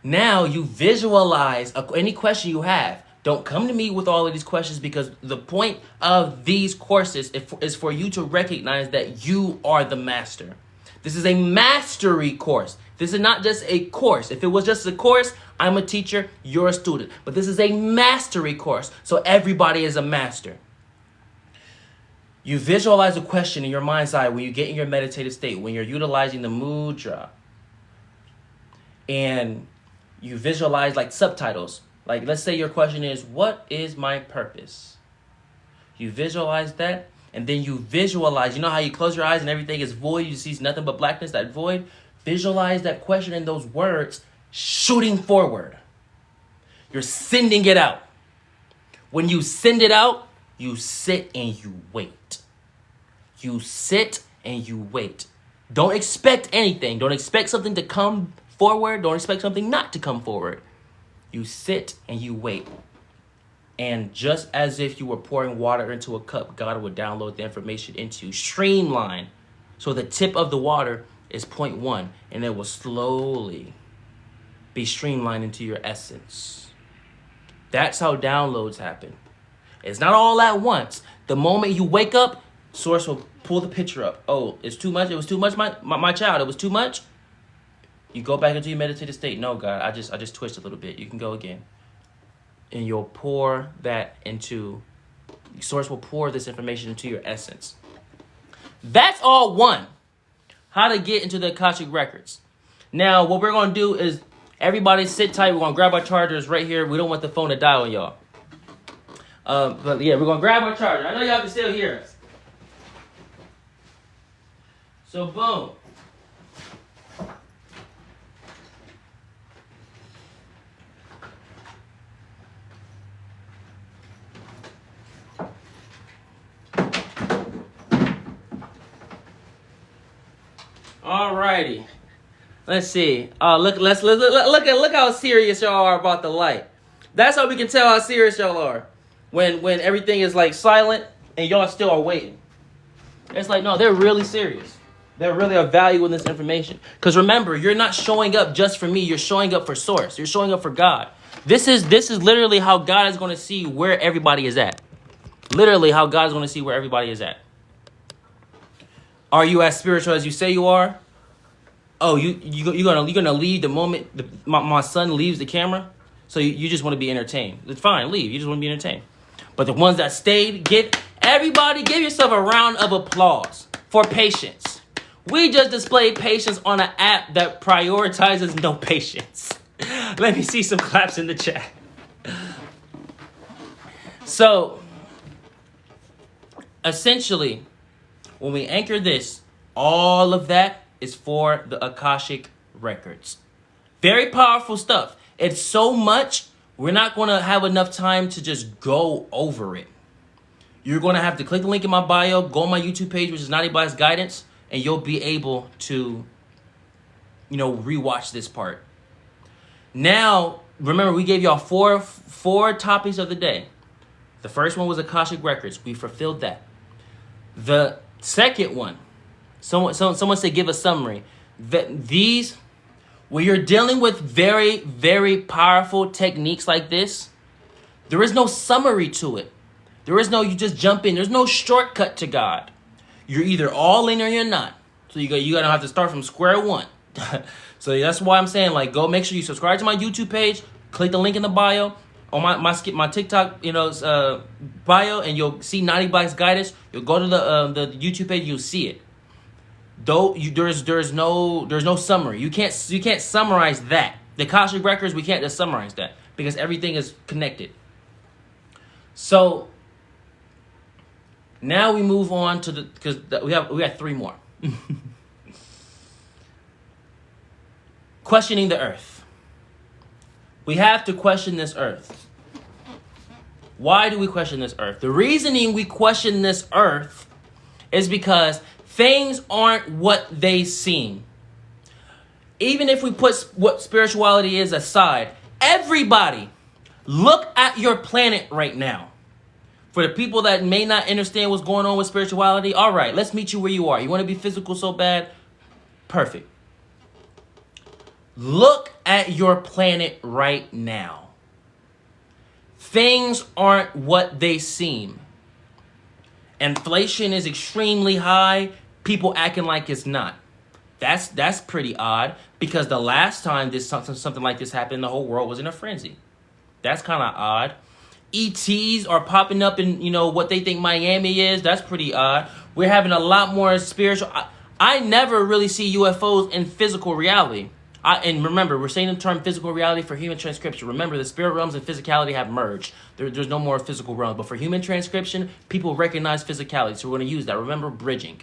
Now you visualize any question you have. Don't come to me with all of these questions because the point of these courses is for you to recognize that you are the master. This is a mastery course. This is not just a course. If it was just a course, I'm a teacher, you're a student. But this is a mastery course, so everybody is a master. You visualize a question in your mind's eye when you get in your meditative state, when you're utilizing the mudra. And you visualize like subtitles. Like, let's say your question is, what is my purpose? You visualize that, and then you visualize, you know how you close your eyes and everything is void, you see nothing but blackness, that void? Visualize that question and those words shooting forward. You're sending it out. When you send it out, you sit and you wait. You sit and you wait. Don't expect anything. Don't expect something to come forward. Don't expect something not to come forward. You sit and you wait. And just as if you were pouring water into a cup, God will download the information into you. Streamline. So the tip of the water is 0.1, and it will slowly be streamlined into your essence. That's how downloads happen. It's not all at once. The moment you wake up, Source will pull the picture up. Oh, it's too much. It was too much, my child. It was too much. You go back into your meditative state. No, God, I just twist a little bit. You can go again. And you'll pour that into, Source will pour this information into your essence. That's all one. How to get into the Akashic Records. Now, what we're going to do is, everybody sit tight. We're going to grab our chargers right here. We don't want the phone to die on y'all. But yeah, we're gonna grab our charger. I know y'all can still hear us. So boom. Alrighty. Let's see. Look how serious y'all are about the light. That's how we can tell how serious y'all are. When everything is like silent and y'all still are waiting. It's like, no, they're really serious. They're really valuing this information. Because remember, you're not showing up just for me. You're showing up for source. You're showing up for God. This is literally how God is going to see where everybody is at. Literally how God is going to see where everybody is at. Are you as spiritual as you say you are? Oh, you're gonna leave the moment my son leaves the camera? So you just want to be entertained. It's fine, leave. You just want to be entertained. But the ones that stayed, give yourself a round of applause for patience. We just displayed patience on an app that prioritizes no patience. Let me see some claps in the chat. So, essentially, when we anchor this, all of that is for the Akashic records. Very powerful stuff. It's so much, we're not going to have enough time to just go over it. You're going to have to click the link in my bio, go on my YouTube page, which is Nadiie's Guidance, and you'll be able to, rewatch this part. Now, remember, we gave y'all four topics of the day. The first one was Akashic records. We fulfilled that. The second one, someone said give a summary. When you're dealing with very, very powerful techniques like this, there is no summary to it. There is no, you just jump in. There's no shortcut to God. You're either all in or you're not. So you gotta have to start from square one. So that's why I'm saying, like, go make sure you subscribe to my YouTube page, click the link in the bio, on my TikTok, bio, and you'll see Nadiie's Guidance. You'll go to the YouTube page, you'll see it. Though there's no summary. You can't summarize that. The Akashic records, we can't just summarize that because everything is connected. So now we move on to because we have three more. Questioning the earth. We have to question this earth. Why do we question this earth? The reasoning we question this earth is because things aren't what they seem. Even if we put what spirituality is aside, everybody, look at your planet right now. For the people that may not understand what's going on with spirituality, all right, let's meet you where you are. You want to be physical so bad? Perfect. Look at your planet right now. Things aren't what they seem. Inflation is extremely high. People acting like it's not. That's pretty odd because the last time something like this happened, the whole world was in a frenzy. That's kind of odd. ETs are popping up in what they think Miami is. That's pretty odd. We're having a lot more spiritual. I never really see UFOs in physical reality. And remember, we're saying the term physical reality for human transcription. Remember, the spirit realms and physicality have merged. There's no more physical realms. But for human transcription, people recognize physicality. So we're going to use that. Remember, bridging.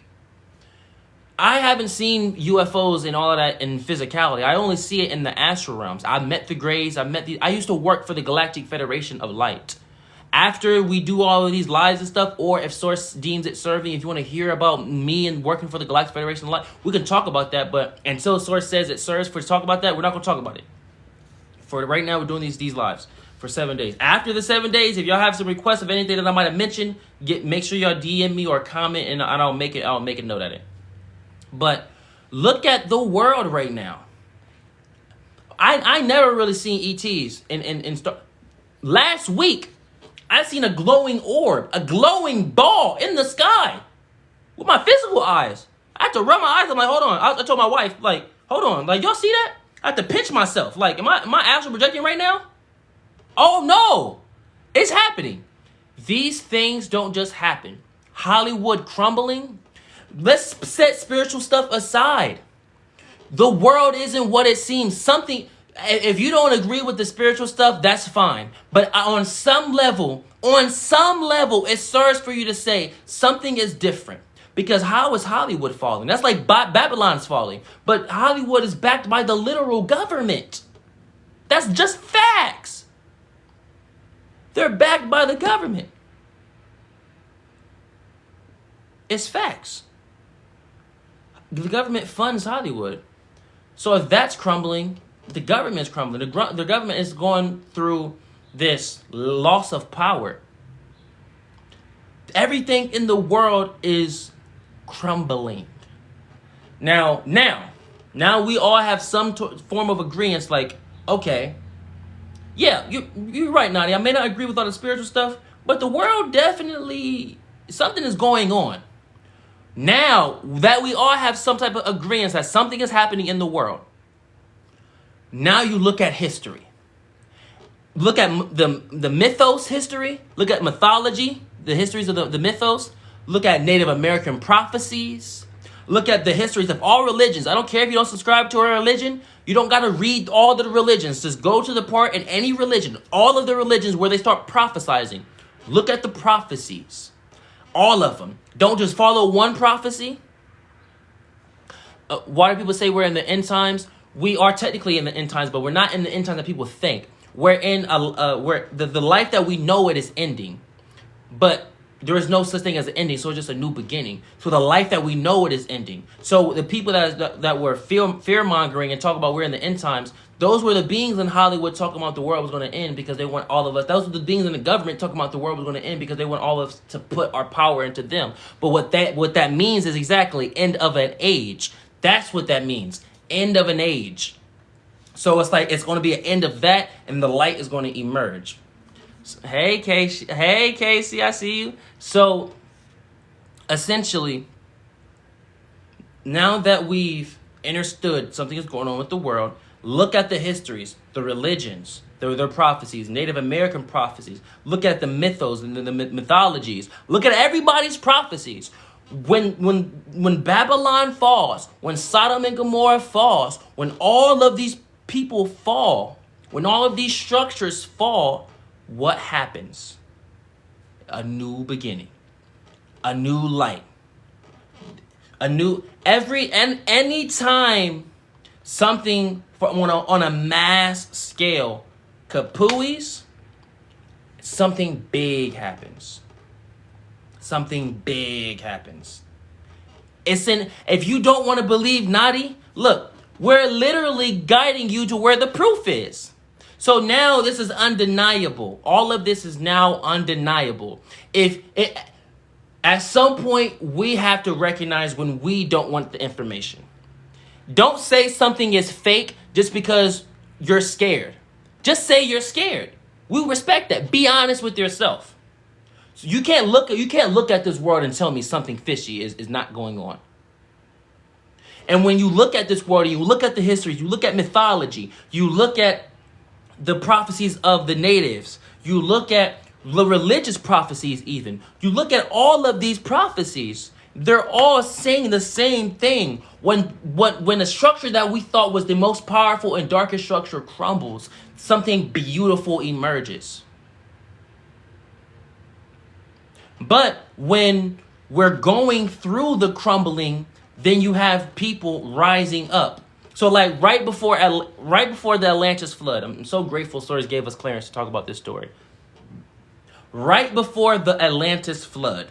I haven't seen UFOs and all of that in physicality. I only see it in the astral realms. I met the Greys. I used to work for the Galactic Federation of Light. After we do all of these lives and stuff, or if Source deems it serving, if you want to hear about me and working for the Galactic Federation of Light, we can talk about that. But until Source says it serves for to talk about that, we're not going to talk about it. For right now, we're doing these lives for 7 days. After the 7 days, if y'all have some requests of anything that I might have mentioned, make sure y'all DM me or comment, and I'll make a note at it. But look at the world right now. I never really seen ETs in last week. I seen a glowing orb, a glowing ball in the sky with my physical eyes. I had to rub my eyes. I'm like, hold on. I told my wife, like, hold on. Like, y'all see that? I had to pinch myself. Like, am I astral projecting right now? Oh, no. It's happening. These things don't just happen. Hollywood crumbling. Let's set spiritual stuff aside. The world isn't what it seems. if you don't agree with the spiritual stuff, that's fine. But on some level, it serves for you to say something is different. Because how is Hollywood falling? That's like Babylon's falling. But Hollywood is backed by the literal government. That's just facts. They're backed by the government. It's facts. The government funds Hollywood. So if that's crumbling, the government's crumbling. The government is going through this loss of power. Everything in the world is crumbling. Now we all have some form of agreement. Like, okay, yeah, you're right, Nadiie. I may not agree with all the spiritual stuff, but the world definitely, something is going on. Now that we all have some type of agreement that something is happening in the world, now you look at history. Look at the mythos history. Look at mythology, the histories of the mythos. Look at Native American prophecies. Look at the histories of all religions. I don't care if you don't subscribe to a religion. You don't got to read all the religions. Just go to the part in any religion, all of the religions where they start prophesizing. Look at the prophecies. All of them. Don't just follow one prophecy. Why do people say we're in the end times? We are technically in the end times, but we're not in the end times that people think. We're in where the life that we know it is ending, but there is no such thing as an ending, so it's just a new beginning. So the life that we know it is ending. So the people that were fear mongering and talk about we're in the end times, those were the beings in Hollywood talking about the world was going to end because they want all of us. Those were the beings in the government talking about the world was going to end because they want all of us to put our power into them. But what that means is exactly end of an age. That's what that means. End of an age. So it's like it's going to be an end of that, and the light is going to emerge. Hey, Casey. Hey, Casey, I see you. So, essentially, now that we've understood something is going on with the world, look at the histories, the religions, their prophecies, Native American prophecies. Look at the mythos and the mythologies. Look at everybody's prophecies. When Babylon falls, when Sodom and Gomorrah falls, when all of these people fall, when all of these structures fall, what happens? A new beginning, a new light, any time something on a mass scale kapooies, something big happens. Something big happens. If you don't want to believe Nadiie, look, we're literally guiding you to where the proof is. So now this is undeniable. All of this is now undeniable. At some point, we have to recognize when we don't want the information. Don't say something is fake just because you're scared. Just say you're scared. We respect that. Be honest with yourself. So you can't look at this world and tell me something fishy is not going on. And when you look at this world, you look at the history, you look at mythology, you look at the prophecies of the natives, you look at the religious prophecies even, you look at all of these prophecies, they're all saying the same thing. When a structure that we thought was the most powerful and darkest structure crumbles, something beautiful emerges. But when we're going through the crumbling, then you have people rising up. So like right before the Atlantis flood, I'm so grateful Stories gave us clearance to talk about this story. Right before the Atlantis flood,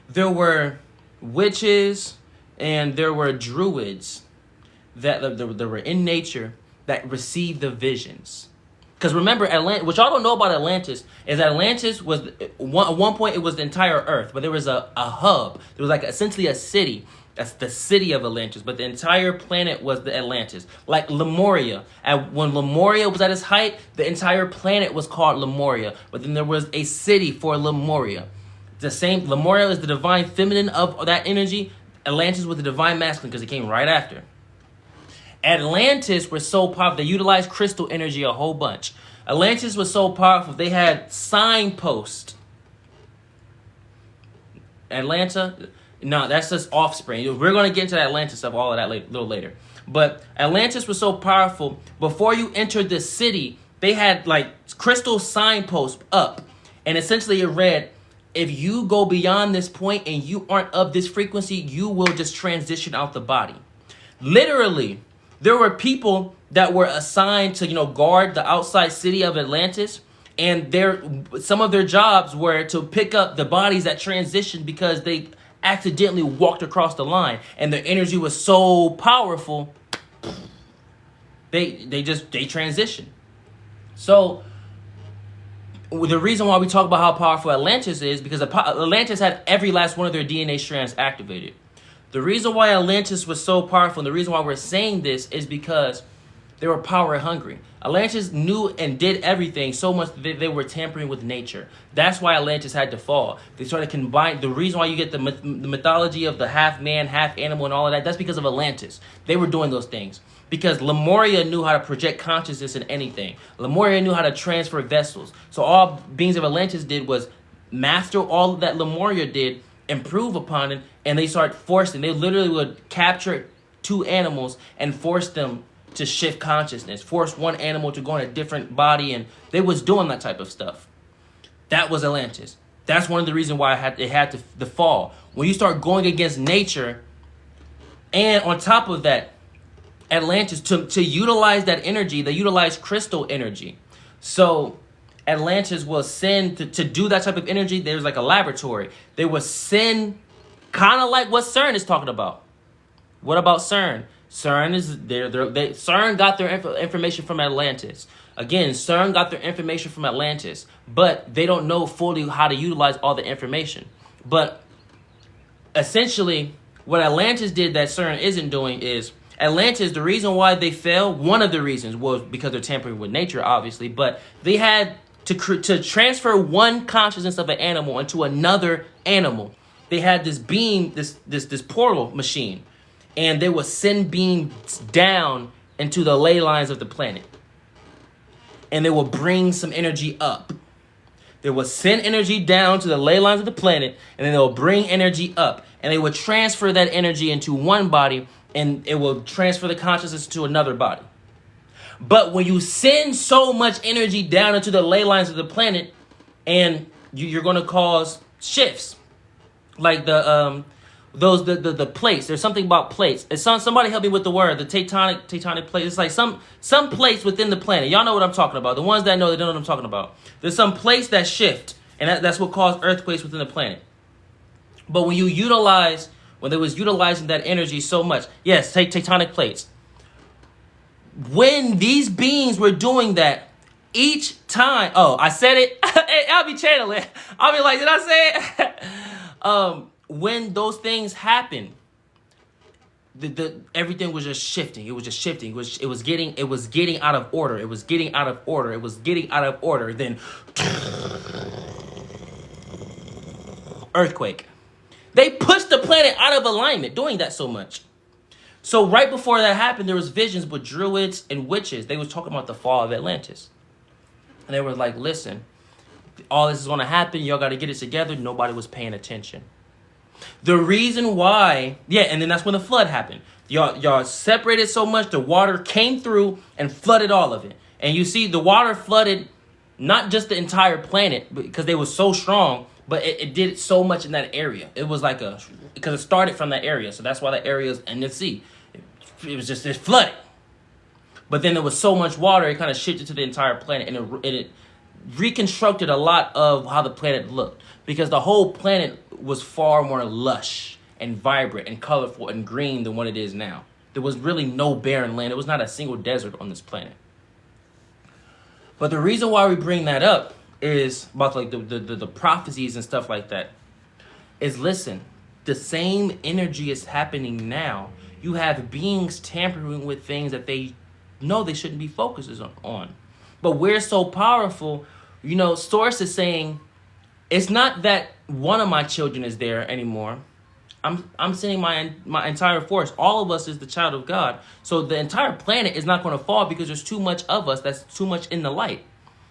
there were witches and there were druids that were in nature that received the visions. Because remember, what y'all don't know about Atlantis is that Atlantis was, at one point, it was the entire Earth. But there was a hub. There was like essentially a city. That's the city of Atlantis. But the entire planet was the Atlantis. Like Lemuria. When Lemuria was at its height, the entire planet was called Lemuria. But then there was a city for Lemuria. The same, Lemuria is the divine feminine of that energy. Atlantis was the divine masculine because it came right after. Atlantis was so powerful. They utilized crystal energy a whole bunch. Atlantis was so powerful. They had signposts. Atlanta, no, that's just offspring. We're going to get into that Atlantis stuff, all of that a little later. But Atlantis was so powerful. Before you entered the city, they had like crystal signposts up. And essentially it read, if you go beyond this point and you aren't of this frequency, you will just transition out the body. Literally, there were people that were assigned to, guard the outside city of Atlantis. And some of their jobs were to pick up the bodies that transitioned because they accidentally walked across the line. And their energy was so powerful, they transitioned. So the reason why we talk about how powerful Atlantis is because Atlantis had every last one of their DNA strands activated. The reason why Atlantis was so powerful and the reason why we're saying this is because they were power hungry. Atlantis knew and did everything so much that they were tampering with nature. That's why Atlantis had to fall. They started combining. The reason why you get the mythology of the half man, half animal and all of that, that's because of Atlantis. They were doing those things. Because Lemuria knew how to project consciousness in anything. Lemuria knew how to transfer vessels. So all beings of Atlantis did was master all that Lemuria did, improve upon it, and they start forcing. They literally would capture two animals and force them to shift consciousness, force one animal to go in a different body, and they was doing that type of stuff. That was Atlantis. That's one of the reasons why it had to fall. When you start going against nature, and on top of that, Atlantis, to utilize that energy, they utilize crystal energy. So Atlantis will send, to do that type of energy, there's like a laboratory. They will send, kind of like what CERN is talking about. What about CERN? CERN got their information from Atlantis. Again, CERN got their information from Atlantis, but they don't know fully how to utilize all the information. But essentially, what Atlantis did that CERN isn't doing is, Atlantis, the reason why they fell, one of the reasons was because they're tampering with nature, obviously, but they had to transfer one consciousness of an animal into another animal. They had this beam, this portal machine, and they would send beams down into the ley lines of the planet. And they will bring some energy up. They will send energy down to the ley lines of the planet, and then they'll bring energy up. And they will transfer that energy into one body, and it will transfer the consciousness to another body. But when you send so much energy down into the ley lines of the planet, and you're going to cause shifts, like the plates. There's something about plates. It's somebody help me with the word. The tectonic plates. It's like some plates within the planet. Y'all know what I'm talking about. The ones that know, they know what I'm talking about. There's some plates that shift, and that's what caused earthquakes within the planet. But when they was utilizing that energy so much, yes, tectonic plates. When these beings were doing that, each time, I said it. I'll be channeling. I'll be like, did I say it? When those things happen, everything was just shifting. It was just shifting. It was getting out of order. It was getting out of order. It was getting out of order. Then earthquake. They pushed the planet out of alignment, doing that so much. So right before that happened, there was visions with druids and witches. They was talking about the fall of Atlantis. And they were like, listen, all this is going to happen. Y'all got to get it together. Nobody was paying attention. The reason why, and then that's when the flood happened. Y'all separated so much, the water came through and flooded all of it. And you see, the water flooded not just the entire planet, because they were so strong, but it did so much in that area. It was like because it started from that area. So that's why the area is in the sea. It flooded. But then there was so much water, it kind of shifted to the entire planet. And it reconstructed a lot of how the planet looked. Because the whole planet was far more lush and vibrant and colorful and green than what it is now. There was really no barren land. There was not a single desert on this planet. But the reason why we bring that up is about like the prophecies and stuff like that. Is listen, the same energy is happening now. You have beings tampering with things that they know they shouldn't be focused on. But we're so powerful, Source is saying, it's not that one of my children is there anymore. I'm sending my entire force. All of us is the child of God. So the entire planet is not going to fall because there's too much of us. That's too much in the light.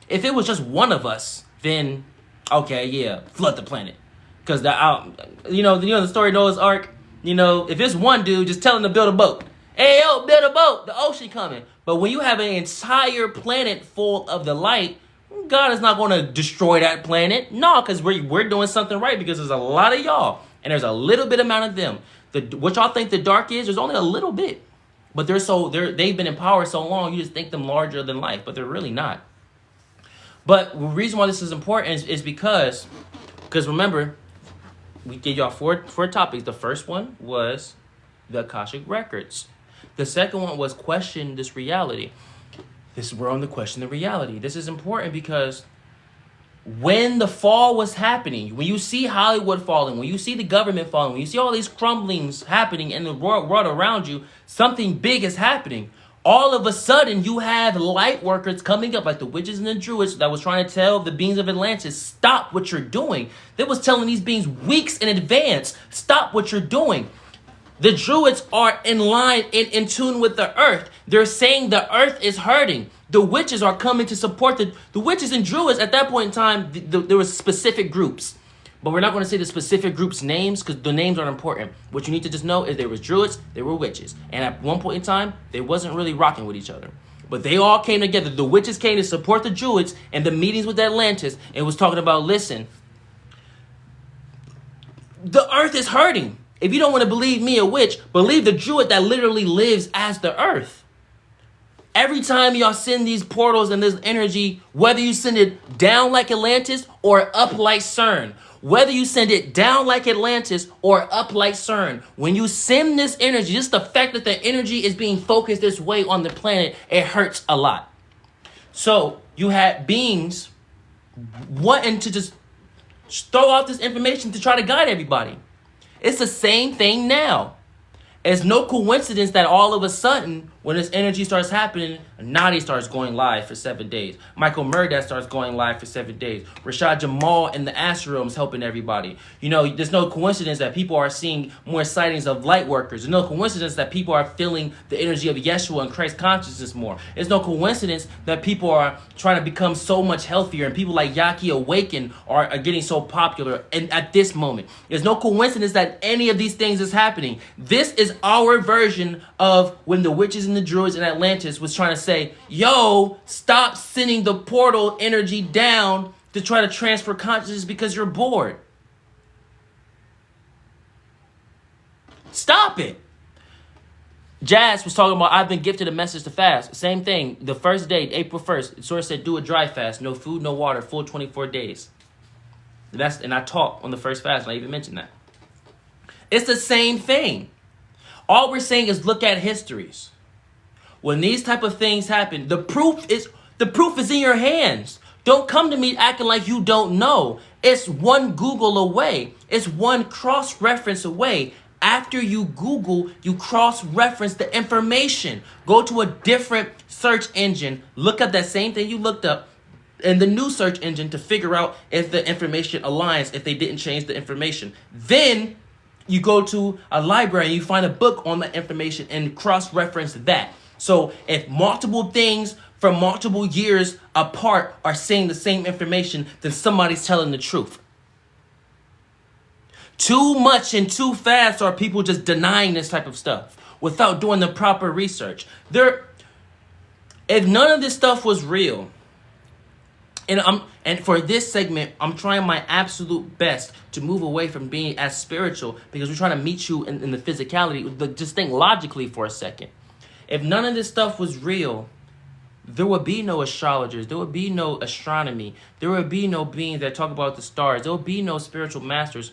If it was just one of us, then okay, yeah, flood the planet. Because the story Noah's Ark. If it's one dude, just tell him to build a boat. Hey, yo, build a boat. The ocean coming. But when you have an entire planet full of the light, God is not going to destroy that planet. No, because we're doing something right because there's a lot of y'all and there's a little bit amount of them. What y'all think the dark is, there's only a little bit. But they've been in power so long, you just think them larger than life, but they're really not. But the reason why this is important is because remember, we gave y'all four topics. The first one was the Akashic Records. The second one was question this reality. We're on the question the reality. This is important because when the fall was happening, when you see Hollywood falling, when you see the government falling, when you see all these crumblings happening in the world around you, something big is happening. All of a sudden, you have light workers coming up, like the witches and the druids that was trying to tell the beings of Atlantis, stop what you're doing. They was telling these beings weeks in advance, stop what you're doing. The druids are in line, in tune with the earth. They're saying the earth is hurting. The witches are coming to support the witches and druids. At that point in time, there were specific groups. But we're not going to say the specific groups' names because the names aren't important. What you need to just know is there was druids, there were witches. And at one point in time, they wasn't really rocking with each other. But they all came together. The witches came to support the druids and the meetings with Atlantis and was talking about, listen, the earth is hurting. If you don't want to believe me, a witch, believe the druid that literally lives as the earth. Every time y'all send these portals and this energy, whether you send it down like Atlantis or up like CERN, whether you send it down like Atlantis or up like CERN, when you send this energy, just the fact that the energy is being focused this way on the planet, it hurts a lot. So you had beings wanting to just throw out this information to try to guide everybody. It's the same thing now. It's no coincidence that all of a sudden, when this energy starts happening, Nadiie starts going live for 7 days. Michael Murdat starts going live for 7 days. Rashad Jamal in the Astro is helping everybody. You know, there's no coincidence that people are seeing more sightings of light workers. There's no coincidence that people are feeling the energy of Yeshua and Christ consciousness more. It's no coincidence that people are trying to become so much healthier and people like Yaki Awaken are getting so popular and at this moment. There's no coincidence that any of these things is happening. This is our version of when the witches and the druids in Atlantis was trying to say, yo, stop sending the portal energy down to try to transfer consciousness because you're bored. Stop it. Jazz was talking about, I've been gifted a message to fast. Same thing. The first day, April 1st, the source said, do a dry fast. No food, no water, full 24 days. And I talked on the first fast, and I even mentioned that. It's the same thing. All we're saying is look at histories. When these type of things happen, the proof is in your hands. Don't come to me acting like you don't know. It's one Google away. It's one cross-reference away. After you Google, you cross-reference the information. Go to a different search engine. Look up that same thing you looked up in the new search engine to figure out if the information aligns, if they didn't change the information. Then you go to a library and you find a book on that information and cross-reference that. So if multiple things from multiple years apart are saying the same information, then somebody's telling the truth. Too much and too fast are people just denying this type of stuff without doing the proper research. If none of this stuff was real, and for this segment, I'm trying my absolute best to move away from being as spiritual because we're trying to meet you in the physicality. Just think logically for a second. If none of this stuff was real, there would be no astrologers. There would be no astronomy. There would be no beings that talk about the stars. There would be no spiritual masters.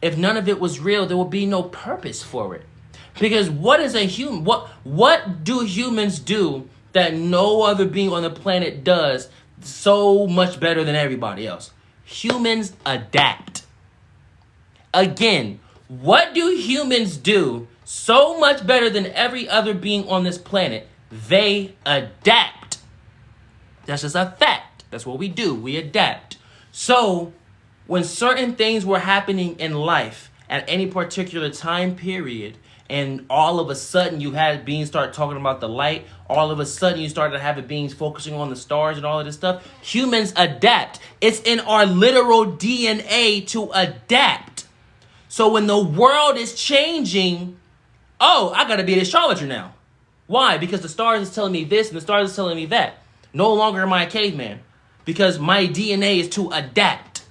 If none of it was real, there would be no purpose for it. Because what is a human? What do humans do that no other being on the planet does so much better than everybody else? Humans adapt. Again, what do humans do so much better than every other being on this planet? They adapt. That's just a fact. That's what we do. We adapt. So when certain things were happening in life at any particular time period, and all of a sudden you had beings start talking about the light, all of a sudden you started having beings focusing on the stars and all of this stuff, humans adapt. It's in our literal DNA to adapt. So when the world is changing, oh, I gotta be an astrologer now. Why? Because the stars is telling me this and the stars is telling me that. No longer am I a caveman. Because my DNA is to adapt.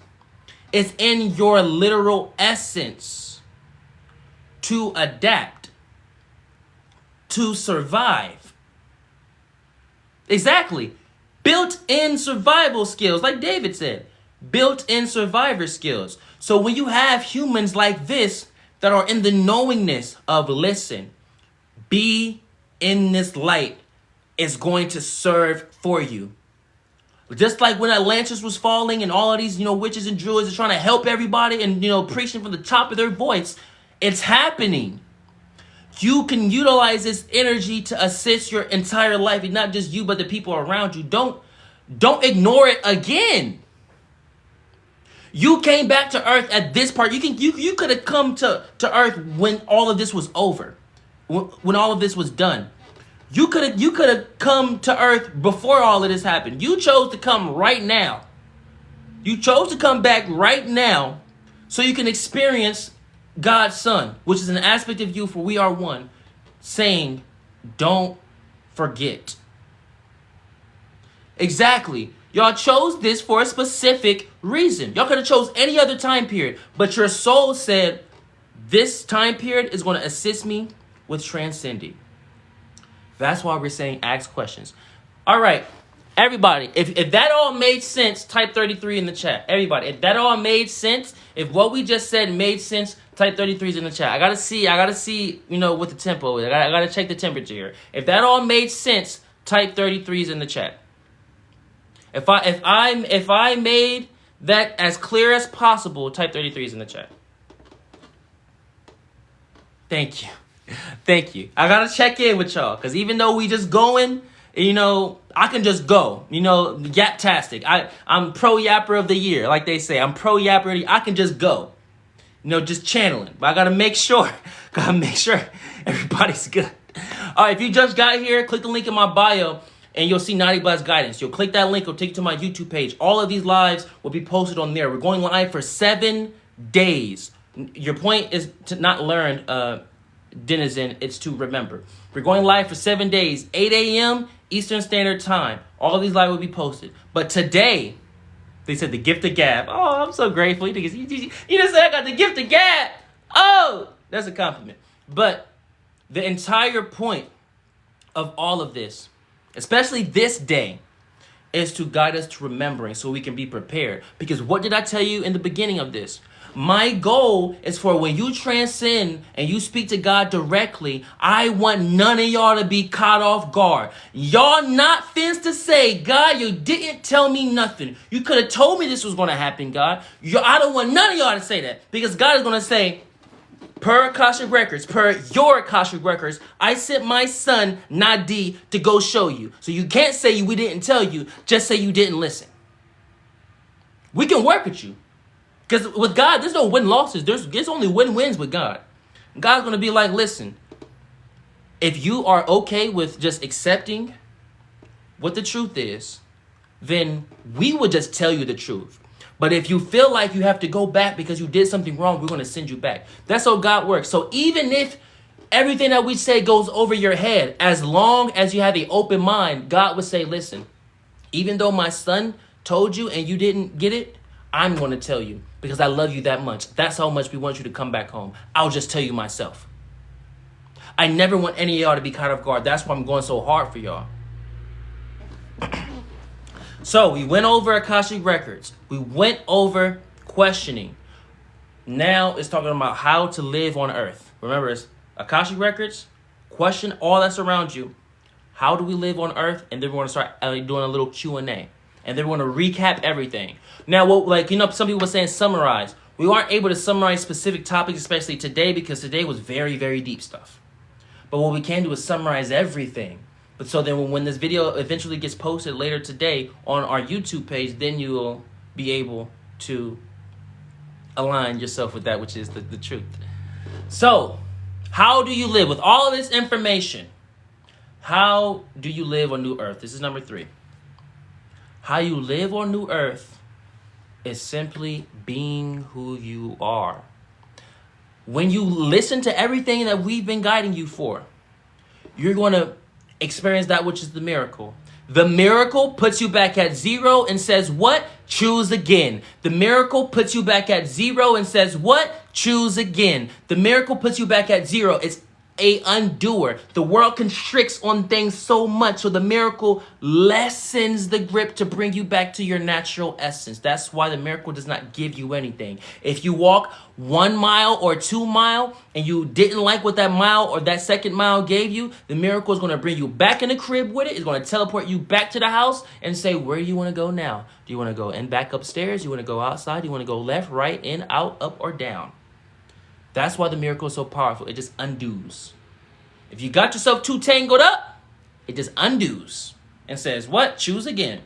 It's in your literal essence to adapt, to survive. Exactly. Built-in survival skills, like David said. Built-in survivor skills. So when you have humans like this that are in the knowingness of listen, be in this light is going to serve for you. Just like when Atlantis was falling and all of these, witches and druids are trying to help everybody and, preaching from the top of their voice, it's happening. You can utilize this energy to assist your entire life, and not just you, but the people around you. Don't ignore it again. You came back to Earth at this part. You could have come to Earth when all of this was over, when all of this was done. You could have come to Earth before all of this happened. You chose to come right now. You chose to come back right now so you can experience God's Son, which is an aspect of you, for we are one, saying, don't forget. Exactly. Y'all chose this for a specific reason. Y'all could have chose any other time period, but your soul said, this time period is going to assist me with transcending. That's why we're saying ask questions. All right, everybody, if that all made sense, type 33 in the chat. Everybody, if that all made sense, if what we just said made sense, type 33s in the chat. I gotta see, what the tempo is. I gotta check the temperature here. If that all made sense, type 33s in the chat. If I made that as clear as possible, type 33s in the chat. Thank you. Thank you. I gotta check in with y'all, because even though we just going, I can just go. Yap-tastic. I'm pro yapper of the year, like they say. I'm pro yapper. I can just go. Just channeling. But I gotta make sure. Everybody's good. All right, if you just got here, click the link in my bio, and you'll see Nadiie Blast Guidance. You'll click that link, it'll take you to my YouTube page. All of these lives will be posted on there. We're going live for 7 days. Your point is to not learn, denizen, it's to remember. We're going live for 7 days, 8 a.m. Eastern Standard Time. All of these live will be posted. But today, they said the gift of gab. Oh, I'm so grateful. You just said I got the gift of gab. Oh, that's a compliment. But the entire point of all of this, especially this day, is to guide us to remembering so we can be prepared. Because what did I tell you in the beginning of this? My goal is for when you transcend and you speak to God directly, I want none of y'all to be caught off guard. Y'all not fins to say, God, you didn't tell me nothing. You could have told me this was going to happen, God. I don't want none of y'all to say that, because God is going to say, per Akashic Records, per your Akashic Records, I sent my son, Nadiie, to go show you. So you can't say we didn't tell you, just say you didn't listen. We can work with you. Because with God, there's no win-losses. There's only win-wins with God. God's going to be like, listen, if you are okay with just accepting what the truth is, then we would just tell you the truth. But if you feel like you have to go back because you did something wrong, we're going to send you back. That's how God works. So even if everything that we say goes over your head, as long as you have an open mind, God would say, listen, even though my son told you and you didn't get it, I'm going to tell you because I love you that much. That's how much we want you to come back home. I'll just tell you myself. I never want any of y'all to be caught off guard. That's why I'm going so hard for y'all. So we went over Akashic Records. We went over questioning. Now it's talking about how to live on Earth. Remember, it's Akashic Records, question all that's around you. How do we live on Earth? And then we're going to start doing a little Q&A. And then we're going to recap everything. Now, some people were saying summarize. We aren't able to summarize specific topics, especially today, because today was very, very deep stuff. But what we can do is summarize everything. But so then when this video eventually gets posted later today on our YouTube page, then you will be able to align yourself with that, which is the truth. So, how do you live with all of this information? How do you live on New Earth? This is number 3. How you live on New Earth is simply being who you are. When you listen to everything that we've been guiding you for, you're going to Experience that which is the miracle. The miracle puts you back at zero and says what? Choose again. The miracle puts you back at zero and says what? Choose again. The miracle puts you back at zero. It's a undoer. The world constricts on things so much, so the miracle lessens the grip to bring you back to your natural essence. That's why the miracle does not give you anything. If you walk 1 mile or 2 miles and you didn't like what that mile or that second mile gave you, the miracle is going to bring you back in the crib with it. It's going to teleport you back to the house and say, where do you want to go now? Do you want to go and back upstairs? Do you want to go outside? Do you want to go left, right, in, out, up, or down? That's why the miracle is so powerful. It just undoes. If you got yourself too tangled up, it just undoes and says, what? Choose again.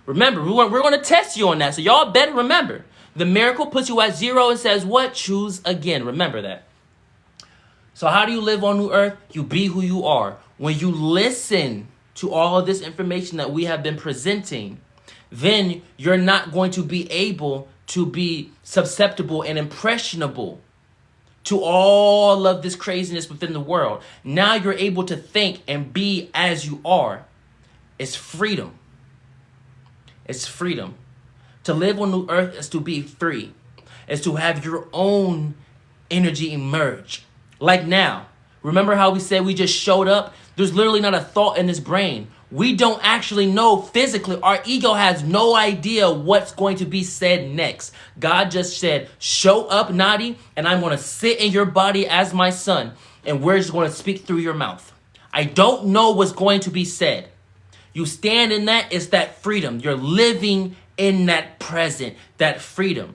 Remember, we're going to test you on that. So y'all better remember. The miracle puts you at zero and says, what? Choose again. Remember that. So how do you live on New Earth? You be who you are. When you listen to all of this information that we have been presenting, then you're not going to be able to be susceptible and impressionable to all of this craziness within the world. Now you're able to think and be as you are. It's freedom. It's freedom. To live on New Earth is to be free. Is to have your own energy emerge. Like now. Remember how we said we just showed up? There's literally not a thought in this brain. We don't actually know physically. Our ego has no idea what's going to be said next. God just said, show up, Nadiie, and I'm going to sit in your body as my son, and we're just going to speak through your mouth. I don't know what's going to be said. You stand in that, it's that freedom. You're living in that present, that freedom.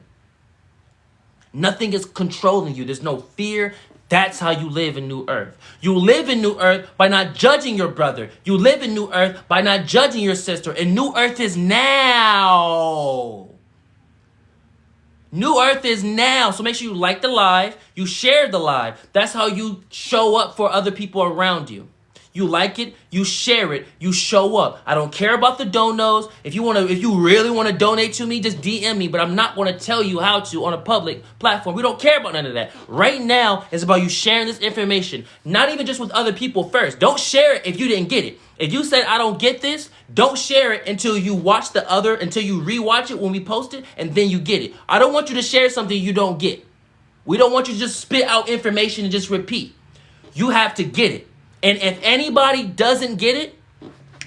Nothing is controlling you. There's no fear. That's how you live in New Earth. You live in New Earth by not judging your brother. You live in New Earth by not judging your sister. And New Earth is now. New Earth is now. So make sure you like the live. You share the live. That's how you show up for other people around you. You like it, you share it, you show up. I don't care about the donos. If you really want to donate to me, just DM me, but I'm not going to tell you how to on a public platform. We don't care about none of that. Right now, it's about you sharing this information, not even just with other people first. Don't share it if you didn't get it. If you said, I don't get this, don't share it until you watch until you rewatch it when we post it, and then you get it. I don't want you to share something you don't get. We don't want you to just spit out information and just repeat. You have to get it. And if anybody doesn't get it,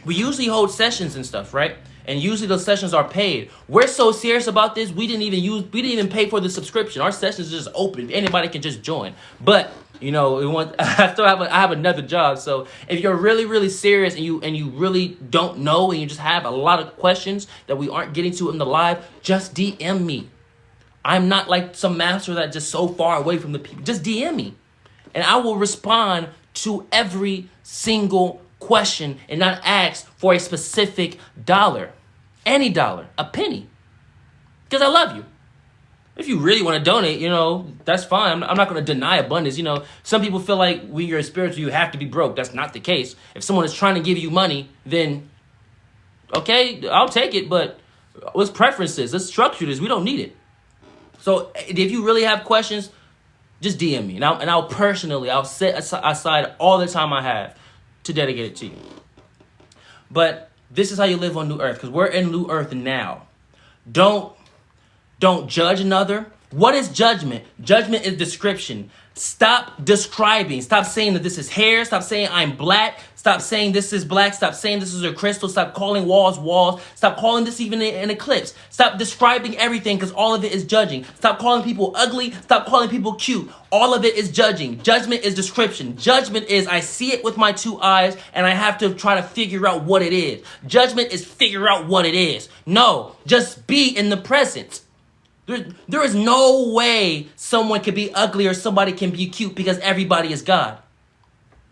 we usually hold sessions and stuff, right? And usually those sessions are paid. We're so serious about this, we didn't even pay for the subscription. Our sessions are just open. Anybody can just join. But you know, I have another job. So if you're really, really serious and you really don't know and you just have a lot of questions that we aren't getting to in the live, just DM me. I'm not like some master that's just so far away from the people. Just DM me, and I will respond to every single question and not ask for a specific dollar. Any dollar, a penny. Because I love you. If you really want to donate, that's fine. I'm not going to deny abundance. Some people feel like when you're spiritual, you have to be broke. That's not the case. If someone is trying to give you money, then, okay, I'll take it. But let's preferences. Let's structure this. We don't need it. So if you really have questions, just DM me, and I'll set aside all the time I have to dedicate it to you. But this is how you live on New Earth, because we're in New Earth now. Don't judge another. What is judgment? Judgment is description. Stop describing. Stop saying that this is hair. Stop saying I'm black. Stop saying this is black. Stop saying this is a crystal. Stop calling walls walls. Stop calling this even an eclipse. Stop describing everything, because all of it is judging. Stop calling people ugly. Stop calling people cute. All of it is judging. Judgment is description. Judgment is I see it with my 2 eyes and I have to try to figure out what it is. Judgment is figure out what it is. No, just be in the present. There is no way someone can be ugly or somebody can be cute because everybody is God.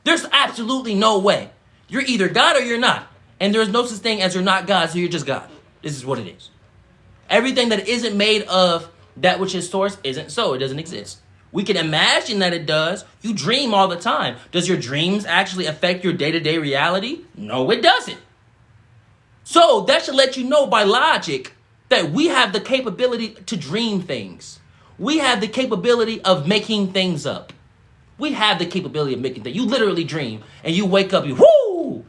There's absolutely no way. You're either God or you're not. And there's no such thing as you're not God, so you're just God. This is what it is. Everything that isn't made of that which is source isn't so. It doesn't exist. We can imagine that it does. You dream all the time. Does your dreams actually affect your day-to-day reality? No, it doesn't. So that should let you know by logic that we have the capability to dream things. We have the capability of making things up. We have the capability of making things. You literally dream and you wake up, whoo!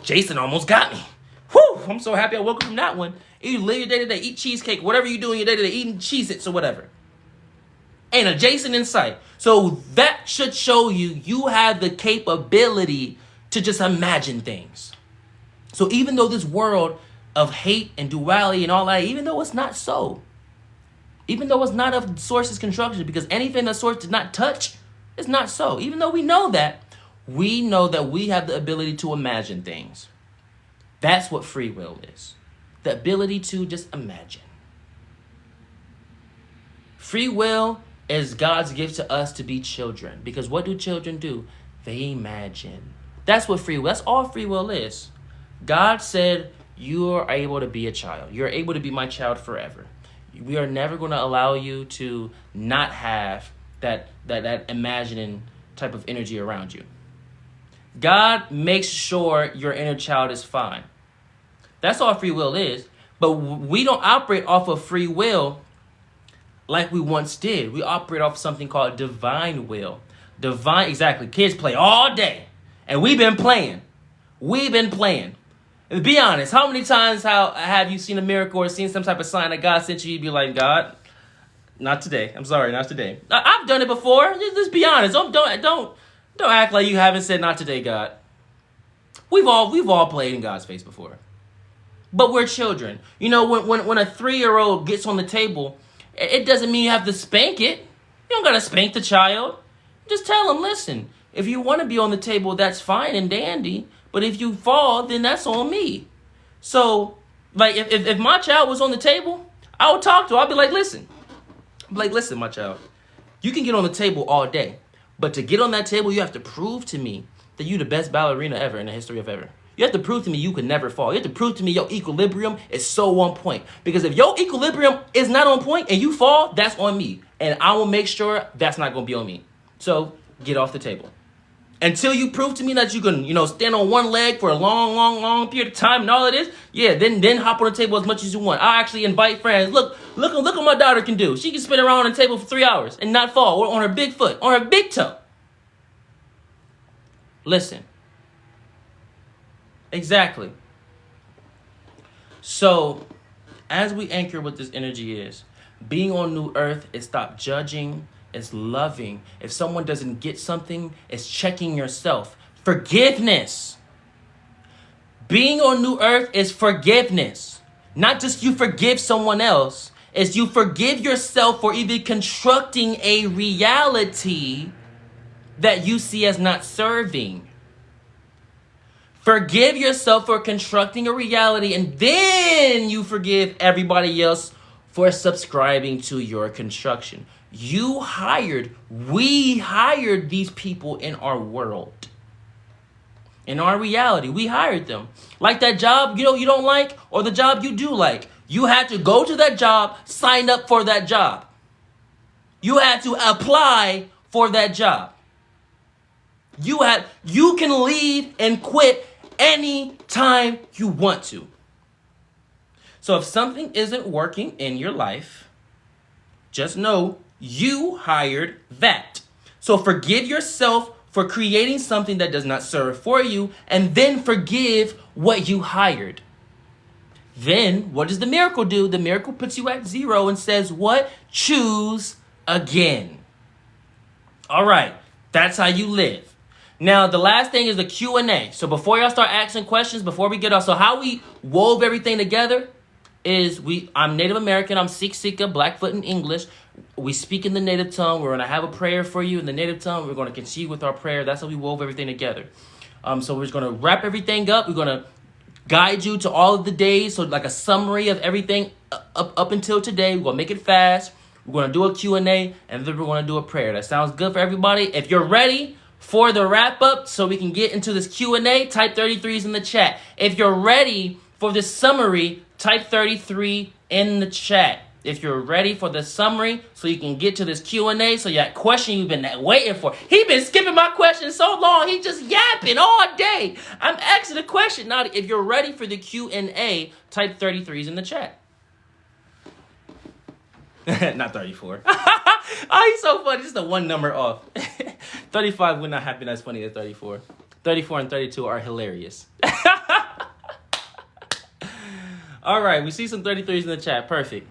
Jason almost got me. Whew, I'm so happy I woke up from that one. You live your day to day, eat cheesecake, whatever you do in your day to day, eating Cheez-Its or whatever. Ain't a Jason in sight. So that should show you have the capability to just imagine things. So even though this world of hate and duality and all that, even though it's not so, even though it's not of Source's construction, because anything that Source did not touch is not so. Even though we know that we have the ability to imagine things. That's what free will is. The ability to just imagine. Free will is God's gift to us to be children. Because what do children do? They imagine. That's what free will, that's all free will is. God said, you are able to be a child. You're able to be my child forever. We are never going to allow you to not have that imagining type of energy around you. God makes sure your inner child is fine. That's all free will is. But we don't operate off of free will like we once did. We operate off something called divine will. Divine, exactly. Kids play all day. And we've been playing. And be honest, how many times have you seen a miracle or seen some type of sign that God sent you? You'd be like, God, not today. I'm sorry, not today. I've done it before. Just be honest. Don't act like you haven't said not today, God. We've all played in God's face before. But we're children. You know, when a 3-year-old gets on the table, it doesn't mean you have to spank it. You don't gotta spank the child. Just tell them, listen, if you want to be on the table, that's fine and dandy. But if you fall, then that's on me. So, like, if my child was on the table, I would talk to her. I'd be like, listen, my child, you can get on the table all day. But to get on that table, you have to prove to me that you're the best ballerina ever in the history of ever. You have to prove to me you could never fall. You have to prove to me your equilibrium is so on point. Because if your equilibrium is not on point and you fall, that's on me. And I will make sure that's not going to be on me. So, get off the table. Until you prove to me that you can, stand on one leg for a long period of time and all of this, yeah, then hop on the table as much as you want. I'll actually invite friends. Look what my daughter can do. She can spin around on the table for 3 hours and not fall, or on her big foot, on her big toe. Listen. Exactly. So, as we anchor what this energy is, being on New Earth is stop judging, it's loving. If someone doesn't get something, it's checking yourself. Forgiveness. Being on New Earth is forgiveness. Not just you forgive someone else, it's you forgive yourself for even constructing a reality that you see as not serving. Forgive yourself for constructing a reality, and then you forgive everybody else for subscribing to your construction. We hired these people in our world. In our reality, we hired them. Like that job you don't like, or the job you do like. You had to go to that job, sign up for that job. You had to apply for that job. You can leave and quit any time you want to. So if something isn't working in your life, just know you hired that. So forgive yourself for creating something that does not serve for you, and then forgive what you hired. Then what does the miracle do? The miracle puts you at 0 and says, what? Choose again. All right, that's how you live. Now, the last thing is the Q&A. So before y'all start asking questions, before we get off, so how we wove everything together is I'm Native American, I'm Sikh Sika, Blackfoot, and English. We speak in the native tongue. We're going to have a prayer for you in the native tongue. We're going to continue with our prayer. That's how we wove everything together. So we're just going to wrap everything up. We're going to guide you to all of the days. So like a summary of everything up until today. We're going to make it fast. We're going to do a Q&A, and then we're going to do a prayer. That sounds good for everybody? If you're ready for the wrap up so we can get into this Q&A, type 33s in the chat. If you're ready for this summary, type 33 in the chat. If you're ready for the summary so you can get to this Q&A, so that question you've been waiting for. He been skipping my question so long, he just yapping all day. I'm asking a question. Now, if you're ready for the Q&A, type 33s in the chat. Not 34. Oh, he's so funny. Just the one number off. 35 would not have been as funny as 34. 34 and 32 are hilarious. All right, we see some 33s in the chat. Perfect.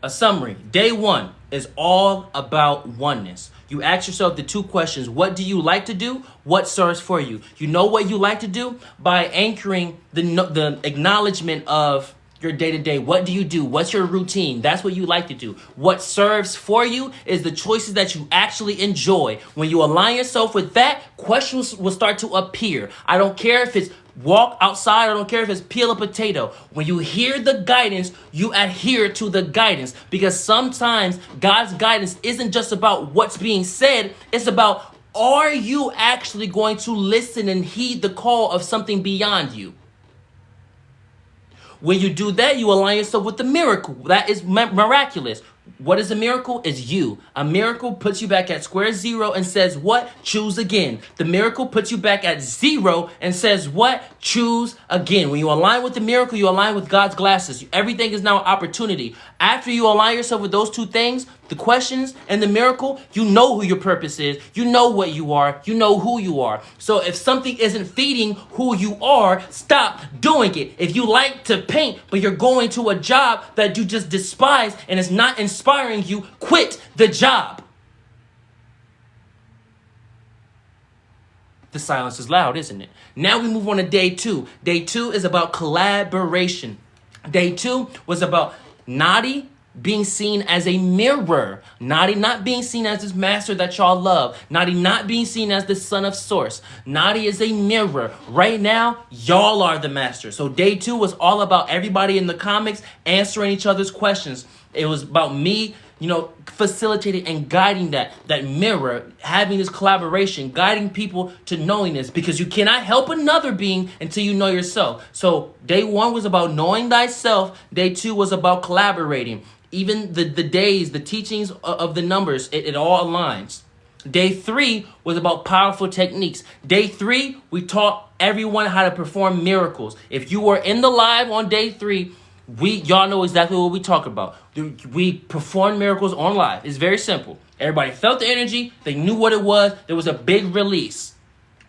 A summary. Day 1 is all about oneness. You ask yourself the 2 questions. What do you like to do? What serves for you? You know what you like to do by anchoring the acknowledgement of your day-to-day. What do you do? What's your routine? That's what you like to do. What serves for you is the choices that you actually enjoy. When you align yourself with that, questions will start to appear. I don't care if it's walk outside. I don't care if it's peel a potato. When you hear the guidance, you adhere to the guidance, because sometimes God's guidance isn't just about what's being said. It's about, are you actually going to listen and heed the call of something beyond you? When you do that, you align yourself with the miracle. That is miraculous. What is a miracle? Is you. A miracle puts you back at square zero and says what? Choose again. The miracle puts you back at zero and says what? Choose again. When you align with the miracle, you align with God's glasses. Everything is now an opportunity. After you align yourself with those 2 things, the questions and the miracle, you know who your purpose is. You know what you are. You know who you are. So if something isn't feeding who you are, stop doing it. If you like to paint, but you're going to a job that you just despise and it's not inspiring you, quit the job. The silence is loud, isn't it? Now we move on to day 2. Day 2 is about collaboration. Day 2 was about Nadiie being seen as a mirror. Nadiie not being seen as this master that y'all love. Nadiie not being seen as the son of source. Nadiie is a mirror. Right now, y'all are the master. So day 2 was all about everybody in the comics answering each other's questions. It was about me, facilitating and guiding that mirror, having this collaboration, guiding people to knowing this, because you cannot help another being until you know yourself. So day 1 was about knowing thyself. Day 2 was about collaborating. Even the days, the teachings of the numbers, it all aligns. Day 3 was about powerful techniques. Day 3, we taught everyone how to perform miracles. If you were in the live on day 3, y'all know exactly what we talk about. We performed miracles on live. It's very simple. Everybody felt the energy. They knew what it was. There was a big release.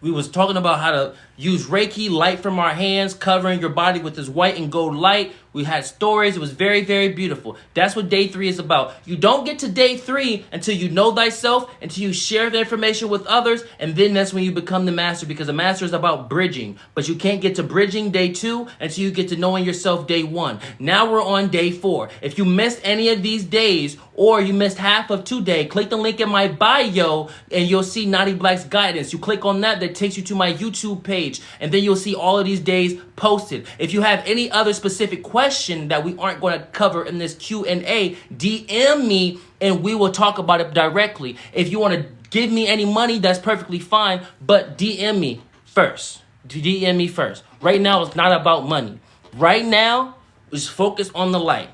We was talking about how to use Reiki, light from our hands, covering your body with this white and gold light. We had stories. It was very, very beautiful. That's what day 3 is about. You don't get to day 3 until you know thyself, until you share the information with others, and then that's when you become the master, because the master is about bridging. But you can't get to bridging day 2 until you get to knowing yourself day 1. Now we're on day 4. If you missed any of these days, or you missed half of today, click the link in my bio and you'll see Nadiie Black's guidance. You click on that takes you to my YouTube page, and then you'll see all of these days posted. If you have any other specific question that we aren't going to cover in this Q&A, DM me and we will talk about it directly. If you want to give me any money, that's perfectly fine, but DM me first. DM me first. Right now, it's not about money. Right now, just focus on the light.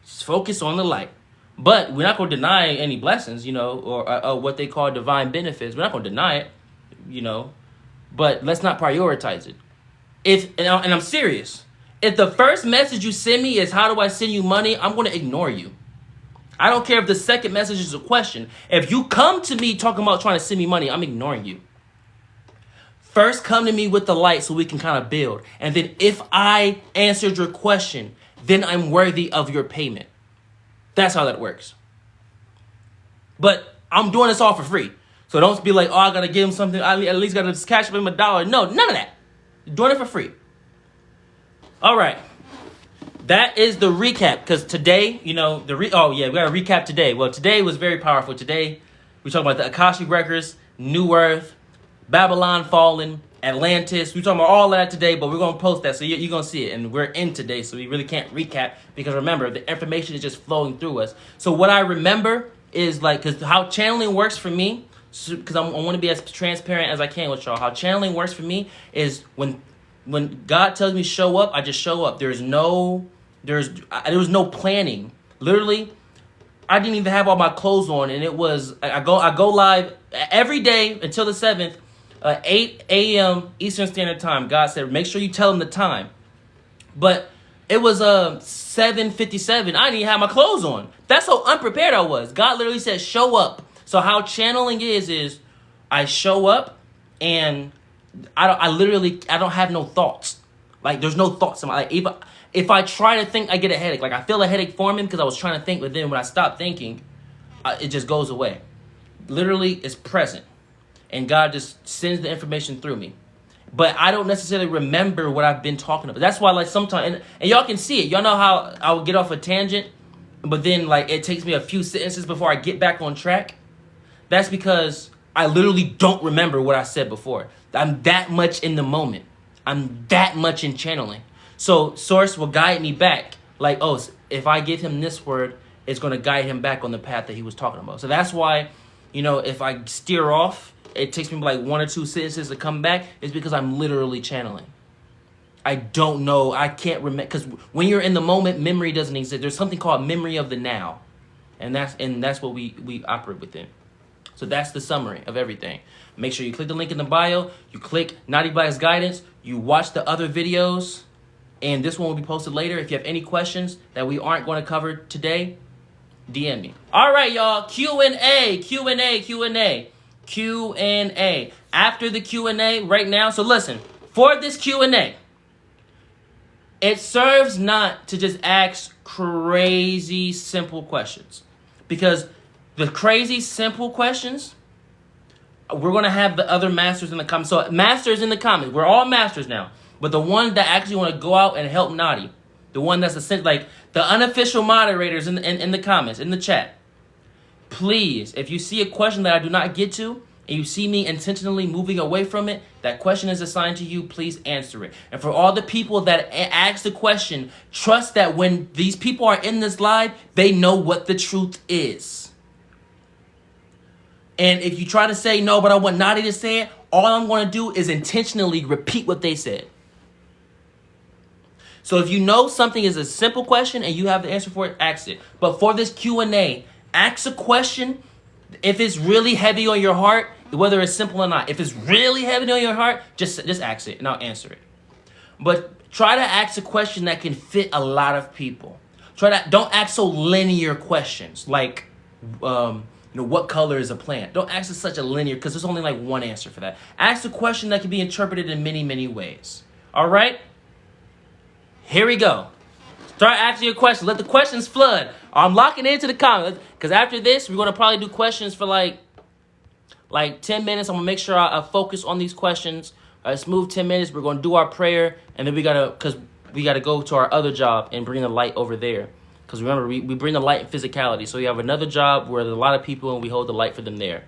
Just focus on the light. But we're not going to deny any blessings, or what they call divine benefits. We're not going to deny it, but let's not prioritize it. And I'm serious. If the first message you send me is, how do I send you money? I'm going to ignore you. I don't care if the second message is a question. If you come to me talking about trying to send me money, I'm ignoring you. First, come to me with the light so we can kind of build. And then if I answered your question, then I'm worthy of your payment. That's how that works. But I'm doing this all for free. So don't be like, oh, I got to give him something. I at least got to cash him $1. No, none of that. You're doing it for free. All right. That is the recap. Because today, we got to recap today. Well, today was very powerful. Today, we talking about the Akashic Records, New Earth, Babylon Fallen, Atlantis. We're talking about all that today, but we're going to post that, so you're going to see it. And we're in today, so we really can't recap, because remember, the information is just flowing through us. So what I remember is, because how channeling works for me, because I want to be as transparent as I can with y'all. How channeling works for me is when God tells me show up, I just show up. There was no planning. Literally, I didn't even have all my clothes on, and it was, I go live every day until the 7th. 8 a.m. Eastern Standard Time. God said, make sure you tell them the time. But it was 7:57. I didn't even have my clothes on. That's how unprepared I was. God literally said, show up. So how channeling is I show up and I don't have no thoughts. Like, there's no thoughts in my, like, if I try to think, I get a headache. Like, I feel a headache forming because I was trying to think, but then when I stop thinking, it just goes away. Literally, it's present. And God just sends the information through me. But I don't necessarily remember what I've been talking about. That's why, like, sometimes, and y'all can see it. Y'all know how I would get off a tangent, but then, like, it takes me a few sentences before I get back on track. That's because I literally don't remember what I said before. I'm that much in the moment. I'm that much in channeling. So Source will guide me back. Like, oh, if I give him this word, it's going to guide him back on the path that he was talking about. So that's why, if I steer off, it takes me like 1 or 2 sentences to come back. It's because I'm literally channeling. I don't know. I can't remember. Because when you're in the moment, memory doesn't exist. There's something called memory of the now. And that's what we operate within. So that's the summary of everything. Make sure you click the link in the bio. You click Nadiie Black's guidance. You watch the other videos. And this one will be posted later. If you have any questions that we aren't going to cover today, DM me. All right, y'all. Q&A. After the Q&A right now. So listen, for this Q&A, it serves not to just ask crazy simple questions. Because the crazy simple questions, we're going to have the other masters in the comments. So masters in the comments. We're all masters now. But the one that actually want to go out and help Nadiie, the one that's like the unofficial moderators in the comments, in the chat, please, if you see a question that I do not get to, and you see me intentionally moving away from it, that question is assigned to you, please answer it. And for all the people that ask the question, trust that when these people are in this live, they know what the truth is. And if you try to say, no, but I want Nadiie to say it, all I'm going to do is intentionally repeat what they said. So if you know something is a simple question and you have the answer for it, ask it. But for this Q&A, ask a question if it's really heavy on your heart, whether it's simple or not. If it's really heavy on your heart, just ask it and I'll answer it. But try to ask a question that can fit a lot of people. Don't ask so linear questions like, what color is a plant? Don't ask it such a linear, because there's only like one answer for that. Ask a question that can be interpreted in many, many ways. All right? Here we go. Start asking your questions. Let the questions flood. I'm locking into the comments, because after this, we're going to probably do questions for like 10 minutes. I'm going to make sure I focus on these questions. Smooth 10 minutes. We're going to do our prayer, and then we got to go to our other job and bring the light over there. Because remember, we bring the light and physicality. So we have another job where there's a lot of people, and we hold the light for them there.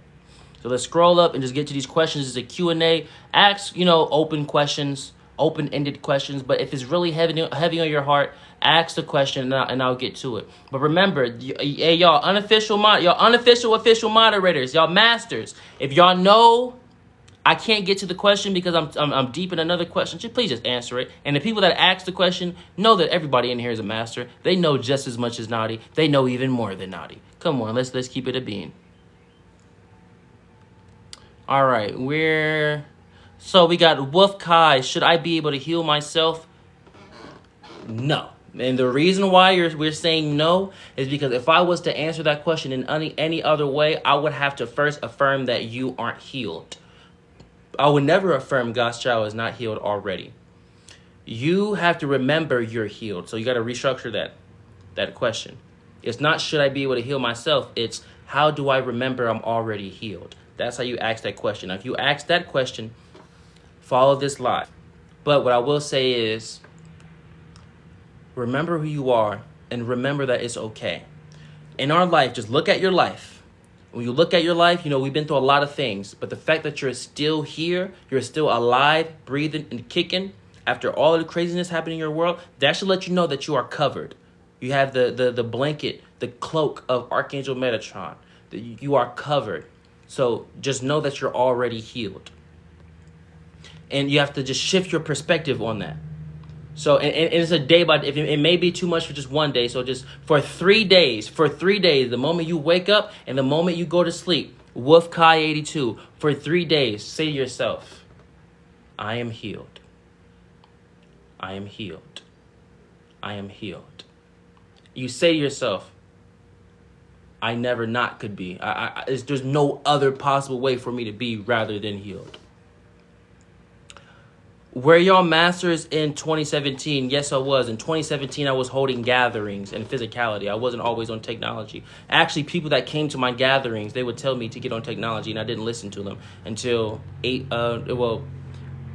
So let's scroll up and just get to these questions. It's a Q&A. Ask, open questions, open-ended questions. But if it's really heavy on your heart, ask the question, and I'll get to it. But remember, hey, y'all unofficial official moderators, y'all masters. If y'all know I can't get to the question because I'm deep in another question, please just answer it. And the people that ask the question know that everybody in here is a master. They know just as much as Nadiie. They know even more than Nadiie. Come on, let's keep it a bean. All right, so we got Wolf Kai. Should I be able to heal myself? No. And the reason why we're saying no is because if I was to answer that question in any other way, I would have to first affirm that you aren't healed. I would never affirm God's child is not healed already. You have to remember you're healed. So you got to restructure that question. It's not should I be able to heal myself. It's how do I remember I'm already healed? That's how you ask that question. Now, if you ask that question, follow this live. But what I will say is remember who you are and remember that it's okay. In our life, just look at your life. When you look at your life, we've been through a lot of things, but the fact that you're still here, you're still alive, breathing and kicking after all of the craziness happening in your world, that should let you know that you are covered. You have the blanket, the cloak of Archangel Metatron. That you are covered. So just know that you're already healed. And you have to just shift your perspective on that. So, and it's a day by day. It may be too much for just one day. So just for 3 days, the moment you wake up and the moment you go to sleep, Wolf Kai 82, for 3 days, say to yourself, I am healed. I am healed. I am healed. You say to yourself, I never not could be. There's no other possible way for me to be rather than healed. Were y'all masters in 2017? Yes, I was. In 2017, I was holding gatherings and physicality. I wasn't always on technology. Actually, people that came to my gatherings, they would tell me to get on technology, and I didn't listen to them until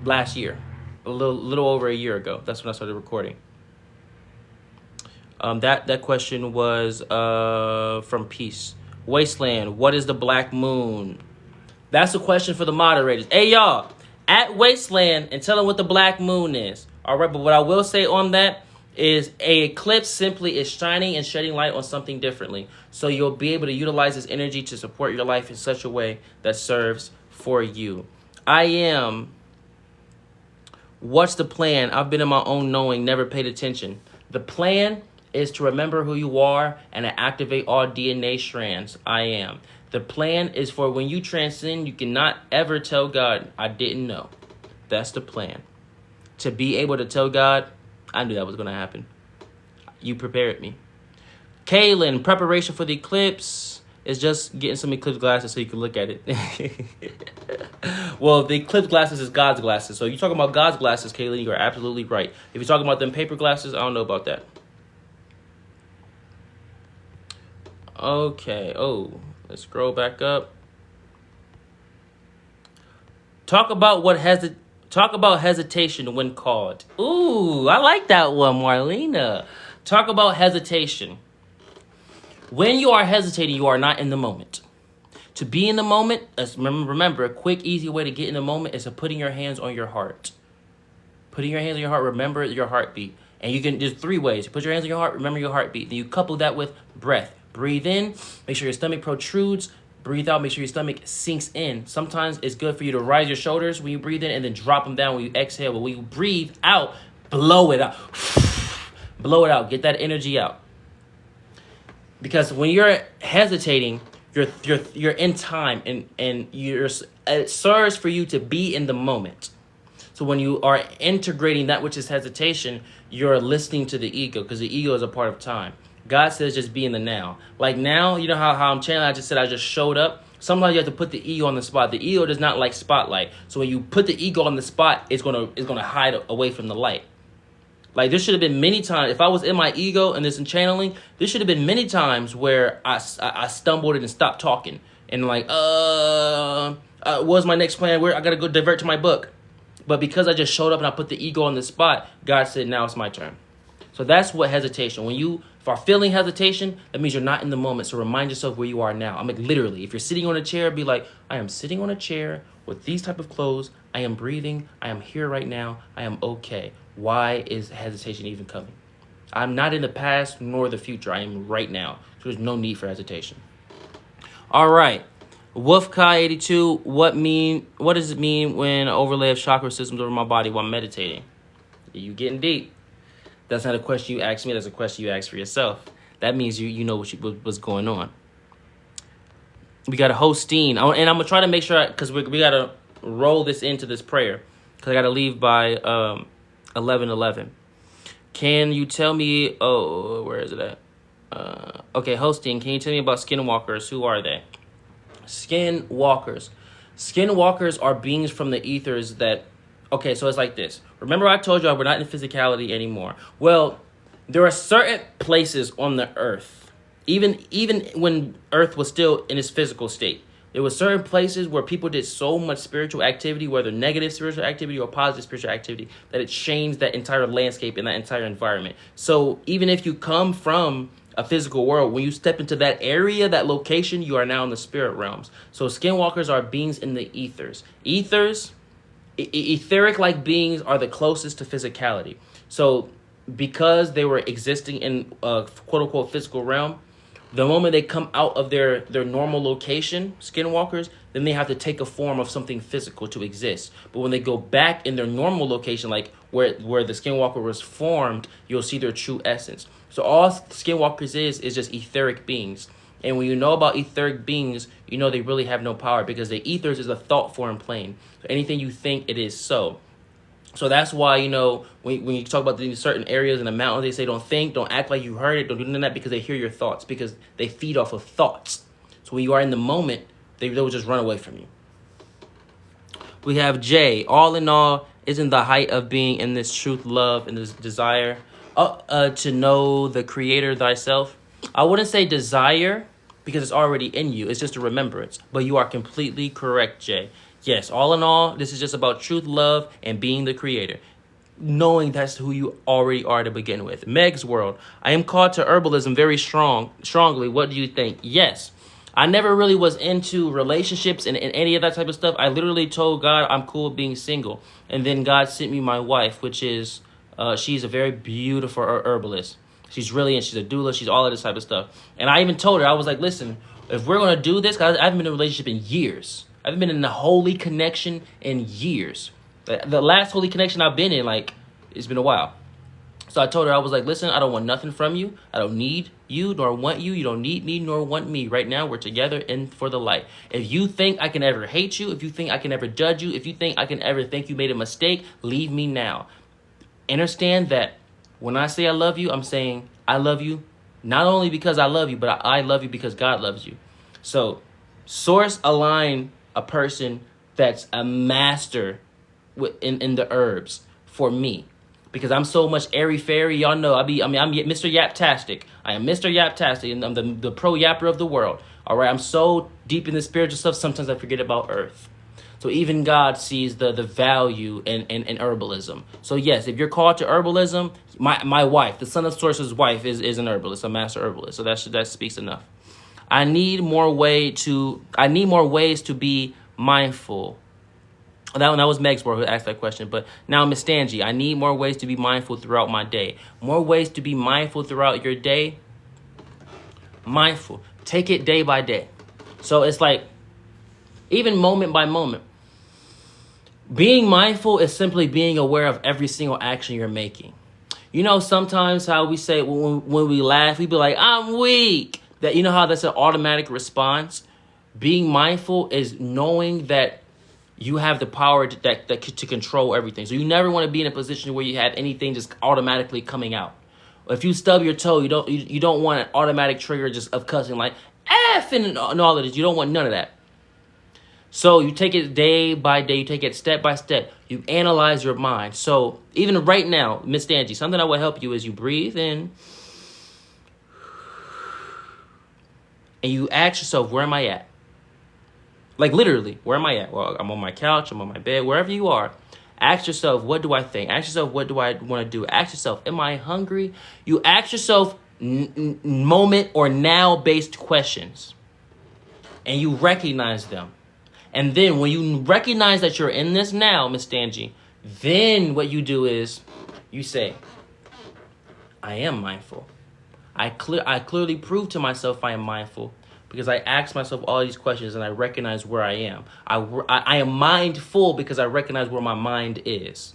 last year, a little over a year ago. That's when I started recording. That question was from Peace Wasteland. What is the black moon? That's a question for the moderators. Hey, y'all, at Wasteland and tell them what the black moon is. All right, but what I will say on that is a eclipse simply is shining and shedding light on something differently. So you'll be able to utilize this energy to support your life in such a way that serves for you. What's the plan? I've been in my own knowing, never paid attention. The plan is to remember who you are and to activate all DNA strands. I am. The plan is for when you transcend, you cannot ever tell God, I didn't know. That's the plan. To be able to tell God, I knew that was going to happen. You prepared me. Kaylin, preparation for the eclipse is just getting some eclipse glasses so you can look at it. Well, the eclipse glasses is God's glasses. So you're talking about God's glasses, Kaylin, you are absolutely right. If you're talking about them paper glasses, I don't know about that. Okay. Oh, let's scroll back up. Talk about hesitation when called. Ooh, I like that one, Marlena. Talk about hesitation. When you are hesitating, you are not in the moment. To be in the moment, remember, a quick, easy way to get in the moment is to putting your hands on your heart. Putting your hands on your heart, remember your heartbeat. And you can, there's 3 ways. You put your hands on your heart, remember your heartbeat. Then you couple that with breath. Breathe in, make sure your stomach protrudes. Breathe out, make sure your stomach sinks in. Sometimes it's good for you to rise your shoulders when you breathe in and then drop them down when you exhale. But when you breathe out, blow it out. Blow it out, get that energy out. Because when you're hesitating, you're in time and it serves for you to be in the moment. So when you are integrating that which is hesitation, you're listening to the ego because the ego is a part of time. God says just be in the now. Like now, you know how I'm channeling, I just said I just showed up. Sometimes you have to put the ego on the spot. The ego does not like spotlight. So when you put the ego on the spot, it's gonna hide away from the light. Like there should have been many times, if I was in my ego and this in channeling, there should have been many times where I stumbled and stopped talking. And like, what's my next plan? Where I gotta go divert to my book. But because I just showed up and I put the ego on the spot, God said, now it's my turn. So that's what hesitation. When you are feeling hesitation, that means you're not in the moment. So remind yourself where you are now. I mean, literally, if you're sitting on a chair, be like, I am sitting on a chair with these type of clothes. I am breathing. I am here right now. I am okay. Why is hesitation even coming? I'm not in the past nor the future. I am right now. So there's no need for hesitation. All right. Wolfkai82, what does it mean when an overlay of chakra systems over my body while meditating? You getting deep. That's not a question you ask me. That's a question you ask for yourself. That means you know what's going on. We got a hosting. And I'm going to try to make sure, because we got to roll this into this prayer. Because I got to leave by 11:11. Can you tell me, where is it at? Okay, hosting. Can you tell me about skinwalkers? Who are they? Skinwalkers. Skinwalkers are beings from the ethers that... Okay, so it's like this. Remember I told you we're not in physicality anymore. Well, there are certain places on the earth, even when earth was still in its physical state, there were certain places where people did so much spiritual activity, whether negative spiritual activity or positive spiritual activity, that it changed that entire landscape and that entire environment. So even if you come from a physical world, when you step into that area, that location, you are now in the spirit realms. So skinwalkers are beings in the ethers. Etheric-like beings are the closest to physicality. So because they were existing in a quote-unquote physical realm, the moment they come out of their normal location, skinwalkers, then they have to take a form of something physical to exist. But when they go back in their normal location, like where the skinwalker was formed, you'll see their true essence. So all skinwalkers is just etheric beings. And when you know about etheric beings, you know they really have no power because the ethers is a thought form plane. So anything you think, it is so. So that's why, you know, when you talk about these certain areas in the mountains, they say don't think, don't act like you heard it, don't do none of that, because they hear your thoughts, because they feed off of thoughts. So when you are in the moment, they will just run away from you. We have Jay. All in all, isn't the height of being in this truth, love, and this desire to know the Creator thyself. I wouldn't say desire because it's already in you. It's just a remembrance. But you are completely correct, Jay. Yes, all in all, this is just about truth, love, and being the Creator. Knowing that's who you already are to begin with. Meg's World. I am called to herbalism very strongly. What do you think? Yes. I never really was into relationships and any of that type of stuff. I literally told God I'm cool with being single. And then God sent me my wife, which is, she's a very beautiful herbalist. She's she's a doula. She's all of this type of stuff. And I even told her, I was like, listen, if we're going to do this, because I haven't been in a relationship in years. I haven't been in a holy connection in years. The last holy connection I've been in, like, it's been a while. So I told her, I was like, listen, I don't want nothing from you. I don't need you nor want you. You don't need me nor want me. Right now, we're together in for the light. If you think I can ever hate you, if you think I can ever judge you, if you think I can ever think you made a mistake, leave me now. Understand that when I say I love you, I'm saying I love you not only because I love you, but I love you because God loves you. So source align a person that's a master in the herbs for me. Because I'm so much airy-fairy, y'all know. I'm Mr. Yaptastic. I am Mr. Yaptastic, and I'm the pro yapper of the world. All right, I'm so deep in the spiritual stuff, sometimes I forget about earth. So even God sees the value in herbalism. So yes, if you're called to herbalism, my wife, the Son of Source's wife, is an herbalist, a master herbalist. So that speaks enough. I need more ways to be mindful. That was Meg's who asked that question. But now, Miss Stangy, I need more ways to be mindful throughout my day. More ways to be mindful throughout your day. Mindful. Take it day by day. So it's like, even moment by moment. Being mindful is simply being aware of every single action you're making. You know, sometimes how we say when we laugh, we be like, I'm weak. That, you know how that's an automatic response? Being mindful is knowing that you have the power to control everything. So you never want to be in a position where you have anything just automatically coming out. If you stub your toe, you don't want an automatic trigger just of cussing like F and all of this. You don't want none of that. So you take it day by day. You take it step by step. You analyze your mind. So even right now, Miss Angie, something that will help you is you breathe in and you ask yourself, where am I at? Like literally, where am I at? Well, I'm on my couch, I'm on my bed, wherever you are. Ask yourself, what do I think? Ask yourself, what do I want to do? Ask yourself, am I hungry? You ask yourself moment or now-based questions. And you recognize them. And then when you recognize that you're in this now, Miss Stangy, then what you do is you say, I am mindful. I clearly prove to myself I am mindful. Because I ask myself all these questions and I recognize where I am. I am mindful because I recognize where my mind is.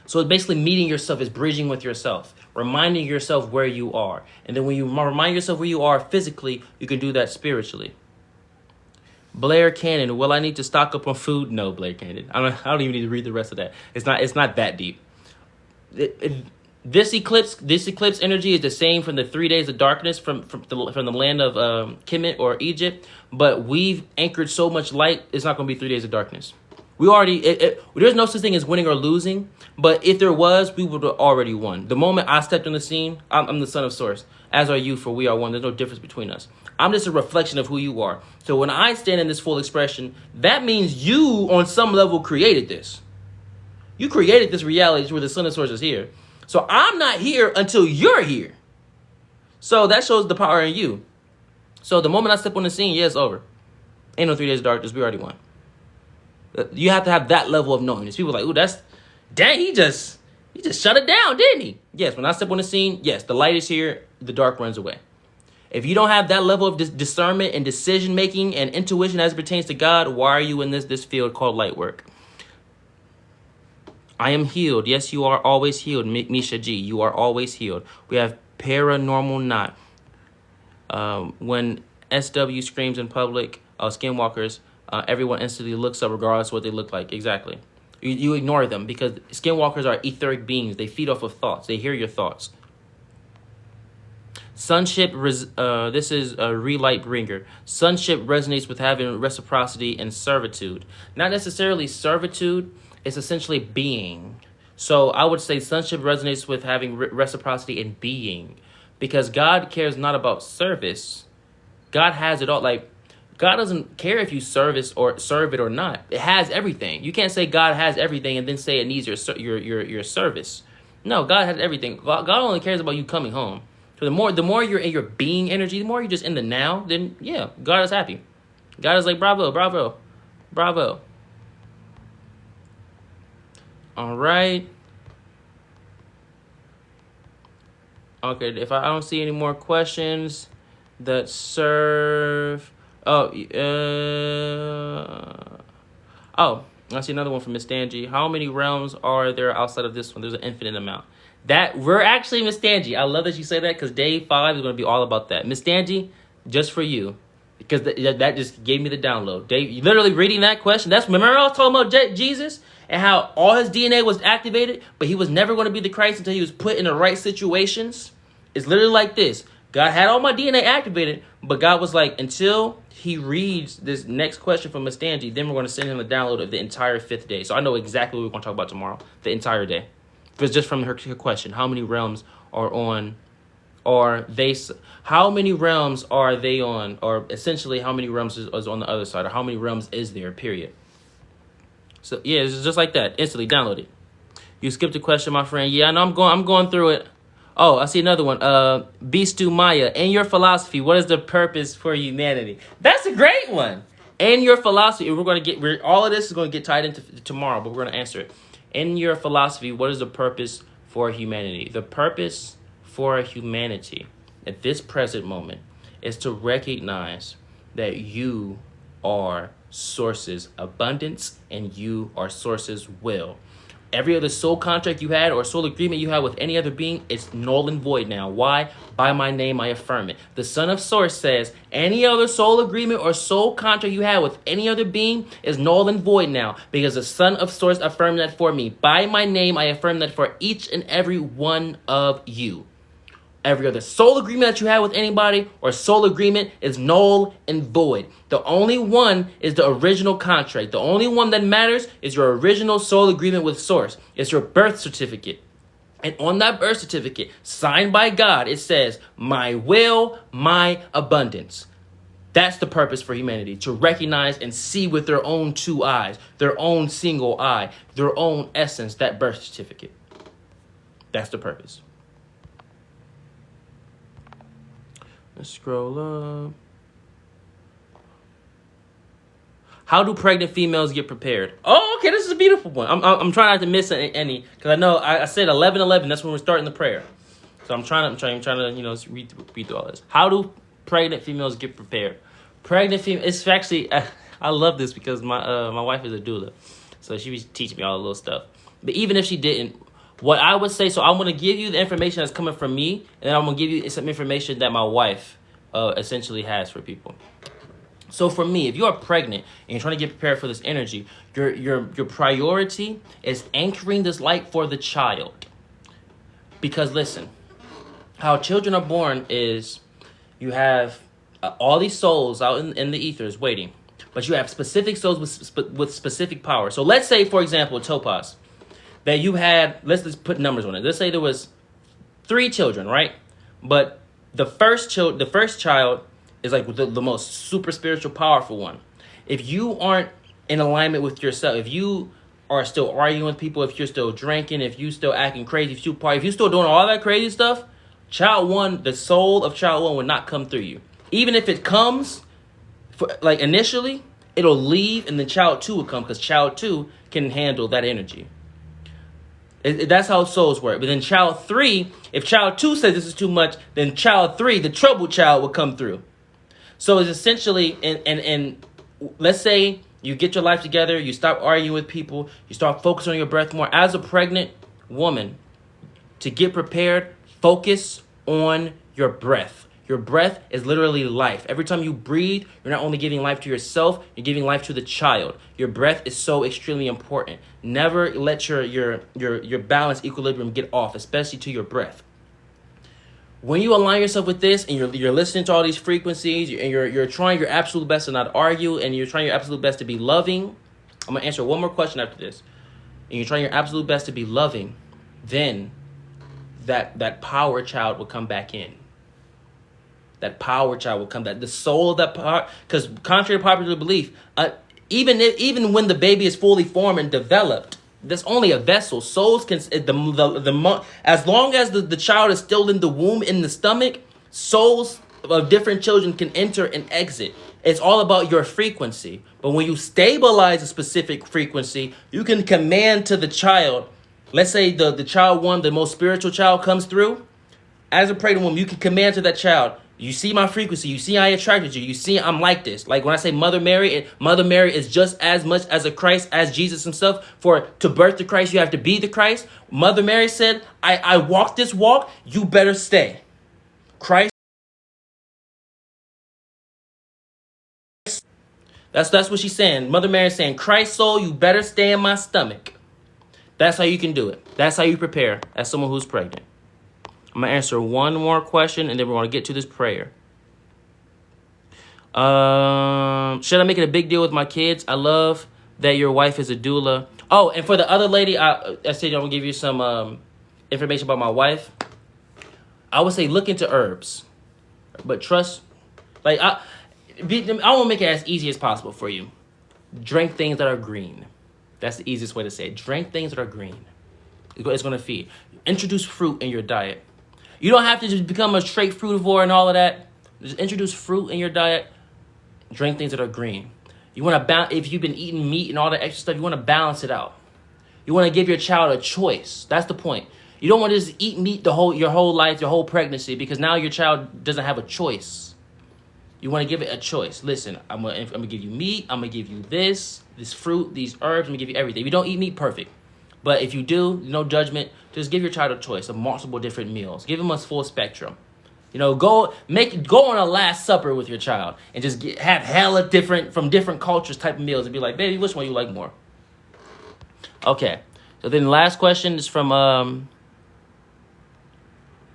So it's basically meeting yourself is bridging with yourself. Reminding yourself where you are. And then when you remind yourself where you are physically, you can do that spiritually. Blair Cannon, will I need to stock up on food? No, Blair Cannon. I don't even need to read the rest of that. It's not that deep. This eclipse energy is the same from the 3 days of darkness from the land of Kemet or Egypt, but we've anchored so much light. It's not going to be 3 days of darkness. We already there's no such thing as winning or losing, but if there was, we would have already won. The moment I stepped on the scene, I'm the Son of Source, as are you. For we are one. There's no difference between us. I'm just a reflection of who you are. So when I stand in this full expression, that means you on some level created this. You created this reality where the Son of Source is here. So I'm not here until you're here. So that shows the power in you. So the moment I step on the scene, yeah, it's over. Ain't no 3 days of darkness. We already won. You have to have that level of knowingness. People are like, dang, he just shut it down, didn't he? Yes, when I step on the scene, yes, the light is here, the dark runs away. If you don't have that level of discernment and decision making and intuition as it pertains to God, why are you in this field called light work? I am healed. Yes, you are always healed. Misha G, you are always healed. We have paranormal knot. When SW screams in public, skinwalkers, everyone instantly looks up regardless of what they look like. Exactly. You ignore them because skinwalkers are etheric beings. They feed off of thoughts. They hear your thoughts. Sonship, this is a relight bringer. Sonship resonates with having reciprocity and servitude. Not necessarily servitude, it's essentially being. So I would say sonship resonates with having reciprocity and being. Because God cares not about service. God has it all. Like, God doesn't care if you service or serve it or not. It has everything. You can't say God has everything and then say it needs your service. No, God has everything. God only cares about you coming home. So the more you're in your being energy, the more you're just in the now, then yeah, God is happy. God is like, bravo, bravo, bravo. All right. Okay, if I don't see any more questions that serve. Oh, I see another one from Miss Stangy. How many realms are there outside of this one? There's an infinite amount. That we're actually Miss Stangy. I love that you say that because day 5 is going to be all about that. Miss Stangy, just for you, because that just gave me the download. Dave, literally reading that question. That's remember I was talking about Jesus and how all his DNA was activated, but he was never going to be the Christ until he was put in the right situations. It's literally like this. God had all my DNA activated, but God was like, until he reads this next question from Mustanji, then we're going to send him a download of the entire 5th day. So I know exactly what we're going to talk about tomorrow, the entire day. Because just from her question, how many realms are on, how many realms are they on, or essentially how many realms is on the other side, or how many realms is there, period. So yeah, it's just like that, instantly download it. You skipped a question, my friend. Yeah, I know I'm going through it. Oh, I see another one. Beastu Maya, in your philosophy, what is the purpose for humanity? That's a great one. In your philosophy, all of this is going to get tied into tomorrow, but we're going to answer it. In your philosophy, what is the purpose for humanity? The purpose for humanity at this present moment is to recognize that you are Source's abundance and you are Source's will. Every other soul contract you had or soul agreement you had with any other being is null and void now. Why? By my name, I affirm it. The Son of Source says any other soul agreement or soul contract you had with any other being is null and void now because the Son of Source affirmed that for me. By my name, I affirm that for each and every one of you. Every other soul agreement that you have with anybody or soul agreement is null and void. The only one is the original contract. The only one that matters is your original soul agreement with Source. It's your birth certificate. And on that birth certificate, signed by God, it says, my will, my abundance. That's the purpose for humanity, to recognize and see with their own 2 eyes, their own single eye, their own essence, that birth certificate. That's the purpose. Let's scroll up. How do pregnant females get prepared? Oh, okay, this is a beautiful one. I'm trying not to miss any because I know I said 11:11. That's when we're starting the prayer. So I'm trying to read through all this. How do pregnant females get prepared? Pregnant female. It's actually I love this because my wife is a doula, so she was teaching me all the little stuff. But even if she didn't. What I would say, so I'm going to give you the information that's coming from me, and then I'm going to give you some information that my wife essentially has for people. So for me, if you are pregnant and you're trying to get prepared for this energy, your priority is anchoring this light for the child. Because listen, how children are born is you have all these souls out in the ethers waiting, but you have specific souls with specific power. So let's say, for example, Topaz, that you had, let's just put numbers on it. Let's say there was 3 children, right? But the first child is like the most super spiritual, powerful one. If you aren't in alignment with yourself, if you are still arguing with people, if you're still drinking, if you still acting crazy, if you still doing all that crazy stuff, child 1, the soul of child 1 will not come through you. Even if it comes, like initially, it'll leave and then child 2 will come because child 2 can handle that energy. That's how souls work. But then child 3, if child 2 says this is too much, then child 3, the troubled child, will come through. So it's essentially, and let's say you get your life together, you stop arguing with people, you start focusing on your breath more. As a pregnant woman, to get prepared, focus on your breath. Your breath is literally life. Every time you breathe, you're not only giving life to yourself, you're giving life to the child. Your breath is so extremely important. Never let your balance equilibrium get off, especially to your breath. When you align yourself with this and you're listening to all these frequencies and you're trying your absolute best to not argue and you're trying your absolute best to be loving, I'm going to answer one more question after this. And you're trying your absolute best to be loving, then that power child will come back in. That power child will come back. The soul of that power, because contrary to popular belief, even when the baby is fully formed and developed, there's only a vessel. Souls can as long as the child is still in the womb, in the stomach, souls of different children can enter and exit. It's all about your frequency. But when you stabilize a specific frequency, you can command to the child. Let's say the child one, the most spiritual child comes through. As a pregnant woman, you can command to that child, you see my frequency, you see I attracted you, you see I'm like this. Like when I say Mother Mary is just as much as a Christ as Jesus himself. To birth the Christ, you have to be the Christ. Mother Mary said, I walk this walk, you better stay. Christ. That's what she's saying. Mother Mary's saying, Christ soul, you better stay in my stomach. That's how you can do it. That's how you prepare as someone who's pregnant. I'm going to answer one more question, and then we're going to get to this prayer. Should I make it a big deal with my kids? I love that your wife is a doula. Oh, and for the other lady, I said I'm going to give you some information about my wife. I would say look into herbs. But trust, like, I want to make it as easy as possible for you. Drink things that are green. That's the easiest way to say it. Drink things that are green. It's going to feed. Introduce fruit in your diet. You don't have to just become a straight frutivore and all of that. Just introduce fruit in your diet. Drink things that are green. You want to if you've been eating meat and all that extra stuff, you want to balance it out. You want to give your child a choice. That's the point. You don't want to just eat meat your whole life, your whole pregnancy, because now your child doesn't have a choice. You want to give it a choice. Listen, I'm gonna give you meat. I'm gonna give you this fruit, these herbs. I'm gonna give you everything. If you don't eat meat, perfect. But if you do, no judgment. Just give your child a choice of multiple different meals. Give them a full spectrum. Go on a Last Supper with your child and just have hella different cultures type of meals and be like, baby, which one you like more? Okay. So then the last question is from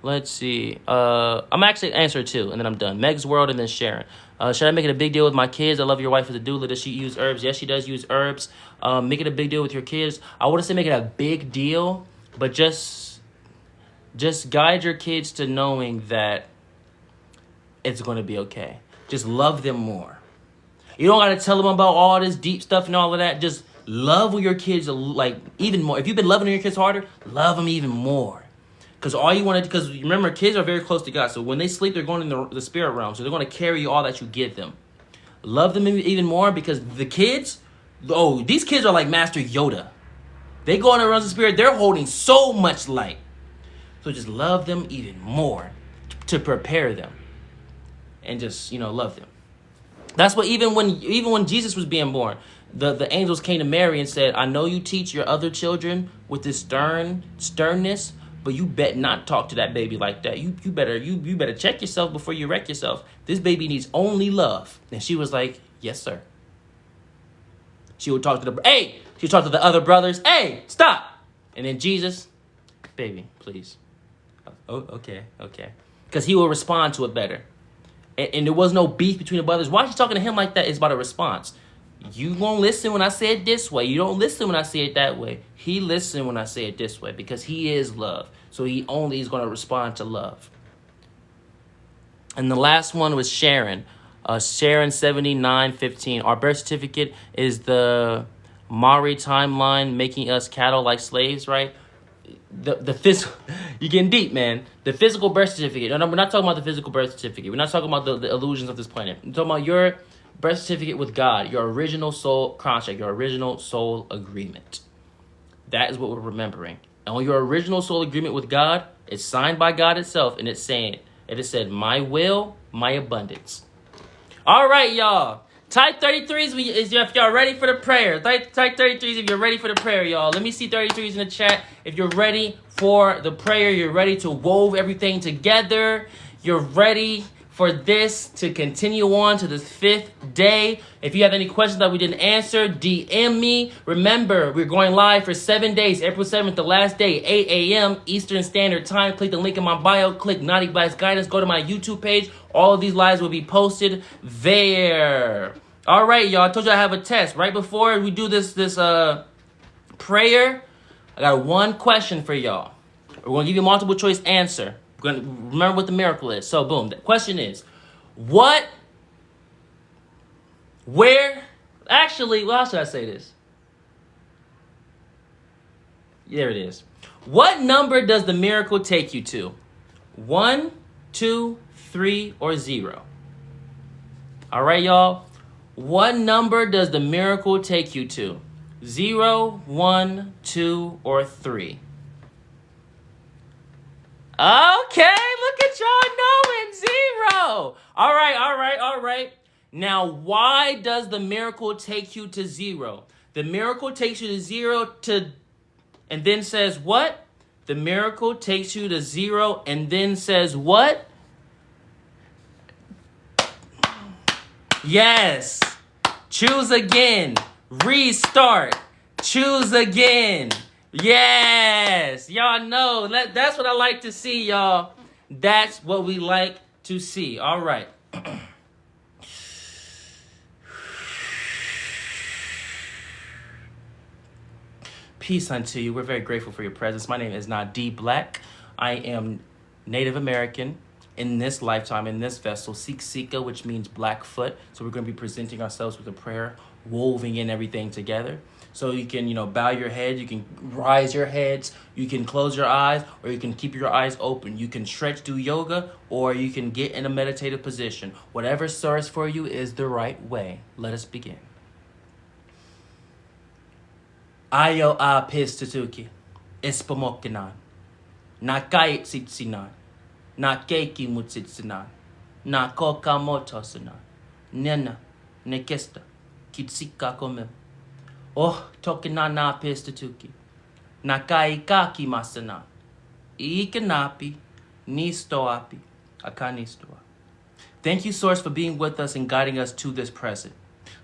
let's see. I'm actually answer two and then I'm done. Meg's World and then Sharon. Should I make it a big deal with my kids? I love your wife as a doula. Does she use herbs? Yes, she does use herbs. Make it a big deal with your kids. I wouldn't say make it a big deal, but just guide your kids to knowing that it's going to be okay. Just love them more. You don't got to tell them about all this deep stuff and all of that. Just love your kids like even more. If you've been loving your kids harder, love them even more. Because remember, kids are very close to God. So when they sleep, they're going in the spirit realm. So they're going to carry all that you give them. Love them even more because the kids, these kids are like Master Yoda. They go in the realms of spirit. They're holding so much light. So just love them even more to prepare them. And just, love them. That's what even when Jesus was being born, the angels came to Mary and said, I know you teach your other children with this sternness, but you bet not talk to that baby like that. You better check yourself before you wreck yourself. This baby needs only love. And she was like, yes, sir. She would talk to she would talk to the other brothers. Hey, stop. And then Jesus, baby, please. Oh, okay. Because he will respond to it better. And there was no beef between the brothers. Why is she talking to him like that? It's about a response. You won't listen when I say it this way. You don't listen when I say it that way. He listened when I say it this way because he is love. So he only is going to respond to love. And the last one was Sharon. Sharon 7915. Our birth certificate is the Maori timeline, making us cattle like slaves, right? The physical, you're getting deep, man. The physical birth certificate. No, we're not talking about the physical birth certificate. We're not talking about the illusions of this planet. We're talking about your birth certificate with God, your original soul contract, your original soul agreement. That is what we're remembering. And on your original soul agreement with God, it's signed by God itself, and it said, my will, my abundance. All right, y'all. Type 33s if y'all ready for the prayer. Type 33s if you're ready for the prayer, y'all. Let me see 33s in the chat. If you're ready for the prayer, you're ready to wove everything together. You're ready for this to continue on to this 5th day. If you have any questions that we didn't answer, DM me. Remember, we're going live for 7 days. April 7th, the last day, 8 a.m. Eastern Standard Time. Click the link in my bio. Click Nadiie Black's Guidance. Go to my YouTube page. All of these lives will be posted there. All right, y'all. I told you I have a test. Right before we do this prayer, I got one question for y'all. We're going to give you a multiple choice answer. We're going to remember what the miracle is. So, boom. The question is, how should I say this? There it is. What number does the miracle take you to? 1, 2, 3, or 0? All right, y'all. What number does the miracle take you to? 0, 1, 2, or 3? Okay, look at y'all knowing 0. All right. Now, why does the miracle take you to 0? The miracle takes you to 0 and then says what? The miracle takes you to 0 and then says what? Yes. Choose again. Restart. Choose again. Yes. Y'all know. That's what I like to see, y'all. That's what we like to see. All right. Peace unto you. We're very grateful for your presence. My name is Nadiie Black. I am Native American in this lifetime, in this vessel, Sika, which means Blackfoot. So we're going to be presenting ourselves with a prayer, woven in everything together. So you can, bow your head, you can rise your heads, you can close your eyes, or you can keep your eyes open. You can stretch, do yoga, or you can get in a meditative position. Whatever serves for you is the right way. Let us begin. A.K.A. Pistatuki, Ispamokinan, Nakai Tsitsinan, Nakeki Mutsitsinan, Nakoka Motosinan, Nena, Nekesta, Kitsika Komem, Oh Tokinana Pistatuki, Nakai Kaki Masana, Ikanapi, Nistoapi, Akanistoa. Thank you, Source, for being with us and guiding us to this present.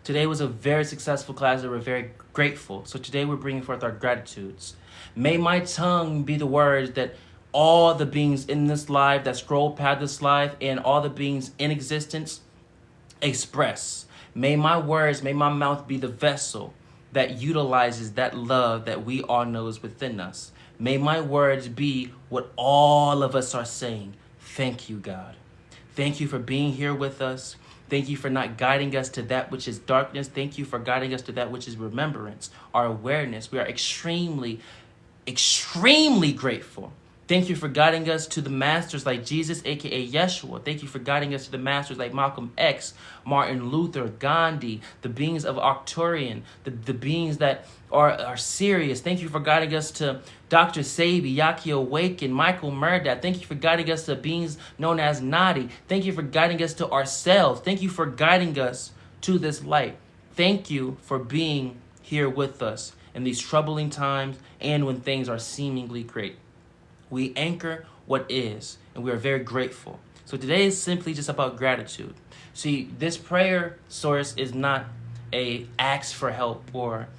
Today was a very successful class that we're very grateful. So today we're bringing forth our gratitudes. May my tongue be the words that all the beings in this life, that scroll past this life, and all the beings in existence express. May my words, may my mouth be the vessel that utilizes that love that we all know is within us. May my words be what all of us are saying. Thank you, God. Thank you for being here with us. Thank you for not guiding us to that which is darkness. Thank you for guiding us to that which is remembrance, our awareness. We are extremely, extremely grateful. Thank you for guiding us to the masters like Jesus, A.K.A. Yeshua. Thank you for guiding us to the masters like Malcolm X, Martin Luther, Gandhi, the beings of Arcturian, the beings that are serious. Thank you for guiding us to Dr. Sabi, Yaki Awaken, Michael Murdoch. Thank you for guiding us to beings known as Nadiie. Thank you for guiding us to ourselves. Thank you for guiding us to this light. Thank you for being here with us in these troubling times and when things are seemingly great. We anchor what is, and we are very grateful. So today is simply just about gratitude. See, this prayer source is not a ask for help or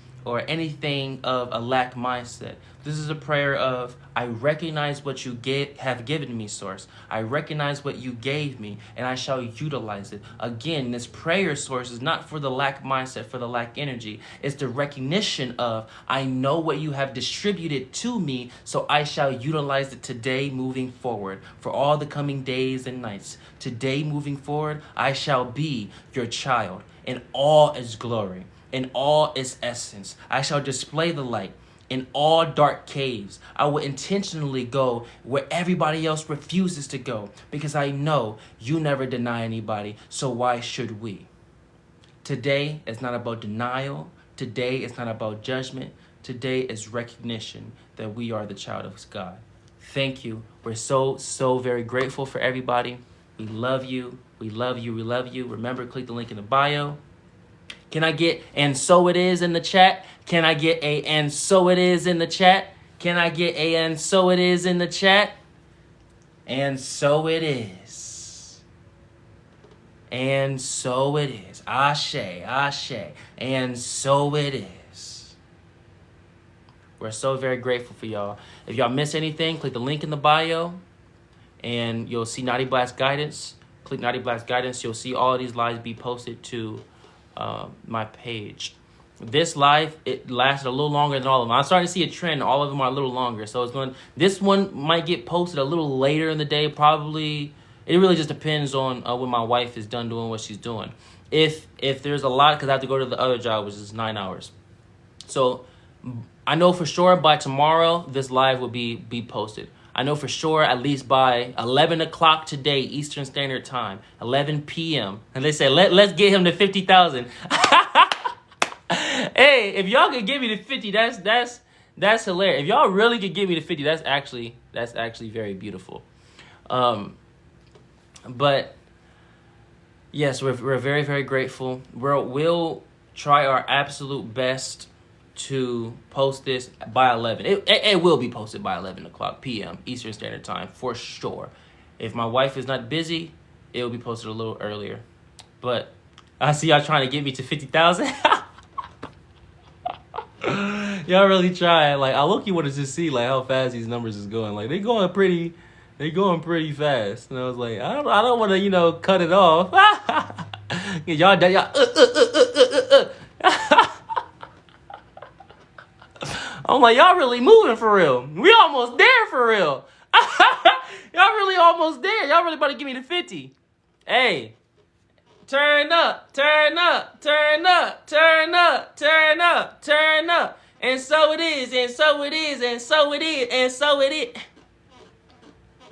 anything of a lack mindset. This is a prayer of, I recognize what you have given me, Source. I recognize what you gave me, and I shall utilize it. Again, this prayer source is not for the lack mindset, for the lack energy. It's the recognition of, I know what you have distributed to me, so I shall utilize it today moving forward for all the coming days and nights. Today moving forward, I shall be your child in all its glory, in all its essence. I shall display the light in all dark caves. I will intentionally go where everybody else refuses to go, because I know you never deny anybody, so why should we? Today is not about denial. Today is not about judgment. Today is recognition that we are the child of God. Thank you. We're so very grateful for everybody. We love you. We love you. We love you. Remember, click the link in the bio. Can I get "and so it is" in the chat? Can I get a "and so it is" in the chat? Can I get a "and so it is" in the chat? And so it is. And so it is. Ashe, ashe. And so it is. We're so very grateful for y'all. If y'all miss anything, click the link in the bio and you'll see Nadiie Black's guidance. Click Nadiie Black's guidance. You'll see all of these lives be posted to my page. This live, it lasted a little longer than all of them. I'm starting to see a trend. All of them are a little longer. So it's going. This one might get posted a little later in the day. Probably. It really just depends on when my wife is done doing what she's doing. If there's a lot, because I have to go to the other job, which is 9 hours. So I know for sure by tomorrow, this live will be posted. I know for sure at least by 11 o'clock today, Eastern Standard Time, 11 p.m. And they say, let's get him to 50,000. Hey, if y'all could give me the 50, that's hilarious. If y'all really could give me the 50, that's actually very beautiful. But yes, we're very, very grateful. We'll try our absolute best to post this by 11. It will be posted by 11 o'clock p.m. Eastern Standard Time for sure. If my wife is not busy, it will be posted a little earlier. But I see y'all trying to get me to 50,000. Y'all really try. Like, I look, you wanted to see like how fast these numbers is going. Like, they going pretty fast. And I was like, I don't want to cut it off. y'all. I'm like, y'all really moving for real. We almost there for real. Y'all really almost there. Y'all really about to give me the 50. Hey, turn up, turn up, turn up, turn up, turn up, turn up. And so it is, and so it is, and so it is, and so it is.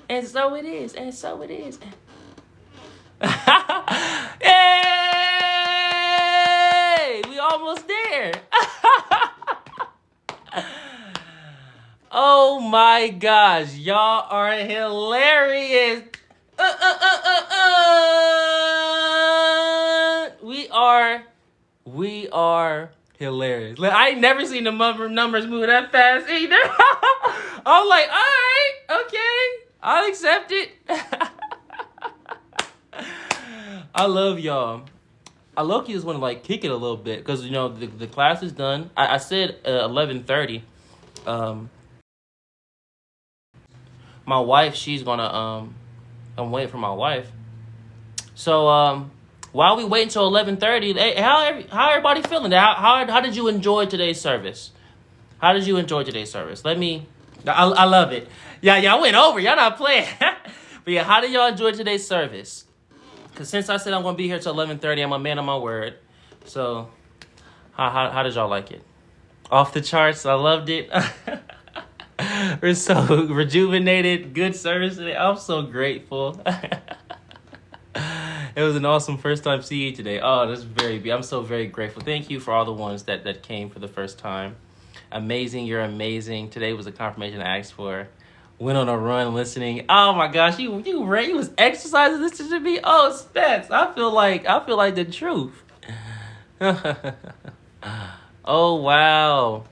And so it is, and so it is. Hey, we almost there. Oh my gosh, y'all are hilarious. We are hilarious. Like, I ain't never seen the numbers move that fast either. I'm like, all right, okay, I'll accept it. I love y'all. I low-key just want to like kick it a little bit because the class is done. I said 11:30. My wife, she's gonna I'm waiting for my wife. So while we wait until 11:30, how everybody feeling? How did you enjoy today's service? How did you enjoy today's service? I love it. Yeah, I went over. Y'all not playing. But yeah, how did y'all enjoy today's service? Because since I said I'm gonna be here till 11:30, I'm a man of my word. So how did y'all like it? Off the charts. I loved it. We're so rejuvenated. Good service today. I'm so grateful. It was an awesome first time seeing you today. Oh, that's I'm so very grateful. Thank you for all the ones that came for the first time. Amazing. You're amazing. Today was a confirmation I asked for. Went on a run listening. Oh my gosh, you was exercising listening to me. Oh, Spence. I feel like the truth. Oh wow.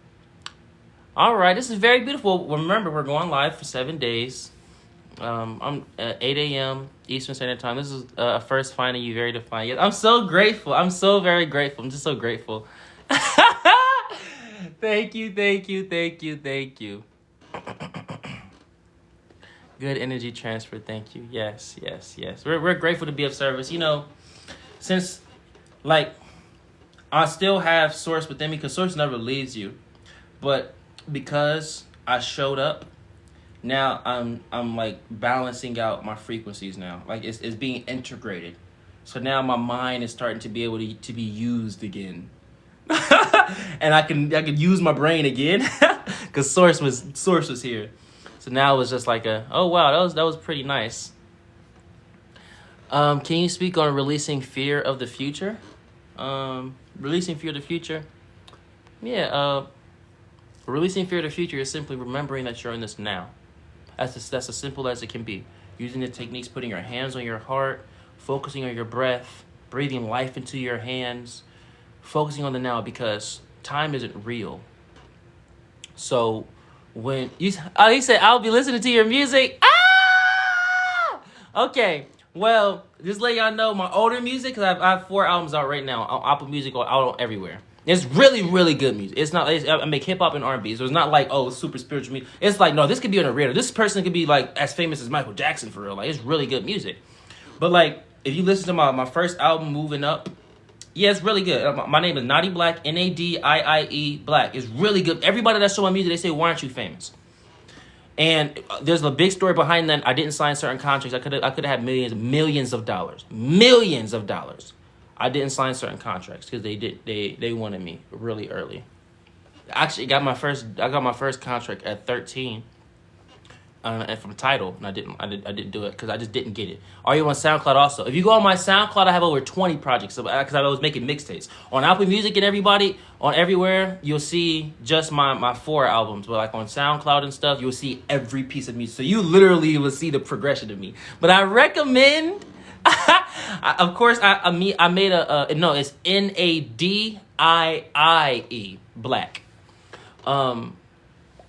All right, this is very beautiful. Remember, we're going live for 7 days. I'm at 8 a.m. Eastern Standard Time. This is first finding you very defined. Yes, I'm so grateful. I'm so very grateful. I'm just so grateful. Thank you. Good energy transfer. Thank you. Yes. We're grateful to be of service. Since like I still have source within me because source never leaves you, but because I showed up, now I'm like balancing out my frequencies now. Like it's being integrated. So now my mind is starting to be able to be used again. And I can use my brain again because source was here. So now it was just like oh wow, that was pretty nice. Can you speak on releasing fear of the future? Releasing fear of the future. Yeah, releasing fear of the future is simply remembering that you're in this now. That's as simple as it can be. Using the techniques, putting your hands on your heart, focusing on your breath, breathing life into your hands, focusing on the now because time isn't real. So when he said, I'll be listening to your music. Ah! Okay. Well, just let y'all know my older music, because I have 4 albums out right now on Apple Music, out everywhere. It's really, really good music. It's not. I make hip hop and R&B, so it's not like, oh, it's super spiritual music. It's like, no, this could be on the radio. This person could be like as famous as Michael Jackson for real. Like, it's really good music. But like, if you listen to my first album, Moving Up, yeah, it's really good. My name is Nadiie Black, Nadiie Black. It's really good. Everybody that's showing music, they say, why aren't you famous? And there's a big story behind that. I didn't sign certain contracts. I could have had millions of dollars. I didn't sign certain contracts because they wanted me really early. I actually got my first contract at 13. And from Tidal, and I didn't do it because I just didn't get it. Are you on SoundCloud also? If you go on my SoundCloud, I have over 20 projects because I was making mixtapes on Apple Music and everybody on everywhere. You'll see just my 4 albums, but like on SoundCloud and stuff, you'll see every piece of music. So you literally will see the progression of me. But I recommend. Of course, I made it's Nadiie Black.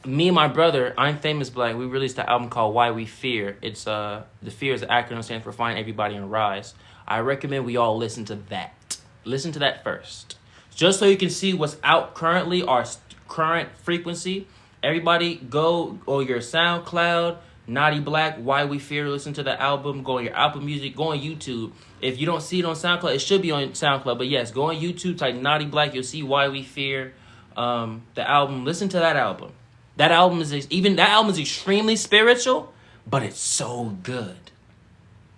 Me and my brother, I'm Famous Black, we released an album called Why We Fear. It's the fear is an acronym, stands for Find Everybody and Rise. I recommend we all listen to that. Listen to that first, just so you can see what's out currently, our current frequency. Everybody go on your SoundCloud, Nadiie Black, Why We Fear. Listen to the album. Go on your Apple Music. Go on YouTube. If you don't see it on SoundCloud, it should be on SoundCloud. But yes, go on YouTube, type Nadiie Black. You'll see Why We Fear. The album. Listen to that album. That album is extremely spiritual, but it's so good.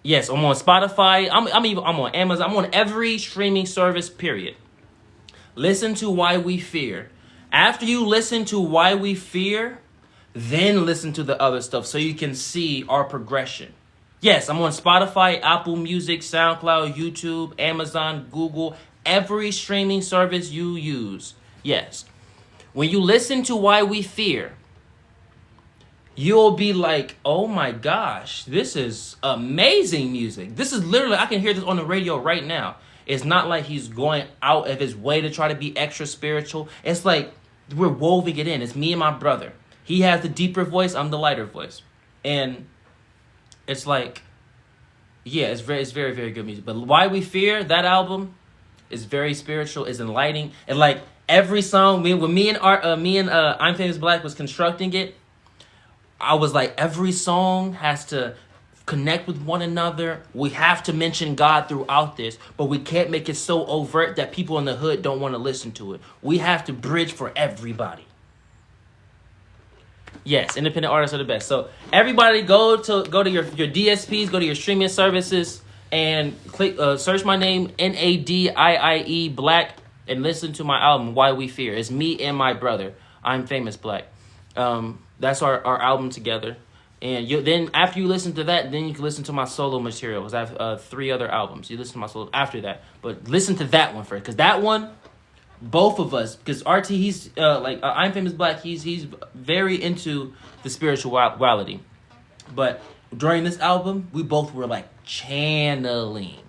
Yes, I'm on Spotify. I'm on Amazon. I'm on every streaming service. Period. Listen to Why We Fear. After you listen to Why We Fear, then listen to the other stuff so you can see our progression. Yes, I'm on Spotify, Apple Music, SoundCloud, YouTube, Amazon, Google, every streaming service you use. Yes. When you listen to Why We Fear, you'll be like, oh my gosh, this is amazing music. This is literally, I can hear this on the radio right now. It's not like he's going out of his way to try to be extra spiritual. It's like we're woven it in. It's me and my brother. He has the deeper voice, I'm the lighter voice. And it's like, yeah, it's very, very good music. But Why We Fear, that album is very spiritual, is enlightening. And like, every song, when me and I'm Famous Black was constructing it, I was like, every song has to connect with one another. We have to mention God throughout this, but we can't make it so overt that people in the hood don't want to listen to it. We have to bridge for everybody. Yes, independent artists are the best. So everybody go to your DSPs, go to your streaming services, and click search my name, Nadiie Black, and listen to my album, Why We Fear. It's me and my brother, I'm Famous Black. That's our album together. And then after you listen to that, then you can listen to my solo material, because I have 3 other albums. You listen to my solo after that. But listen to that one first, because that one, both of us, because RT, he's I'm Famous Black, he's very into the spirituality. But during this album, we both were like channeling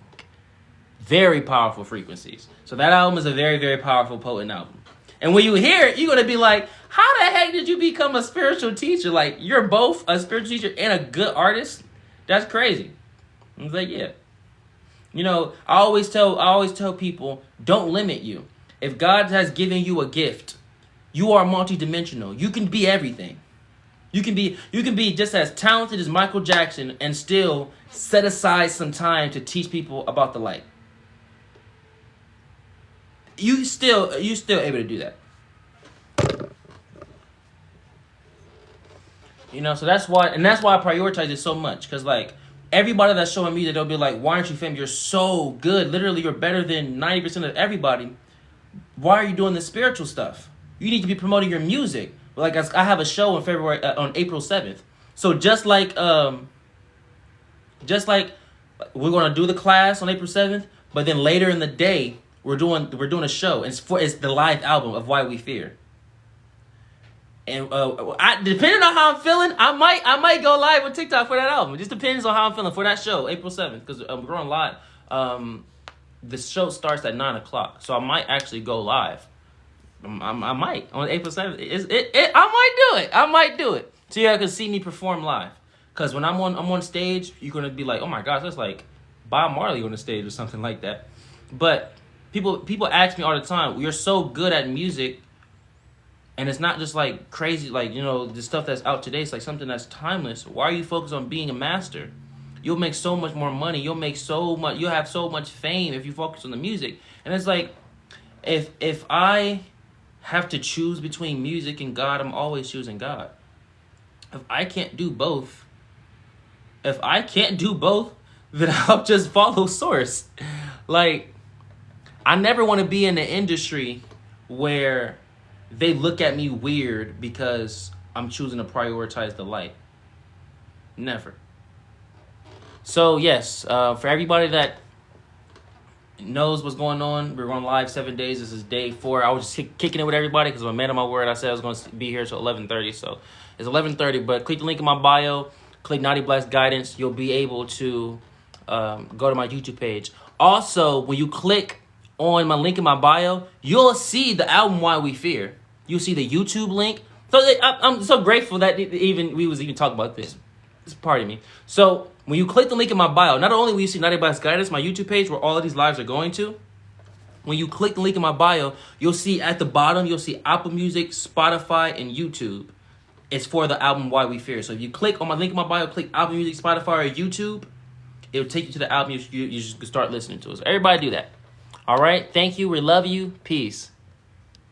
very powerful frequencies. So that album is a very, very powerful, potent album. And when you hear it, you're going to be like, how the heck did you become a spiritual teacher? Like, you're both a spiritual teacher and a good artist? That's crazy. I was like, yeah. You know, I always tell people, don't limit you. If God has given you a gift, you are multidimensional. You can be everything. You can be just as talented as Michael Jackson and still set aside some time to teach people about the light. You still able to do that. You know, so that's why I prioritize it so much. Because, like, everybody that's showing me that, they'll be like, why aren't you famous? You're so good. Literally, you're better than 90% of everybody. Why are you doing this spiritual stuff? You need to be promoting your music. Like, I have a show on on April 7th. So just like we're going to do the class on April 7th, but then later in the day, we're doing a show. It's the live album of Why We Fear. And depending on how I'm feeling, I might go live on TikTok for that album. It just depends on how I'm feeling for that show, April 7th, because we're going live. The show starts at 9:00, so I might actually go live. I might on April 7th. I might do it. So you guys can see me perform live. Because when I'm on stage, you're gonna be like, oh my gosh, that's like Bob Marley on the stage or something like that. But people ask me all the time, you're so good at music, and it's not just like crazy, like, you know, the stuff that's out today. It's like something that's timeless. Why are you focused on being a master? You'll make so much more money. You'll have so much fame if you focus on the music. And it's like, if I have to choose between music and God, I'm always choosing God. If I can't do both, then I'll just follow source. Like, I never want to be in an industry where they look at me weird because I'm choosing to prioritize the light. Never. So yes, for everybody that knows what's going on, we're going live 7 days. This is day 4. I was just kicking it with everybody because I'm a man of my word. I said I was going to be here till 11:30, so it's 11:30. But click the link in my bio, click Nadiie Black's guidance. You'll be able to go to my YouTube page. Also, when you click on my link in my bio, you'll see the album Why We Fear. You'll see the YouTube link. So I'm so grateful that we was even talking about this. It's part of me. So when you click the link in my bio, not only will you see Nadiie Black's guidance, my YouTube page where all of these lives are going to. When you click the link in my bio, you'll see at the bottom, you'll see Apple Music, Spotify, and YouTube. It's for the album Why We Fear. So if you click on my link in my bio, click Apple Music, Spotify, or YouTube, it'll take you to the album. You just start listening to it. So everybody do that. All right. Thank you. We love you. Peace.